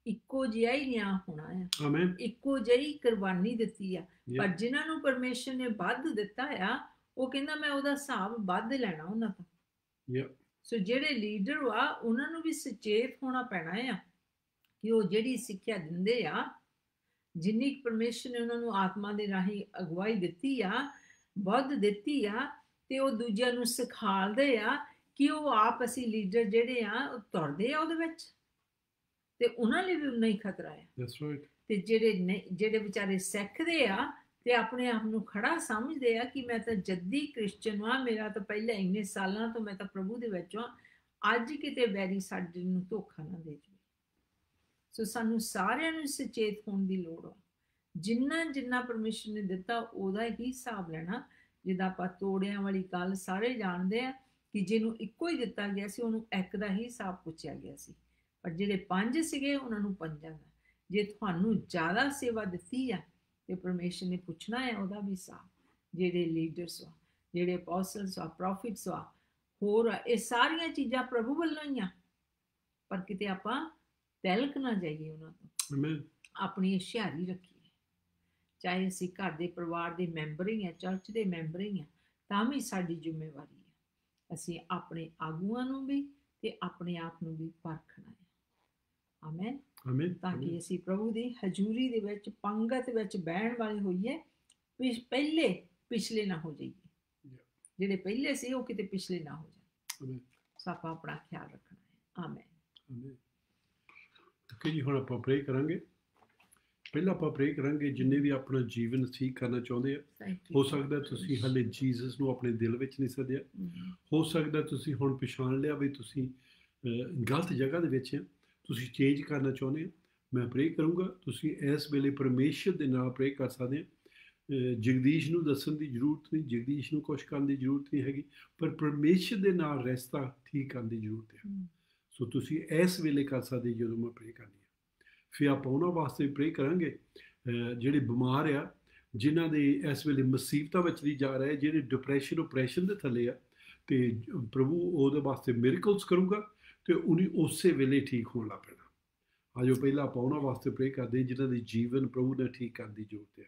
ਇੱਕੋ ਜਿਹਾ ਹੀ ਨਿਆਂ ਹੋਣਾ ਆ, ਆਮੀਨ। ਇੱਕੋ ਜਿਹੀ ਕੁਰਬਾਨੀ ਦਿੱਤੀ ਆ। ਪਰ ਜਿਨ੍ਹਾਂ ਨੂੰ ਪਰਮੇਸ਼ਰ ਨੇ ਵੱਧ ਦਿੱਤਾ ਆ, ਉਹ ਕਹਿੰਦਾ ਮੈਂ ਉਹਦਾ ਹਿਸਾਬ ਵੱਧ ਲੈਣਾ ਉਹਨਾਂ ਤੋਂ। ਸੋ ਜਿਹੜੇ ਲੀਡਰ ਆ ਉਹਨਾਂ ਨੂੰ ਵੀ ਸੁਚੇਤ ਹੋਣਾ ਪੈਣਾ ਆ ਕਿ ਉਹ ਜਿਹੜੀ ਸਿੱਖਿਆ ਦਿੰਦੇ ਆ, ਜਿੰਨੀ ਪਰਮੇਸ਼ਰ ਨੇ ਉਹਨਾਂ ਨੂੰ ਆਤਮਾ ਦੇ ਰਾਹੀਂ ਅਗਵਾਈ ਦਿੱਤੀ ਆ, ਵੱਧ ਦਿੱਤੀ ਆ, ਤੇ ਉਹ ਦੂਜਿਆਂ ਨੂੰ ਸਿਖਾਲਦੇ ਆ ਕਿ ਉਹ ਆਪ ਅਸੀਂ ਲੀਡਰ ਜਿਹੜੇ ਆ ਉਹ ਤੁਰਦੇ ਆ ਉਹਦੇ ਵਿੱਚ, ਤੇ ਉਹਨਾਂ ਲਈ ਵੀ ਉਨਾ ਹੀ ਖਤਰਾ ਹੈ। That's right. ਤੇ ਜਿਹੜੇ ਵਿਚਾਰੇ ਸਿੱਖਦੇ ਆ ਤੇ ਆਪਣੇ ਆਪ ਨੂੰ ਖੜਾ ਸਮਝਦੇ ਆ ਕਿ ਮੈਂ ਤਾਂ ਜੱਦੀ ਕ੍ਰਿਸਚਨ ਹਾਂ, ਮੇਰਾ ਤਾਂ ਪਹਿਲਾਂ ਇੰਨੇ ਸਾਲਾਂ ਤੋਂ ਮੈਂ ਤਾਂ ਪ੍ਰਭੂ ਦੇ ਵਿੱਚ ਹਾਂ, ਅੱਜ ਕਿਤੇ ਵੈਰੀ ਸਾਡੇ ਨੂੰ ਧੋਖਾ ਨਾ ਦੇ ਜਾਵੇ। ਸੋ ਸਾਨੂੰ ਸਾਰਿਆਂ ਨੂੰ ਸੁਚੇਤ ਹੋਣ ਦੀ ਲੋੜ ਆ, ਜਿੰਨਾ ਜਿੰਨਾ ਪਰਮੇਸ਼ਰ ਨੇ ਦਿੱਤਾ ਉਹਦਾ ਹੀ ਹਿਸਾਬ ਲੈਣਾ। ਜਿੱਦਾਂ ਆਪਾਂ ਤੋੜਿਆਂ ਵਾਲੀ ਗੱਲ ਸਾਰੇ ਜਾਣਦੇ ਆ ਕਿ ਜਿਹਨੂੰ ਇੱਕੋ ਹੀ ਦਿੱਤਾ ਗਿਆ ਸੀ ਉਹਨੂੰ ਇੱਕ ਦਾ ਹੀ ਹਿਸਾਬ ਪੁੱਛਿਆ ਗਿਆ ਸੀ, ਪਰ ਜਿਹੜੇ 5 ਸੀਗੇ ਉਹਨਾਂ ਨੂੰ 5 ਦਾ। ਜੇ ਤੁਹਾਨੂੰ ਜ਼ਿਆਦਾ ਸੇਵਾ ਦਿੱਤੀ ਆ ਤੇ ਪਰਮੇਸ਼ਰ ਨੇ ਪੁੱਛਣਾ ਹੈ ਉਹਦਾ ਵੀ ਹਿਸਾਬ। ਜਿਹੜੇ ਲੀਡਰਸ ਆ, ਜਿਹੜੇ ਅਪੋਸਟਲਸ ਆ, ਪ੍ਰੋਫਿਟਸ ਆ, ਹੋਰ ਆ, ਇਹ ਸਾਰੀਆਂ ਚੀਜ਼ਾਂ ਪ੍ਰਭੂ ਵੱਲੋਂ ਹੀ ਆ, ਪਰ ਕਿਤੇ ਆਪਾਂ ਤਿਲਕ ਨਾ ਜਾਈਏ ਉਹਨਾਂ ਤੋਂ। ਆਮੀਨ। ਆਪਣੀ ਹੁਸ਼ਿਆਰੀ ਰੱਖੀਏ, ਚਾਹੇ ਅਸੀਂ ਘਰ ਦੇ ਪਰਿਵਾਰ ਦੇ ਮੈਂਬਰ ਹੀ ਆ, ਚਰਚ ਦੇ ਮੈਂਬਰ ਹੀ ਆ, ਤਾਂ ਵੀ ਸਾਡੀ ਜ਼ਿੰਮੇਵਾਰੀ ਹੈ ਅਸੀਂ ਆਪਣੇ ਆਗੂਆਂ ਨੂੰ ਵੀ ਤੇ ਆਪਣੇ ਆਪ ਨੂੰ ਵੀ ਪਰਖਣਾ ਹੈ। ਆਮੀਨ। ਆਮੀਨ। ਤਾਂ ਕਿ ਅਸੀਂ ਪ੍ਰਭੂ ਦੀ ਹਜ਼ੂਰੀ ਦੇ ਵਿੱਚ ਪੰਗਤ ਵਿੱਚ ਬਹਿਣ ਵਾਲੇ ਹੋਈਏ, ਪਹਿਲੇ ਪਿਛਲੇ ਨਾ ਹੋ ਜਾਈਏ। ਜਿਹੜੇ ਪਹਿਲੇ ਸੀ ਉਹ ਕਿਤੇ ਪਿਛਲੇ ਨਾ ਹੋ ਜਾਣ। ਸੋ ਆਪਾਂ ਆਪਣਾ ਖਿਆਲ ਰੱਖਣਾ ਹੈ। ਆਮੀਨ। ਆਮੀਨ। ਕਿ ਜੀ ਹੁਣ ਆਪਾਂ ਪ੍ਰੇ ਕਰਾਂਗੇ। ਪਹਿਲਾਂ ਆਪਾਂ ਪ੍ਰੇ ਕਰਾਂਗੇ ਜਿੰਨੇ ਵੀ ਆਪਣਾ ਜੀਵਨ ਠੀਕ ਕਰਨਾ ਚਾਹੁੰਦੇ ਆ। Thank ਹੋ you. ਸਕਦਾ ਤੁਸੀਂ ਹਲੇ ਜੀਸਸ ਨੂੰ ਆਪਣੇ ਦਿਲ ਵਿੱਚ ਨਹੀਂ ਸੱਦਿਆ। Mm. ਹੋ ਸਕਦਾ ਤੁਸੀਂ ਹੁਣ ਪਛਾਣ ਲਿਆ ਵੀ ਤੁਸੀਂ ਗਲਤ ਜਗ੍ਹਾ ਦੇ ਵਿੱਚ ਆ, ਤੁਸੀਂ ਚੇਂਜ ਕਰਨਾ ਚਾਹੁੰਦੇ ਆ। ਮੈਂ ਪ੍ਰੇ ਕਰੂੰਗਾ, ਤੁਸੀਂ ਇਸ ਵੇਲੇ ਪਰਮੇਸ਼ਰ ਦੇ ਨਾਲ ਪ੍ਰੇ ਕਰ ਸਕਦੇ ਆ। ਜਗਦੀਸ਼ ਨੂੰ ਦੱਸਣ ਦੀ ਜ਼ਰੂਰਤ ਨਹੀਂ, ਜਗਦੀਸ਼ ਨੂੰ ਕੁਛ ਕਰਨ ਦੀ ਜ਼ਰੂਰਤ ਨਹੀਂ ਹੈਗੀ, ਪਰ ਪਰਮੇਸ਼ਰ ਦੇ ਨਾਲ ਰਸਤਾ ਠੀਕ ਕਰਨ ਦੀ ਜ਼ਰੂਰਤ ਹੈ। Mm. ਸੋ ਤੁਸੀਂ ਇਸ ਵੇਲੇ ਕਰ ਸਕਦੇ ਜਦੋਂ ਮੈਂ ਪ੍ਰੇ ਕਰਨੀ ਆ। ਫਿਰ ਆਪਾਂ ਉਹਨਾਂ ਵਾਸਤੇ ਪ੍ਰੇ ਕਰਾਂਗੇ ਜਿਹੜੇ ਬਿਮਾਰ ਆ, ਜਿਨ੍ਹਾਂ ਦੇ ਇਸ ਵੇਲੇ ਮੁਸੀਬਤਾਂ ਵਿੱਚ ਦੀ ਜਾ ਰਹੇ, ਜਿਹੜੇ ਡਿਪਰੈਸ਼ਨ ਓਪਰੇਸ਼ਨ ਦੇ ਥੱਲੇ ਆ, ਤੇ ਪ੍ਰਭੂ ਉਹਦੇ ਵਾਸਤੇ ਮਿਰਕਲਸ ਕਰੂੰਗਾ ਤੇ ਉਹਨੇ ਉਸੇ ਵੇਲੇ ਠੀਕ ਹੋਣ ਲੱਗ ਪੈਣਾ। ਆਜੋ ਪਹਿਲਾਂ ਆਪਾਂ ਉਹਨਾਂ ਵਾਸਤੇ ਪ੍ਰੇ ਕਰਦੇ ਜਿਨ੍ਹਾਂ ਦੇ ਜੀਵਨ ਪ੍ਰਭੂ ਨੇ ਠੀਕ ਕਰਨ ਦੀ ਜ਼ਰੂਰਤ ਹੈ।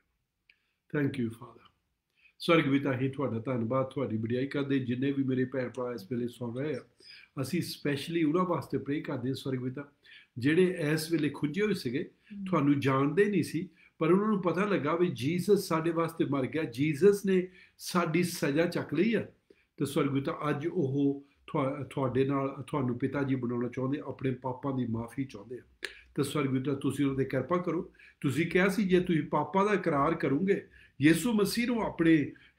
Thank you father. ਸਵਰਗ ਪਿਤਾ, ਹੀ ਤੁਹਾਡਾ ਧੰਨਵਾਦ, ਤੁਹਾਡੀ ਵਡਿਆਈ ਕਰਦੇ ਜਿੰਨੇ ਵੀ ਮੇਰੇ ਭੈਣ ਭਰਾ ਇਸ ਵੇਲੇ ਸੁਣ ਰਹੇ ਆ। ਅਸੀਂ ਸਪੈਸ਼ਲੀ ਉਹਨਾਂ ਵਾਸਤੇ ਪ੍ਰੇ ਕਰਦੇ ਹਾਂ ਸਵਰਗ ਪਿਤਾ, ਜਿਹੜੇ ਇਸ ਵੇਲੇ ਖੁੱਝੇ ਹੋਏ ਸੀਗੇ, ਤੁਹਾਨੂੰ ਜਾਣਦੇ ਨਹੀਂ ਸੀ, ਪਰ ਉਹਨਾਂ ਨੂੰ ਪਤਾ ਲੱਗਾ ਵੀ ਜੀਸਸ ਸਾਡੇ ਵਾਸਤੇ ਮਰ ਗਿਆ, ਜੀਸਸ ਨੇ ਸਾਡੀ ਸਜ਼ਾ ਚੱਕ ਲਈ ਆ। ਤੇ ਸਵਰਗ ਪਿਤਾ ਅੱਜ ਉਹ ਤੁਹਾਡੇ ਨਾਲ ਤੁਹਾਨੂੰ ਪਿਤਾ ਜੀ ਬਣਾਉਣਾ ਚਾਹੁੰਦੇ, ਆਪਣੇ ਪਾਪਾਂ ਦੀ ਮਾਫੀ ਚਾਹੁੰਦੇ ਆ। ਤੇ ਸਵਰਗ ਪਿਤਾ ਤੁਸੀਂ ਉਹਨਾਂ 'ਤੇ ਕਿਰਪਾ ਕਰੋ। ਤੁਸੀਂ ਕਿਹਾ ਸੀ ਜੇ ਤੁਸੀਂ ਪਾਪਾਂ ਦਾ ਇਕਰਾਰ ਕਰੋਗੇ, ਯਿਸੂ ਮਸੀਹ ਨੂੰ ਆਪਣੇ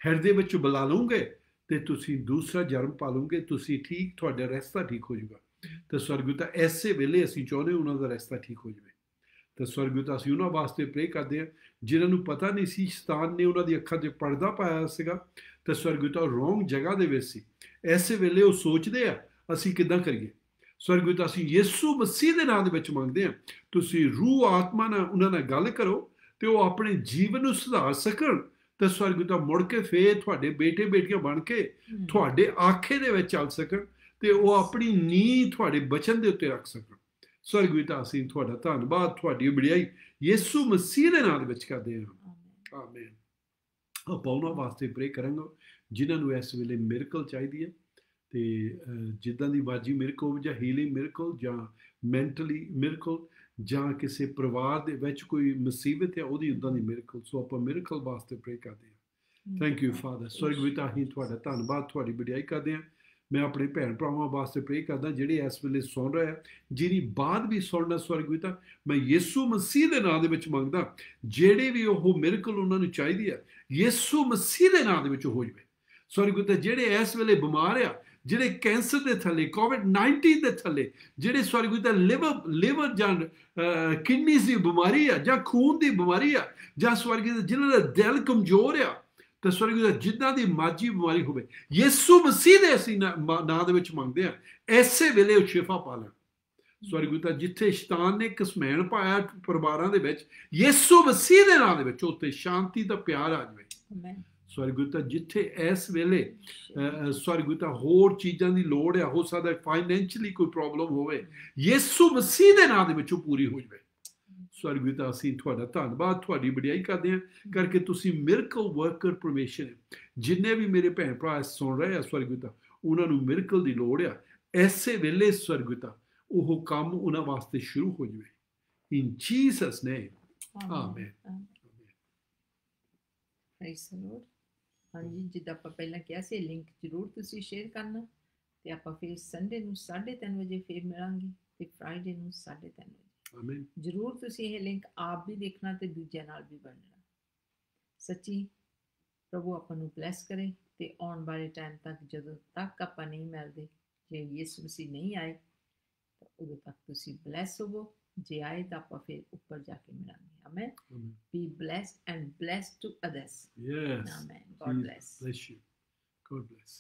ਹਿਰਦੇ ਵਿੱਚ ਬੁਲਾ ਲਓਗੇ ਤੇ ਤੁਸੀਂ ਦੂਸਰਾ ਜਨਮ ਪਾ ਲਓਗੇ, ਤੁਸੀਂ ਠੀਕ, ਤੁਹਾਡਾ ਰਸਤਾ ਠੀਕ ਹੋ ਜਾਊਗਾ। ਤੇ ਸਵਰਗ ਪਿਤਾ ਐਸੇ ਵੇਲੇ ਅਸੀਂ ਚਾਹੁੰਦੇ ਉਹਨਾਂ ਦਾ ਰਸਤਾ ਠੀਕ ਹੋ ਜਾਵੇ। ਤੇ ਸਵਰਗ ਪਿਤਾ ਅਸੀਂ ਉਹਨਾਂ ਵਾਸਤੇ ਪ੍ਰੇ ਕਰਦੇ ਹਾਂ ਜਿਨ੍ਹਾਂ ਨੂੰ ਪਤਾ ਨਹੀਂ ਸੀ, ਸ਼ੈਤਾਨ ਨੇ ਉਹਨਾਂ ਦੀ ਅੱਖਾਂ 'ਤੇ ਪਰਦਾ ਪਾਇਆ ਸੀਗਾ, ਤੇ ਸਵਰਗ ਪਿਤਾ ਰੋਂਗ ਜਗ੍ਹਾ ਦੇ ਵਿੱਚ ਸੀ। ਐਸੇ ਵੇਲੇ ਉਹ ਸੋਚਦੇ ਆ ਅਸੀਂ ਕਿੱਦਾਂ ਕਰੀਏ। ਸਵਰਗ ਪਿਤਾ ਅਸੀਂ ਯਿਸੂ ਮਸੀਹ ਦੇ ਨਾਮ ਦੇ ਵਿੱਚ ਮੰਗਦੇ ਹਾਂ, ਤੁਸੀਂ ਰੂਹ ਆਤਮਾ ਨਾਲ ਉਹਨਾਂ ਨਾਲ ਗੱਲ ਕਰੋ ਤੇ ਉਹ ਆਪਣੇ ਜੀਵਨ ਨੂੰ ਸੁਧਾਰ ਸਕਣ। ਤੇ ਸਵਰਗ ਪਿਤਾ ਮੁੜ ਕੇ ਫੇਰ ਤੁਹਾਡੇ ਬੇਟੇ ਬੇਟੀਆਂ ਬਣ ਕੇ ਤੁਹਾਡੇ ਆਖੇ ਦੇ ਵਿੱਚ ਚੱਲ ਸਕਣ ਤੇ ਉਹ ਆਪਣੀ ਨੀਂਹ ਤੁਹਾਡੇ ਬਚਨ ਦੇ ਉੱਤੇ ਰੱਖ ਸਕਣ। ਸਵਰਗ ਪਿਤਾ ਅਸੀਂ ਤੁਹਾਡਾ ਧੰਨਵਾਦ, ਤੁਹਾਡੀ ਵਡਿਆਈ ਯਿਸੂ ਮਸੀਹ ਦੇ ਨਾਮ ਦੇ ਵਿੱਚ ਕਰਦੇ ਹਾਂ। ਆਮੀਨ। ਆਪਾਂ ਉਹਨਾਂ ਵਾਸਤੇ ਪ੍ਰੇ ਕਰਾਂਗੇ ਜਿਨ੍ਹਾਂ ਨੂੰ ਇਸ ਵੇਲੇ ਮਿਰਕਲ ਚਾਹੀਦੀ ਹੈ, ਤੇ ਜਿੱਦਾਂ ਦੀ ਬਾਜੀ ਮਿਰਕਲ ਜਾਂ ਹੀਲਿੰਗ ਮਿਰਕਲ ਜਾਂ ਮੈਂਟਲੀ ਮਿਰਕਲ ਜਾਂ ਕਿਸੇ ਪਰਿਵਾਰ ਦੇ ਵਿੱਚ ਕੋਈ ਮੁਸੀਬਤ ਹੈ ਉਹਦੀ ਉੱਦਾਂ ਦੀ ਮਿਰਕਲ। ਸੋ ਆਪਾਂ ਮਿਰਕਲ ਵਾਸਤੇ ਪ੍ਰੇ ਕਰਦੇ ਹਾਂ। Thank you father. ਸਵਰਗ ਪਿਤਾ ਅਸੀਂ ਤੁਹਾਡਾ ਧੰਨਵਾਦ, ਤੁਹਾਡੀ ਵਡਿਆਈ ਕਰਦੇ ਹਾਂ। ਮੈਂ ਆਪਣੇ ਭੈਣ ਭਰਾਵਾਂ ਵਾਸਤੇ ਪ੍ਰੇ ਕਰਦਾ ਜਿਹੜੇ ਇਸ ਵੇਲੇ ਸੁਣ ਰਹੇ ਆ, ਜਿਹਦੀ ਬਾਅਦ ਵੀ ਸੁਣਨਾ ਸਵਰਗ ਪਿਤਾ, ਮੈਂ ਯਿਸੂ ਮਸੀਹ ਦੇ ਨਾਮ ਦੇ ਵਿੱਚ ਮੰਗਦਾ ਜਿਹੜੇ ਵੀ ਉਹ ਮਿਰਕਲ ਉਹਨਾਂ ਨੂੰ ਚਾਹੀਦੀ ਹੈ ਯਿਸੂ ਮਸੀਹ ਦੇ ਨਾਮ ਦੇ ਵਿੱਚ ਹੋ ਜਾਵੇ। ਸਵਰਗ ਪਿਤਾ ਜਿਹੜੇ ਇਸ ਵੇਲੇ ਬਿਮਾਰ ਆ, ਜਿਹੜੇ ਕੈਂਸਰ ਦੇ ਥੱਲੇ, ਕੋਵਿਡ-19 ਦੇ ਥੱਲੇ, ਜਿਹੜੇ ਸਵਰਗ ਪਿਤਾ ਲਿਵਰ ਜਾਂ ਕਿਡਨੀਜ਼ ਦੀ ਬਿਮਾਰੀ ਆ ਜਾਂ ਖੂਨ ਦੀ ਬਿਮਾਰੀ ਆ, ਜਾਂ ਸਵਰਗ ਪਿਤਾ ਜਿਨ੍ਹਾਂ ਦਾ ਦਿਲ ਕਮਜ਼ੋਰ ਆ, ਤੇ ਸਵਰਗ ਪਿਤਾ ਜਿੱਦਾਂ ਦੀ ਮਰਜ਼ੀ ਬਿਮਾਰੀ ਹੋਵੇ ਯਿਸੂ ਮਸੀਹ ਦੇ ਅਸੀਂ ਨਾਂ ਦੇ ਵਿੱਚ ਮੰਗਦੇ ਹਾਂ ਐਸੇ ਵੇਲੇ ਉਹ ਸ਼ਿਫਾ ਪਾ ਲੈਣ। ਸਵਰਗ ਪਿਤਾ ਜਿੱਥੇ ਸ਼ੈਤਾਨ ਨੇ ਘਸਮੈਣ ਪਾਇਆ ਪਰਿਵਾਰਾਂ ਦੇ ਵਿੱਚ, ਯਿਸੂ ਮਸੀਹ ਦੇ ਨਾਂ ਦੇ ਵਿੱਚ ਉੱਥੇ ਸ਼ਾਂਤੀ ਦਾ ਪਿਆਰ ਆ ਜਾਵੇ। ਸਵਰਗ ਪਿਤਾ ਜਿੱਥੇ ਇਸ ਵੇਲੇ ਸਵਰਗ ਪਿਤਾ ਹੋਰ ਚੀਜ਼ਾਂ ਦੀ ਲੋੜ ਆ, ਹੋ ਸਕਦਾ ਫਾਈਨੈਂਸ਼ੀਅਲੀ ਕੋਈ ਪ੍ਰੋਬਲਮ ਹੋਵੇ, ਯਿਸੂ ਮਸੀਹ ਦੇ ਨਾਂ ਦੇ ਵਿੱਚ ਉਹ ਪੂਰੀ ਹੋ ਜਾਵੇ। ਸਵਰਗ ਪਿਤਾ ਅਸੀਂ ਤੁਹਾਡਾ ਧੰਨਵਾਦ, ਤੁਹਾਡੀ ਵਡਿਆਈ ਕਰਦੇ ਹਾਂ ਕਰਕੇ ਤੁਸੀਂ ਮਿਰਕਲ ਵਰਕਰ ਪਰਮੇਸ਼ਰ ਹੈ। ਜਿੰਨੇ ਵੀ ਮੇਰੇ ਭੈਣ ਭਰਾ ਸੁਣ ਰਹੇ ਆ ਸਵਰਗ ਪਿਤਾ, ਉਹਨਾਂ ਨੂੰ ਮਿਰਕਲ ਦੀ ਲੋੜ ਆ ਐਸੇ ਵੇਲੇ। ਸਵਰਗ ਪਿਤਾ ਉਹ ਕੰਮ ਉਹਨਾਂ ਵਾਸਤੇ ਸ਼ੁਰੂ ਹੋ ਜਾਵੇ। ਇਨ ਜੀਸਸ ਨੇਮ ਆਮੇਨ। ਪ੍ਰਾਈਜ਼ ਦ ਲਾਰਡ। ਹਾਂਜੀ, ਜਿੱਦਾਂ ਆਪਾਂ ਪਹਿਲਾਂ ਕਿਹਾ ਸੀ, ਲਿੰਕ ਜ਼ਰੂਰ ਤੁਸੀਂ ਸ਼ੇਅਰ ਕਰਨਾ, ਤੇ ਆਪਾਂ ਫਿਰ ਸੰਡੇ ਨੂੰ 3:30 ਵਜੇ ਫਿਰ ਮਿਲਾਂਗੇ ਤੇ ਫਰਾਈਡੇ ਨੂੰ 3:30 ਵਜੇ। ਆਮੀਨ। ਜ਼ਰੂਰ ਤੁਸੀਂ ਇਹ ਲਿੰਕ ਆਪ ਵੀ ਦੇਖਣਾ ਤੇ ਦੂਜਿਆਂ ਨਾਲ ਵੀ ਵੰਡਣਾ। ਸੱਚੀ ਪ੍ਰਭੂ ਆਪਾਂ ਨੂੰ ਬਲੈਸ ਕਰੇ ਤੇ ਆਉਣ ਵਾਲੇ ਟਾਈਮ ਤੱਕ ਜਦੋਂ ਤੱਕ ਆਪਾਂ ਨਹੀਂ ਮਿਲਦੇ, ਜੇ ਯਿਸੂ ਮਸੀਹ ਨਹੀਂ ਆਏ ਤਾਂ ਉਦੋਂ ਤੱਕ ਤੁਸੀਂ ਬਲੈਸ ਹੋਵੋ। ਜੇ ਆਏ ਤਾਂ ਆਪਾਂ ਫਿਰ ਉੱਪਰ ਜਾ ਕੇ ਮਿਲਾਂਗੇ। Amen. Be blessed and blessed to others. Yes. Amen. God bless. Bless you. God bless.